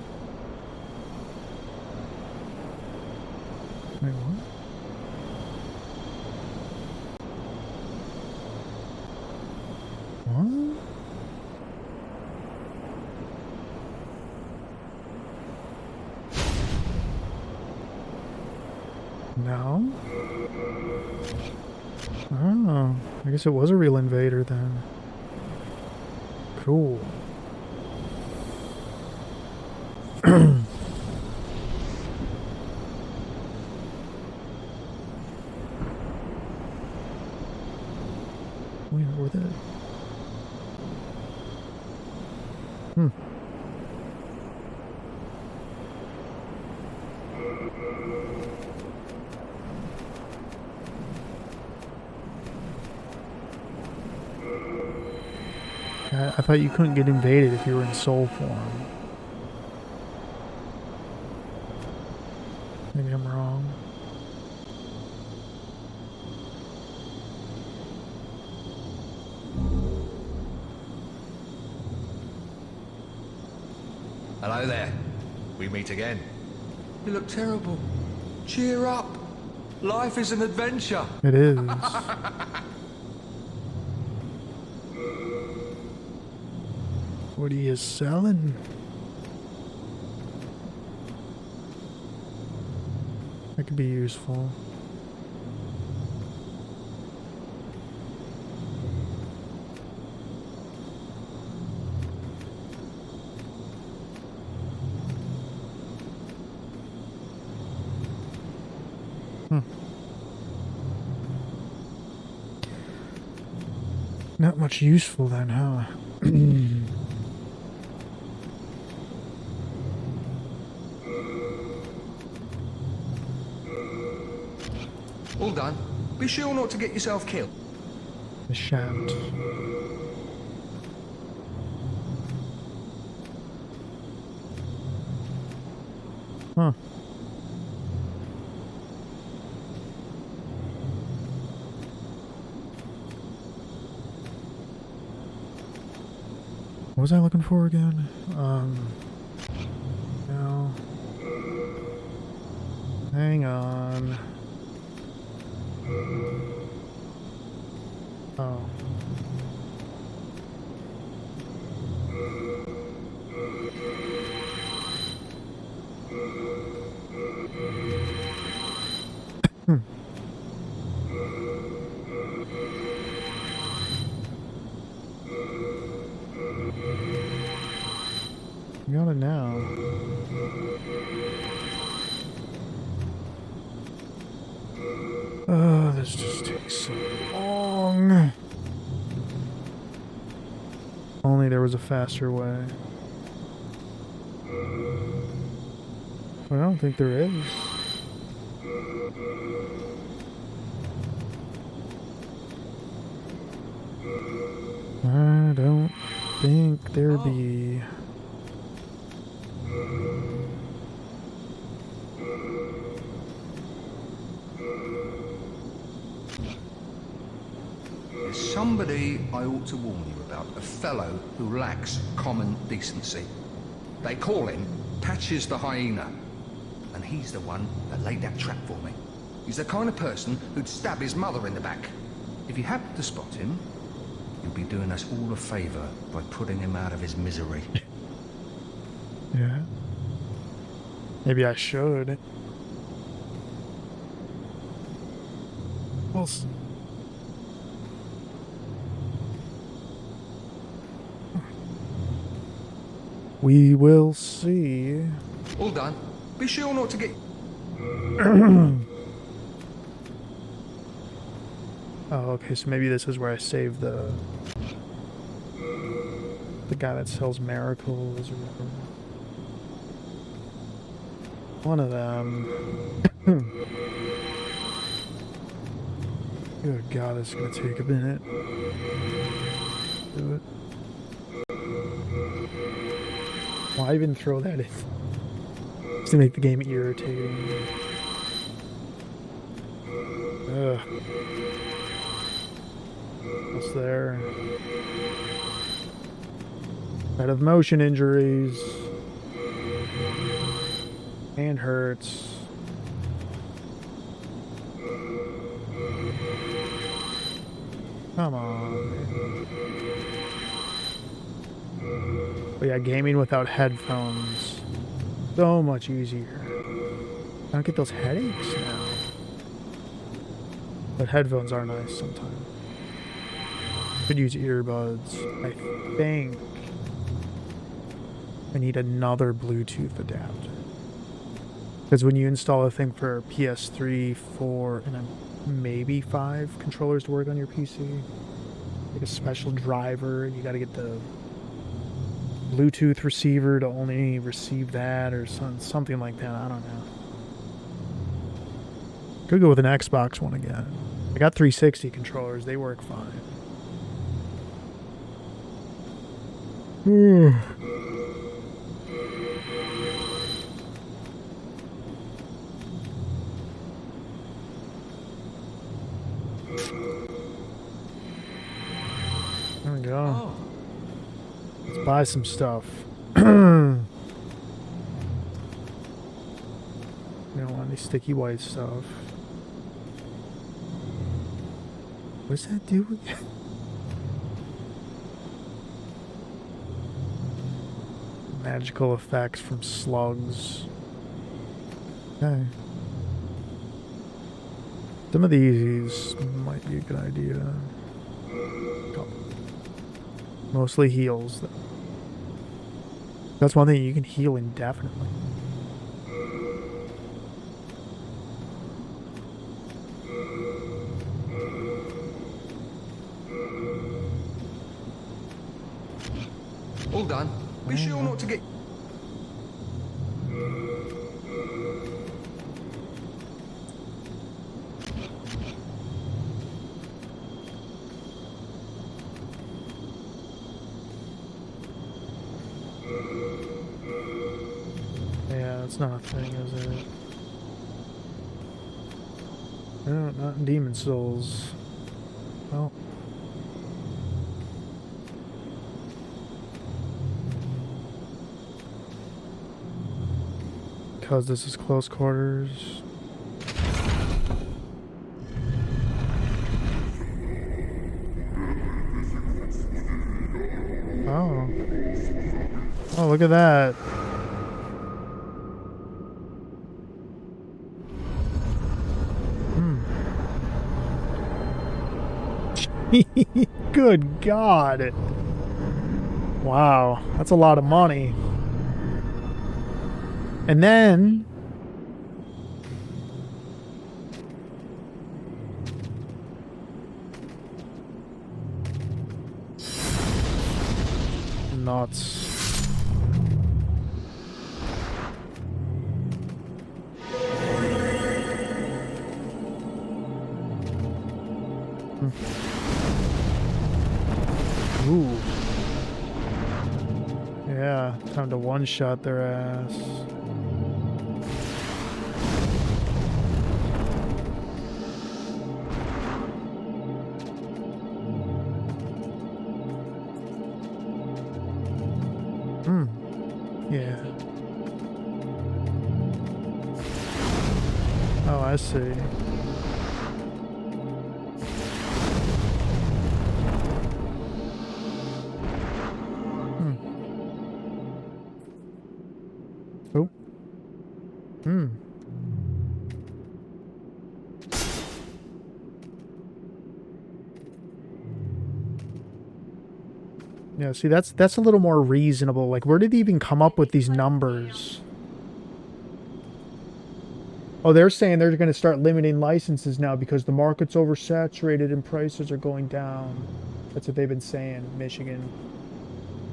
Wait, what? What? No? Oh, I guess it was a real invader then. Cool. Wait, were they? I thought you couldn't get invaded if you were in soul form. Maybe I'm wrong. Hello there. We meet again. You look terrible. Cheer up. Life is an adventure. It is. What are you selling? That could be useful. Not much useful then, huh? All done. Be sure not to get yourself killed. I shan't. Huh. What was I looking for again? No. Hang on. Oh. Got it now. Oh, this just takes so long. Only there was a faster way. But I don't think there is. I don't think there be. There's somebody I ought to warn you about, a fellow who lacks common decency. They call him Patches the Hyena, and he's the one that laid that trap for me. He's the kind of person who'd stab his mother in the back. If you happen to spot him, you'll be doing us all a favour by putting him out of his misery. Yeah. Maybe I should. Well, we will see. All done. Be sure not to get... Oh, okay, so maybe this is where I save the guy that sells miracles or whatever. One of them. Good God, this is gonna take a minute. Do it. Why even throw that in? Just to make the game irritating. Ugh. What's there? Out of motion injuries. Hand hurts. Come on. But yeah, gaming without headphones. So much easier. I don't get those headaches now. But headphones are nice sometimes. Could use earbuds. I think I need another Bluetooth adapter. Because when you install a thing for PS3, 4, and maybe 5 controllers to work on your PC, like a special driver, and you got to get the Bluetooth receiver to only receive that, or something like that. I don't know. Could go with an Xbox one again. I got 360 controllers. They work fine. There we go. Let's buy some stuff. We don't want any sticky white stuff. What's that do again? Magical effects from slugs. Okay. Some of these might be a good idea. Mostly heals, though. That's one thing, you can heal indefinitely. All done. Be sure not to get... Yeah, that's not a thing, is it? No, not in Demon Souls. Well. Because this is close quarters. Oh. Oh, look at that. Good God. Wow, that's a lot of money. And then nuts. Ooh. Yeah, time to one-shot their ass. Yeah. Oh, I see. Oh. Yeah, see, that's a little more reasonable. Like, where did they even come up with these numbers? Oh, they're saying they're going to start limiting licenses now because the market's oversaturated and prices are going down. That's what they've been saying, Michigan.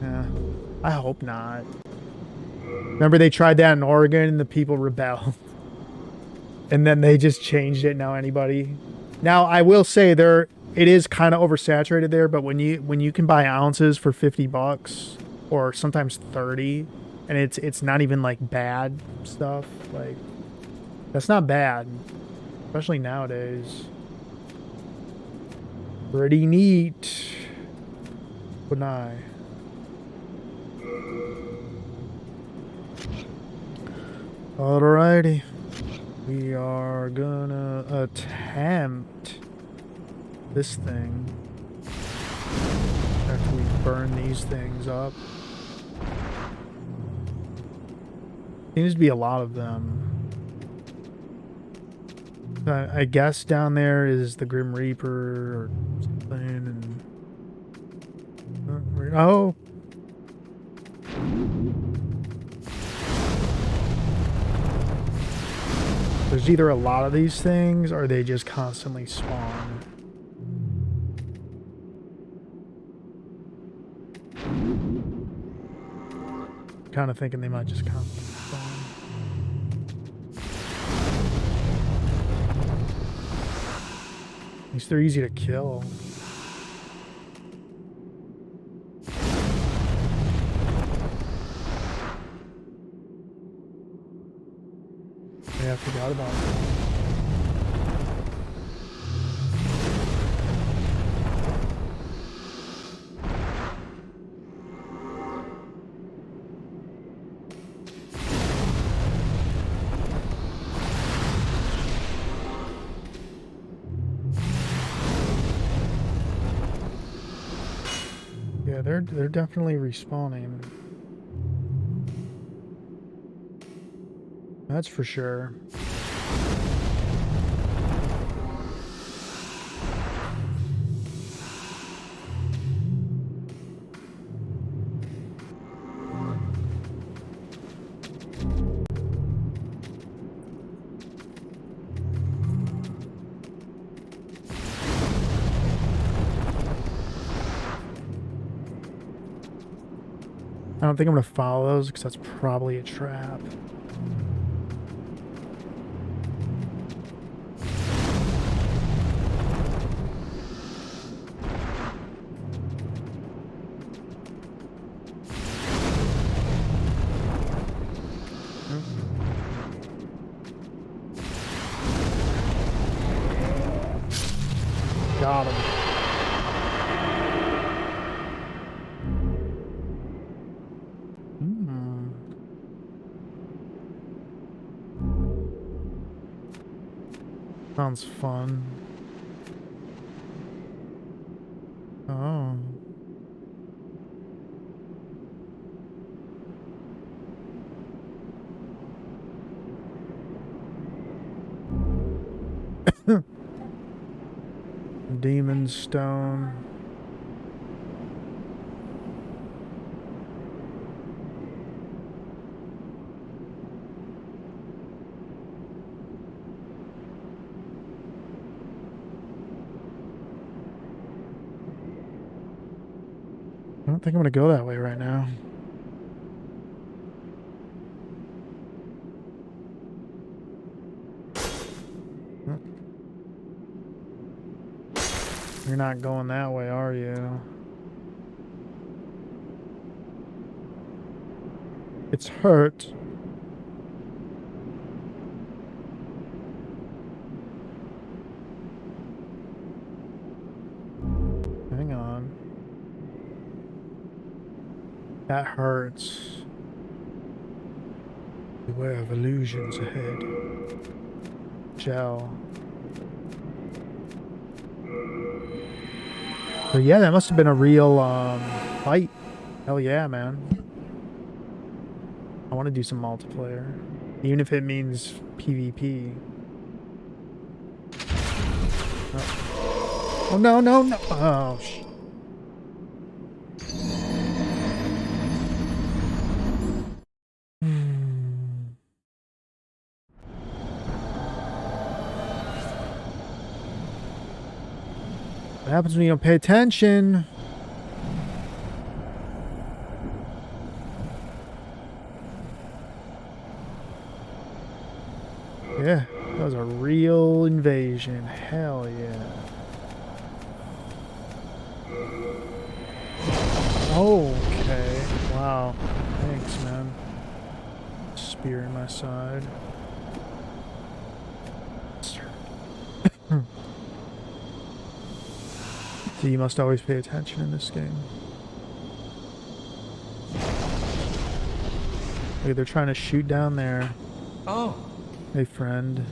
Yeah, I hope not. Remember they tried that in Oregon and the people rebelled? And then they just changed it. Now anybody Now I will say it is kind of oversaturated there, but when you can buy ounces for $50 or sometimes 30, and it's not even like bad stuff, like that's not bad, especially nowadays. Pretty neat. Wouldn't I? Alrighty. We are gonna attempt this thing after we burn these things up. Seems to be a lot of them. I guess down there is the Grim Reaper or something, and oh. There's either a lot of these things or they just constantly spawn. Kind of thinking they might just constantly spawn. At least they're easy to kill. Yeah, I forgot about that. Yeah, they're definitely respawning. That's for sure. I don't think I'm gonna follow those because that's probably a trap. Got him. Sounds fun. Oh. Demon Stone. I don't think I'm gonna go that way right now. You're not going that way, are you? It's hurt. Hang on. That hurts. Beware of illusions ahead. Gel. So yeah, that must have been a real fight. Hell yeah, man. I want to do some multiplayer. Even if it means PvP. Oh no, no, no. Oh, shit. What happens when you don't pay attention? Yeah. Oh was a real invasion. Hell yeah. Okay. Wow. Thanks, man. Spear in my side. So you must always pay attention in this game. Look, they're trying to shoot down there. Oh, Hey, friend.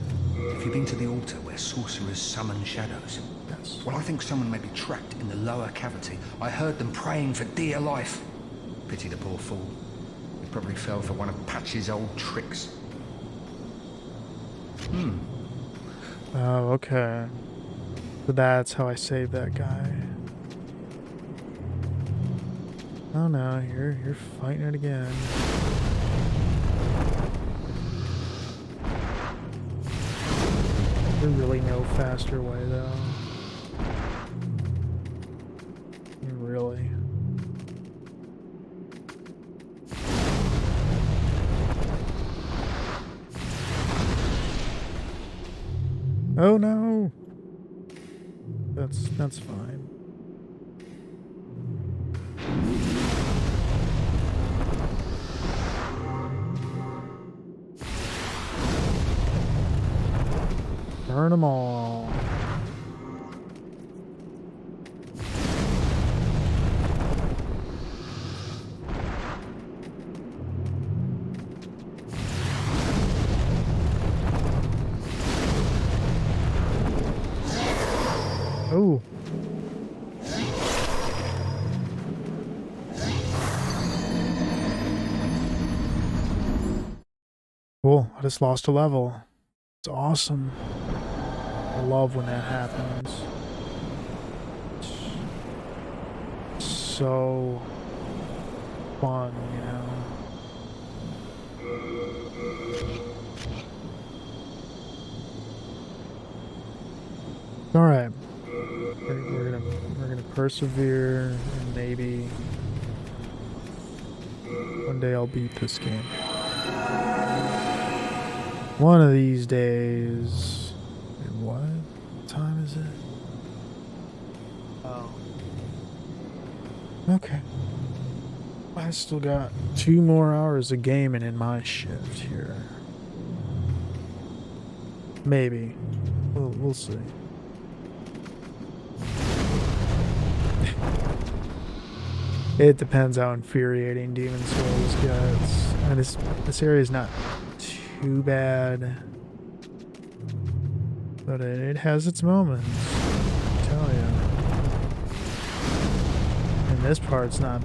have you been to the altar where sorcerers summon shadows? Yes. Well, I think someone may be trapped in the lower cavity. I heard them praying for dear life. Pity the poor fool. He probably fell for one of Patch's old tricks. Oh, okay. So that's how I saved that guy. Oh no, you're fighting it again. There's really no faster way though. Really. Oh no. That's fine. Burn them all. Oh. Cool. I just lost a level. It's awesome. I love when that happens. It's so fun, you know. All right. We're gonna persevere, and maybe one day I'll beat this game. One of these days. Wait, what time is it? Oh. Okay. I still got 2 more hours of gaming in my shift here. Maybe. We'll see. It depends how infuriating Demon Souls gets. And this area is not too bad, but it has its moments, I tell you. And this part's not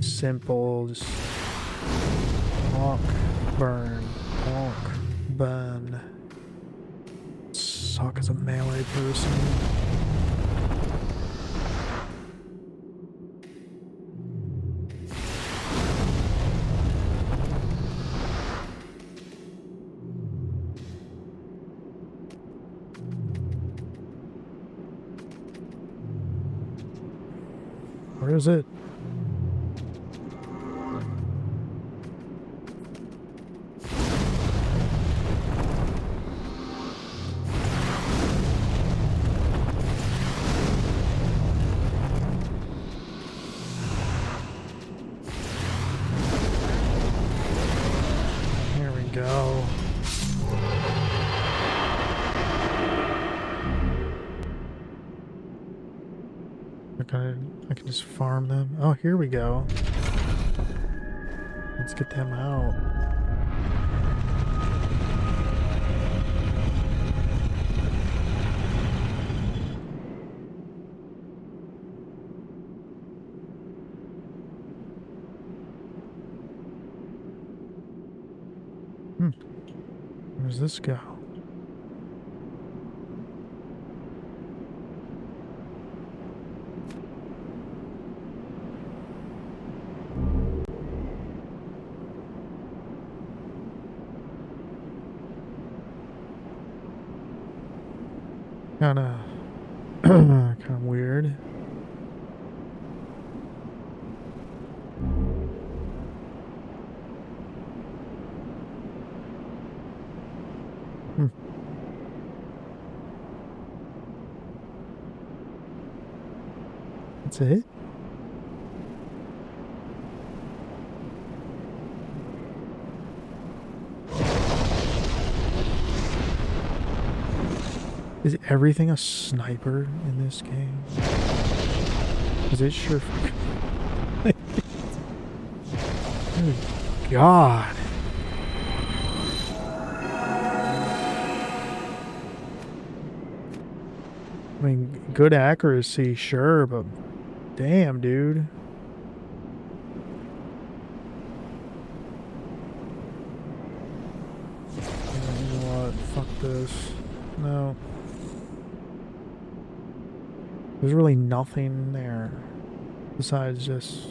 simple, just honk, burn, honk, burn. Suck as a melee person. Where is it? Here we go. I can just farm them. Oh, here we go. Let's get them out. Where's this go? Kinda weird. That's it? Is everything a sniper in this game? Is it sure? Good God. I mean, good accuracy, sure, but damn, dude. Yeah, you know what? Fuck this. No. There's really nothing there besides just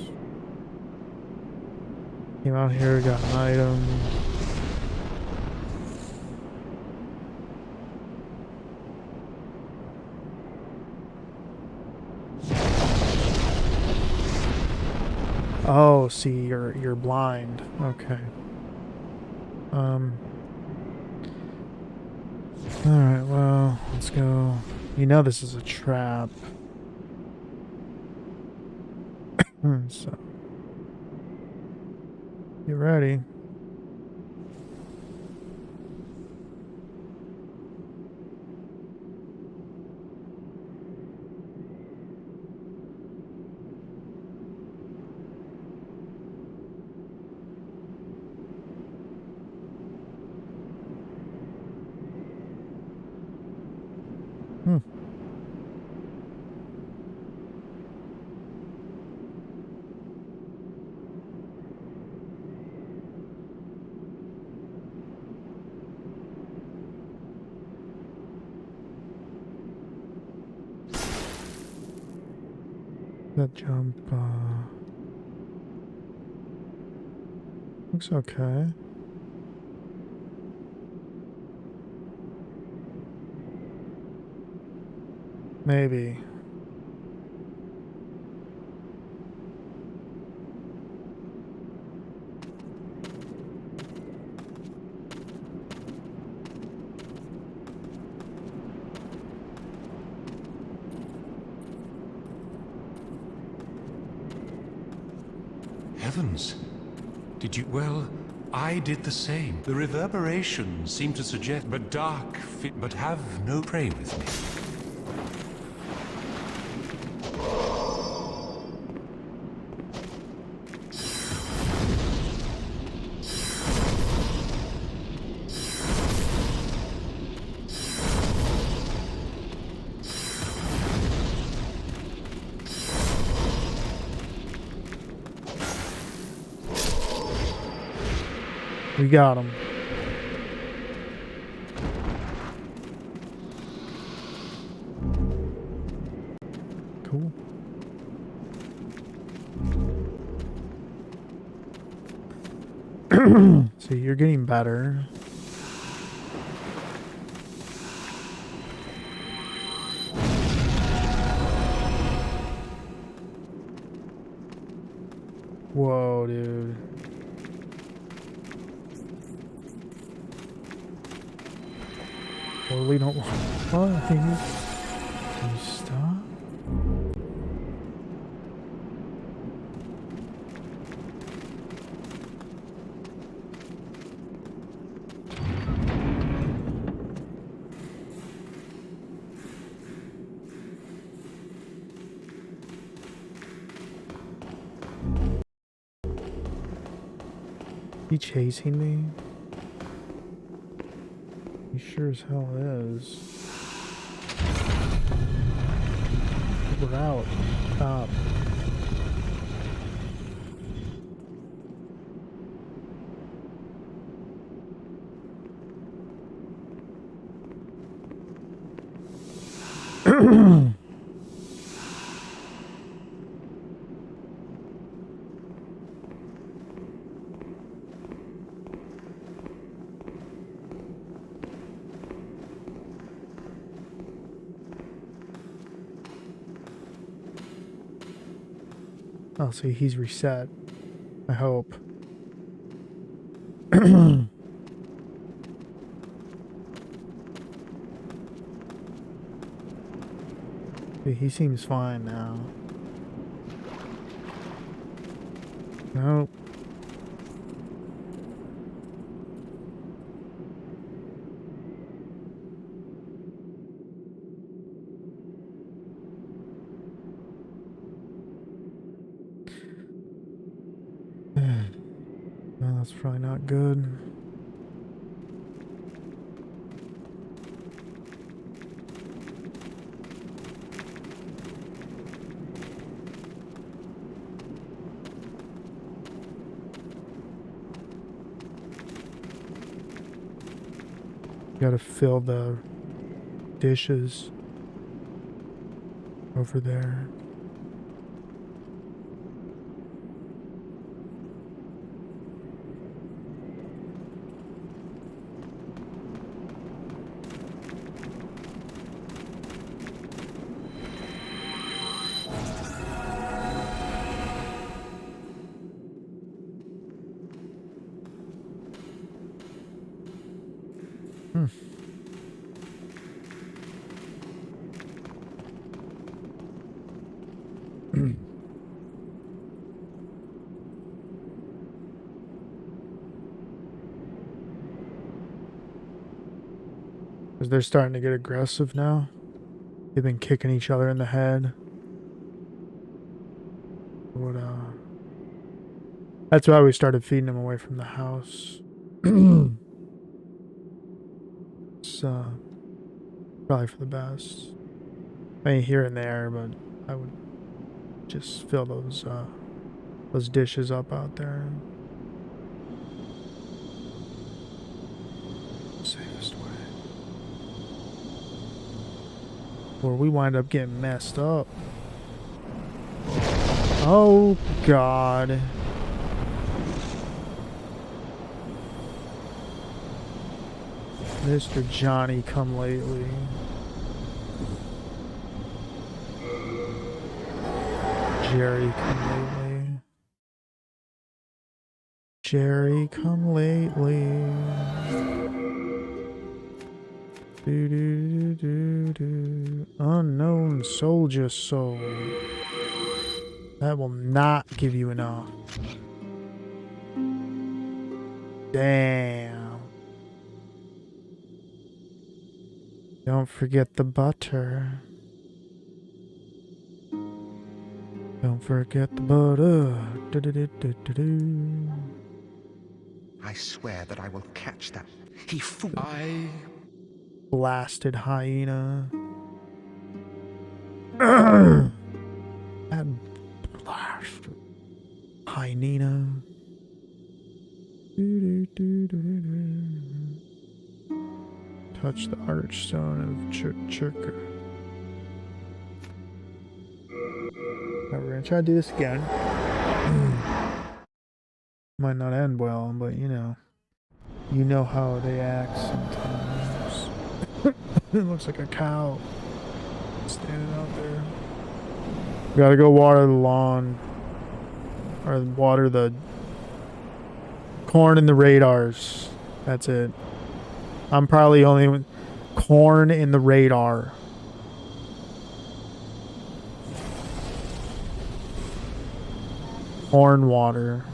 came out here, got an item. Oh, see, you're blind. Okay. Alright, well, let's go. You know this is a trap. So get ready. That jump, looks okay. Maybe. Heavens! Did you... Well, I did the same. The reverberations seem to suggest... But dark fit... But have no prey with me. We got him. Cool. So you're getting better. Whoa, dude. Totally don't want to fight. Can you stop? He chasing me? He sure as hell is. We're out. Stop. Oh, see, he's reset. I hope. He seems fine now. Nope. No, that's probably not good. Gotta fill the dishes over there. Because they're starting to get aggressive now. They've been kicking each other in the head. What, that's why we started feeding them away from the house. It's, probably for the best. I mean, here and there, but I would just fill those dishes up out there. Safest way. Or we wind up getting messed up. Oh, God. Mr. Johnny come lately. Jerry come lately. Jerry come lately. Do do do do. Unknown soldier soul. That will not give you enough. Damn. Don't forget the butter. Don't forget the butter. Do, do, do, do, do, do. I swear that I will catch that. He fooled. Blasted hyena. That blasted hyena. Do, do, do, do, do, do. Touch the archstone of Churka. Now we're gonna try to do this again. Might not end well, but you know how they act sometimes. It looks like a cow standing out there. We gotta go water the lawn, or water the corn in the radars. That's it. I'm probably only with corn in the radar. Corn water.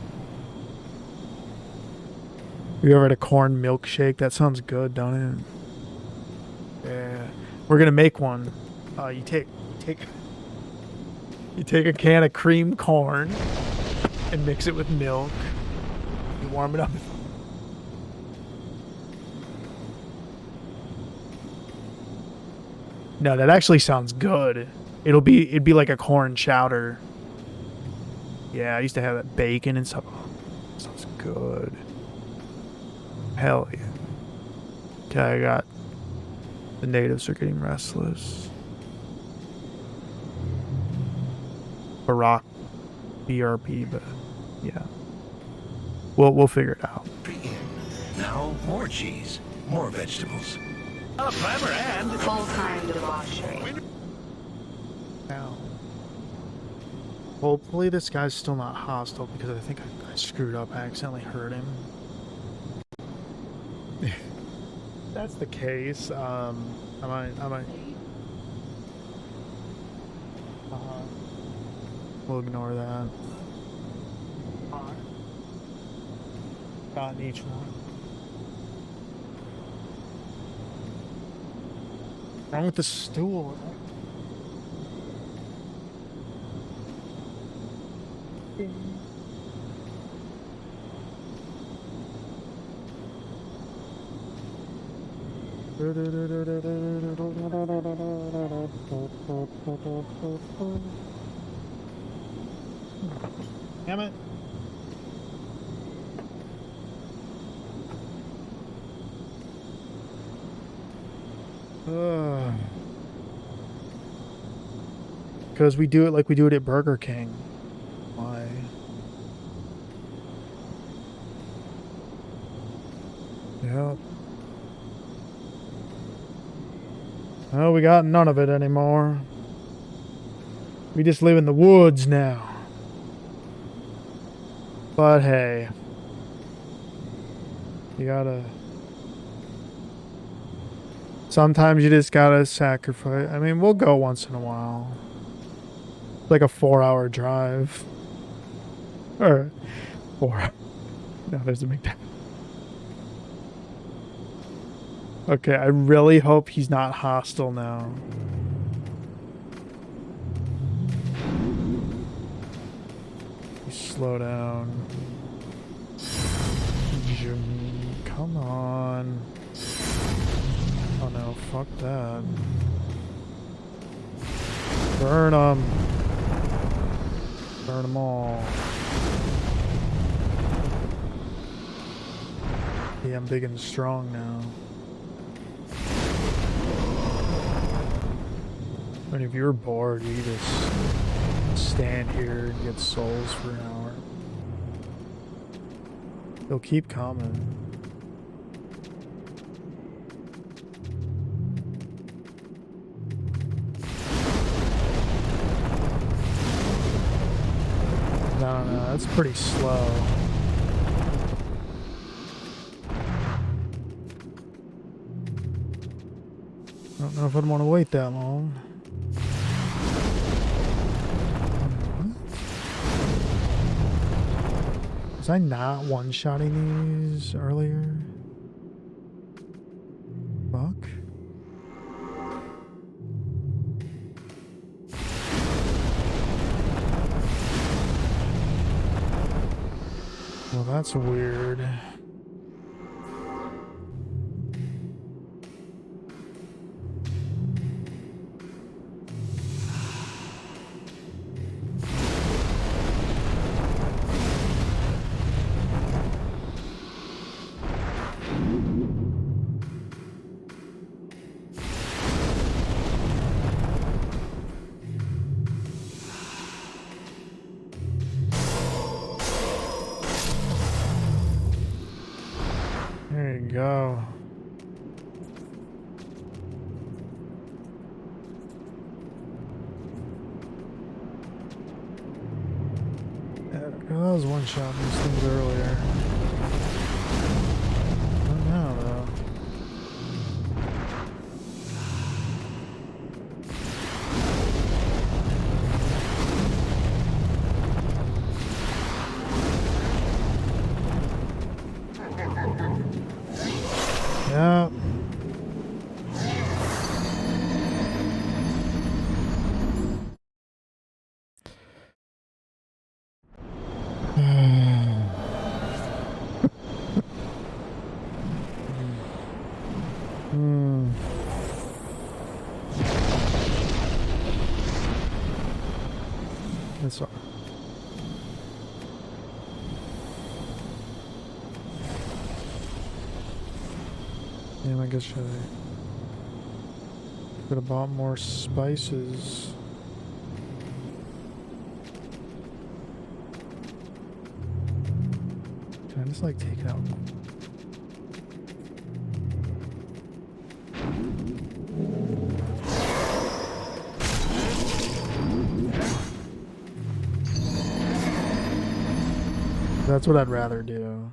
You ever had a corn milkshake? That sounds good, don't it? Yeah. We're gonna make one. You take a can of cream corn and mix it with milk. You warm it up. No, that actually sounds good. It'd be like a corn chowder. Yeah, I used to have that bacon and stuff. Oh, sounds good. Hell yeah. Okay, I got the natives are getting restless. Barack BRP, but yeah. We'll figure it out. Now more cheese, more vegetables. A clever and Full-time debauchery. Now, hopefully this guy's still not hostile because I think I screwed up. I accidentally hurt him. That's the case. I might. We'll ignore that. Shot in each one. What's wrong with the stool? Damn it. Because we do it like we do it at Burger King. Why? Yep. Oh, we got none of it anymore. We just live in the woods now. But hey. You gotta... Sometimes you just gotta sacrifice. I mean, we'll go once in a while. It's like a 4-hour drive. Or 4. No, there's a McDonald's. Okay, I really hope he's not hostile now. Slow down. Come on. Oh no, fuck that. Burn them. Burn them all. Yeah, I'm big and strong now. I mean, if you're bored, you just stand here and get souls for an hour. They'll keep coming. No, that's pretty slow. I don't know if I'd want to wait that long. Was I not one-shotting these earlier? Fuck. Well, that's weird. There you go. I was one-shotting these things earlier. Not now, though. Yeah. That's all. Damn, I guess I could have bought more spices. Can I just like take it out? That's what I'd rather do.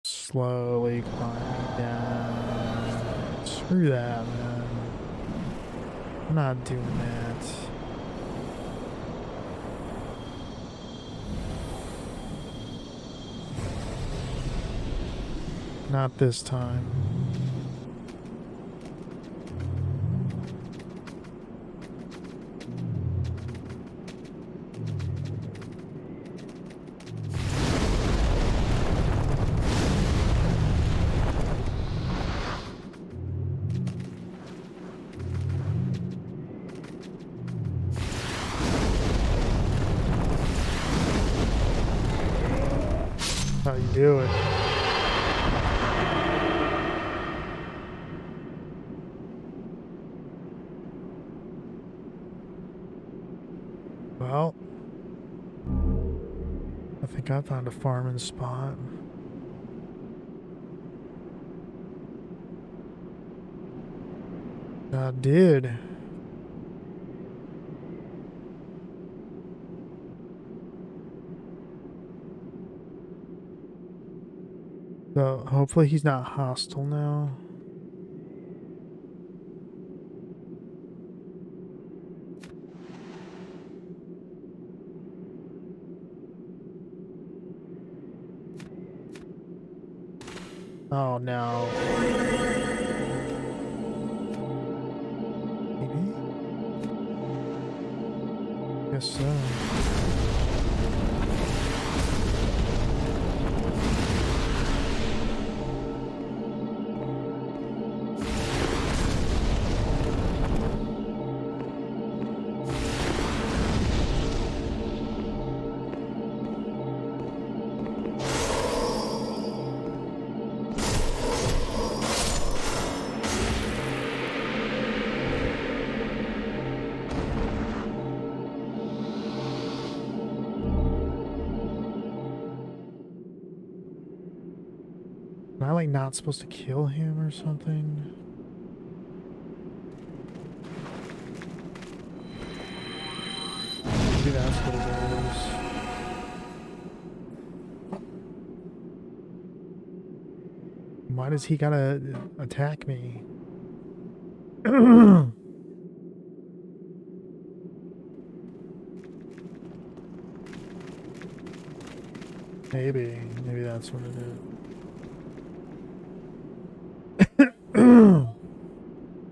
Slowly climb down. Screw that, man. I'm not doing that. Not this time. How you do it? Well, I think I found a farming spot. I did. So hopefully he's not hostile now. Oh no. Maybe? Guess so. Am I like not supposed to kill him or something? Maybe that's what it is. Why does he gotta attack me? Maybe that's what it is.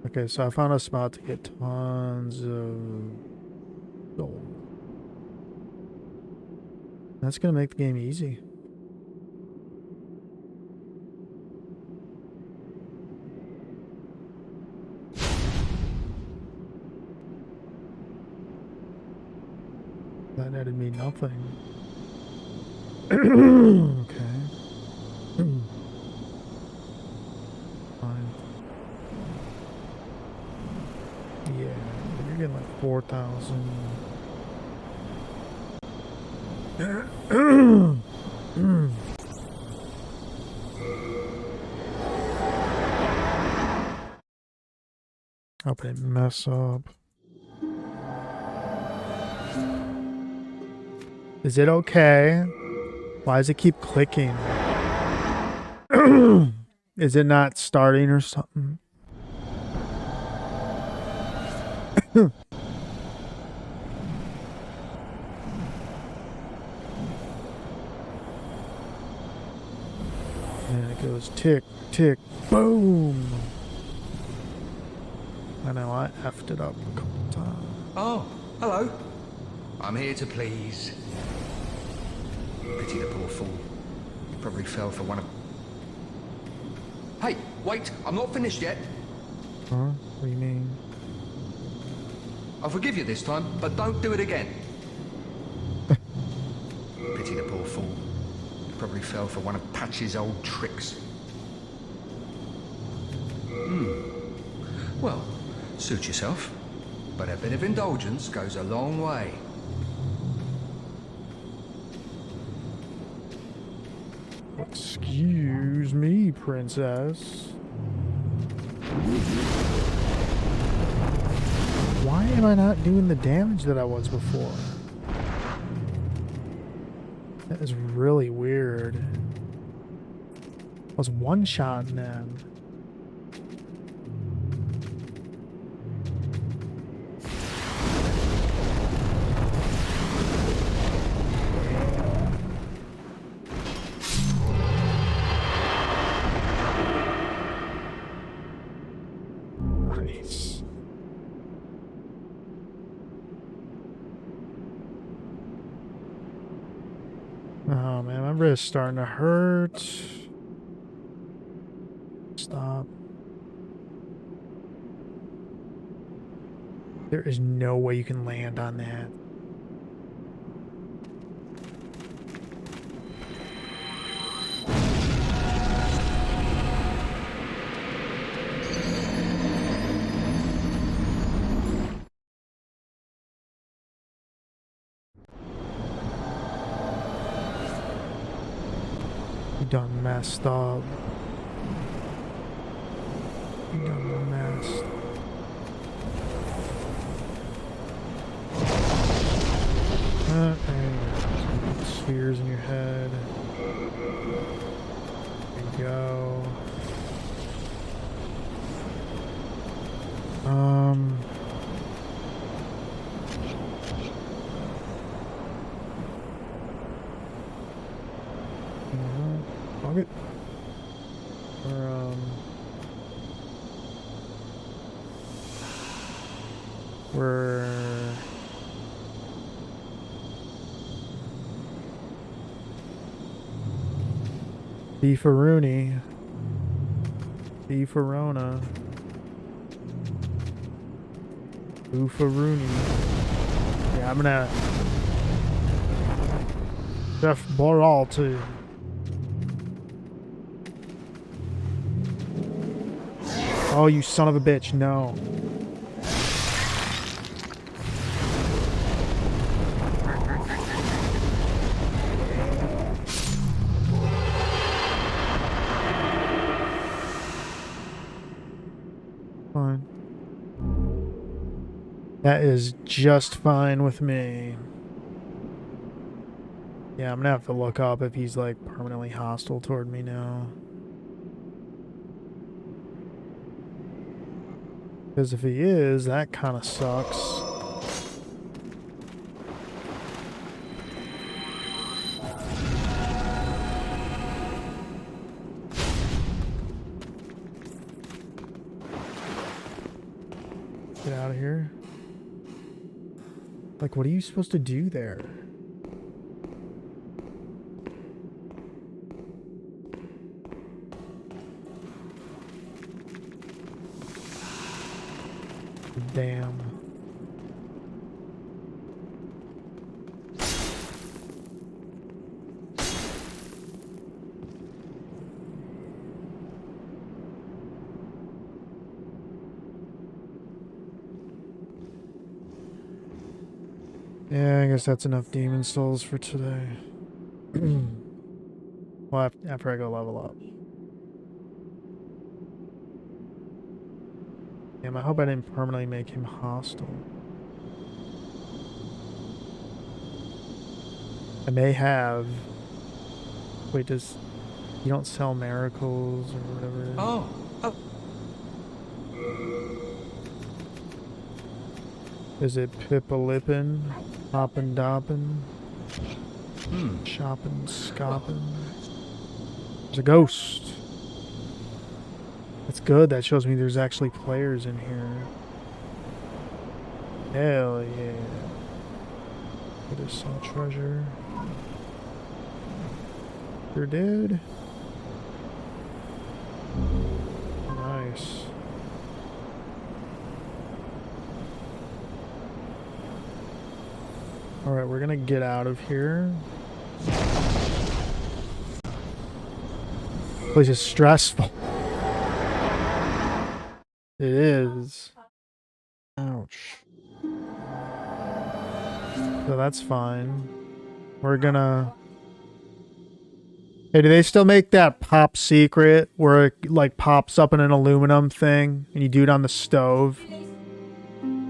Okay, so I found a spot to get tons of gold. That's gonna make the game easy. That netted me nothing. Okay. Fine. Yeah, you're getting like 4,000. Hope I didn't mess up. Is it okay? Why does it keep clicking? Is it not starting or something? And it goes tick, tick, boom. I know I effed it up a couple times. Oh, hello. I'm here to please. Pity the poor fool. He probably fell for one of... Hey, wait, I'm not finished yet. Huh? What do you mean? I'll forgive you this time, but don't do it again. Pity the poor fool. He probably fell for one of Patch's old tricks. Well, suit yourself. But a bit of indulgence goes a long way. Excuse me, princess. Why am I not doing the damage that I was before? That is really weird. I was one-shotting them. Oh man, my wrist's starting to hurt. Stop. There is no way you can land on that. You done messed up. You done messed. There you go. Some spheres in your head. There you go. Okay. We're Beefaroonie. Beefarona. Boofaroonie. Yeah, I'm gonna Jeff Borall too. Oh, you son of a bitch, no. Fine. That is just fine with me. Yeah, I'm gonna have to look up if he's like permanently hostile toward me now. Because if he is, that kind of sucks. Get out of here. Like, what are you supposed to do there? Damn. Yeah, I guess that's enough demon souls for today. Well, after I go level up. Damn, I hope I didn't permanently make him hostile. I may have. Wait, does... You don't sell miracles or whatever it is? Oh. Is it Pippa-Lippin? Hoppin'-Doppin'? Shoppin', scoppin'? There's a ghost. That's good. That shows me there's actually players in here. Hell yeah. There's some treasure. Sure did. Nice. Alright, we're gonna get out of here. This place is stressful. It is. Ouch. So that's fine. We're gonna... Hey, do they still make that pop secret where it like pops up in an aluminum thing and you do it on the stove?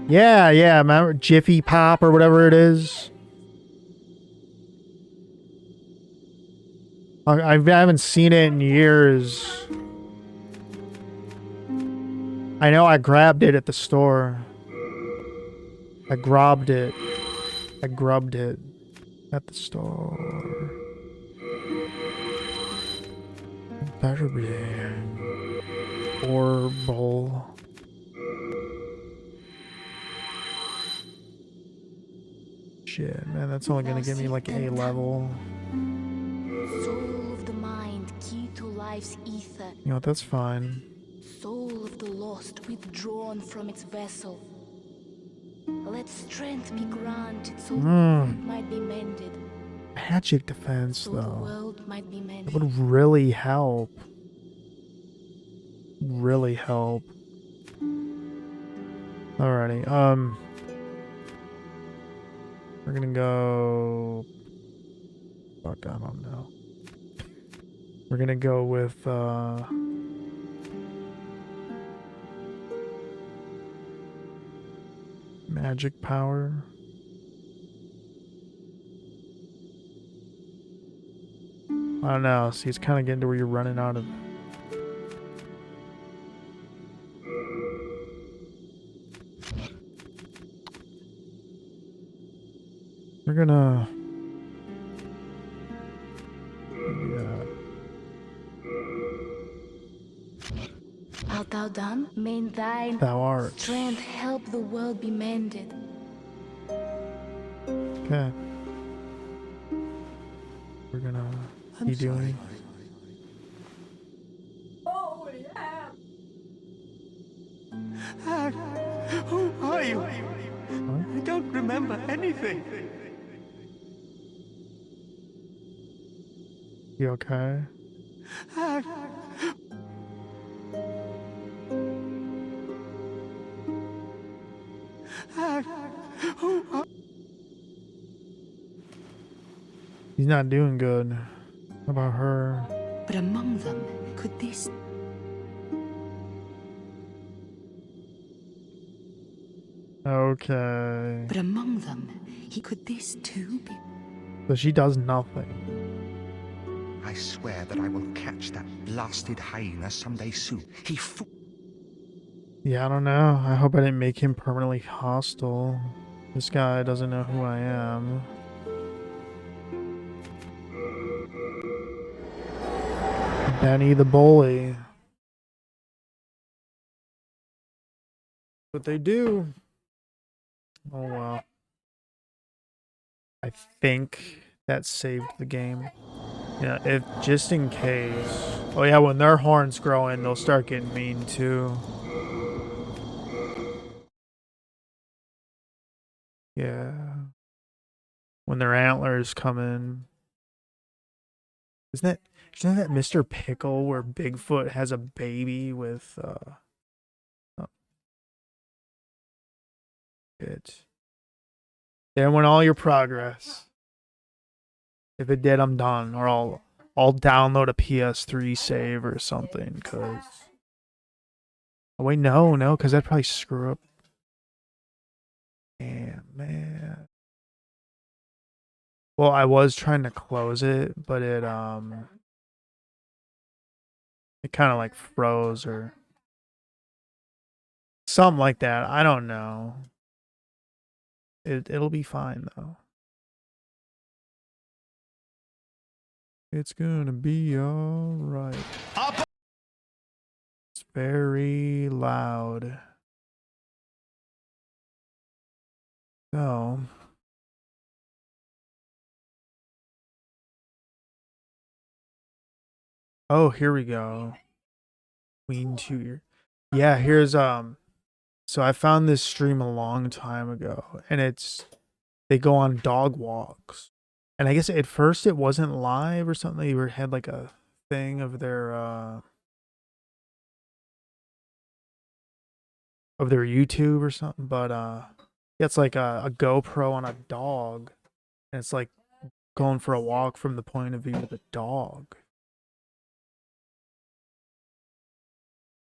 Yeah, remember Jiffy Pop or whatever it is? I haven't seen it in years. I know I grabbed it at the store. I grubbed it. I grubbed it at the store. Better be. Or bowl. Shit, man, that's only gonna give me like A level. life's ether. You know what? That's fine. Soul of the lost withdrawn from its vessel. Let strength be granted so the world might be mended. Magic defense, So the though. world might be That mended. would really help. Really help. Alrighty. We're gonna go. Fuck, I don't know. We're gonna go with magic power. I don't know. See, it's kind of getting to where you're running out of. We're gonna. Yeah. Art thou done? May thine Thou art. strength help the world be mended. Okay. We're gonna be doing. Dad, who are you? I don't remember anything. You okay? Dad. Dad, who are... He's not doing good. How about her? But among them, could this... Okay. But among them, could this too be... So she does nothing. I swear that I will catch that blasted hyena someday soon. Yeah, I don't know. I hope I didn't make him permanently hostile. This guy doesn't know who I am. Benny the bully. What they do. Oh well. I think that saved the game. Yeah, if just in case. Oh yeah, when their horns grow in, they'll start getting mean too. Yeah. When their antlers come in. Isn't that Mr. Pickle where Bigfoot has a baby with oh, it. There went all your progress. If it did, I'm done. Or I'll download a PS3 save or something, cause oh wait, no, cause that'd probably screw up. Damn, man. Well, I was trying to close it, but it kind of like froze or something like that. I don't know. It'll be fine though. It's gonna be alright. It's very loud. So oh, here we go. Queen 2. Yeah, here's so I found this stream a long time ago and they go on dog walks. And I guess at first it wasn't live or something. They had like a thing of their YouTube or something, but yeah, it's like a GoPro on a dog. And it's like going for a walk from the point of view of the dog.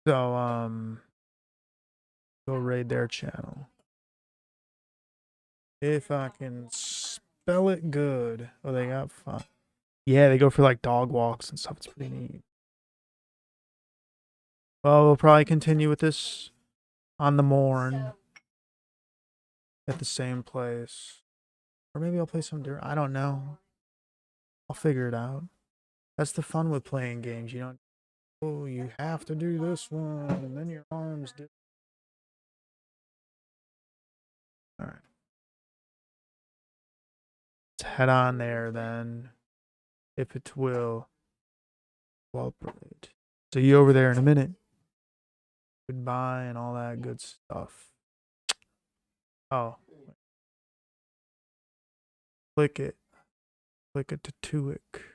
So go raid their channel. If I can spell it good. Oh, they got fun. Yeah, they go for like dog walks and stuff. It's pretty neat. Well, we'll probably continue with this on the morn at the same place. Or maybe I'll play some different. I don't know. I'll figure it out. That's the fun with playing games. You don't. Oh, you have to do this one, and then your arms do. All right. Let's head on there then, if it will. Cooperate. See you over there in a minute. Goodbye and all that good stuff. Oh. Click it. Click it to Tuick.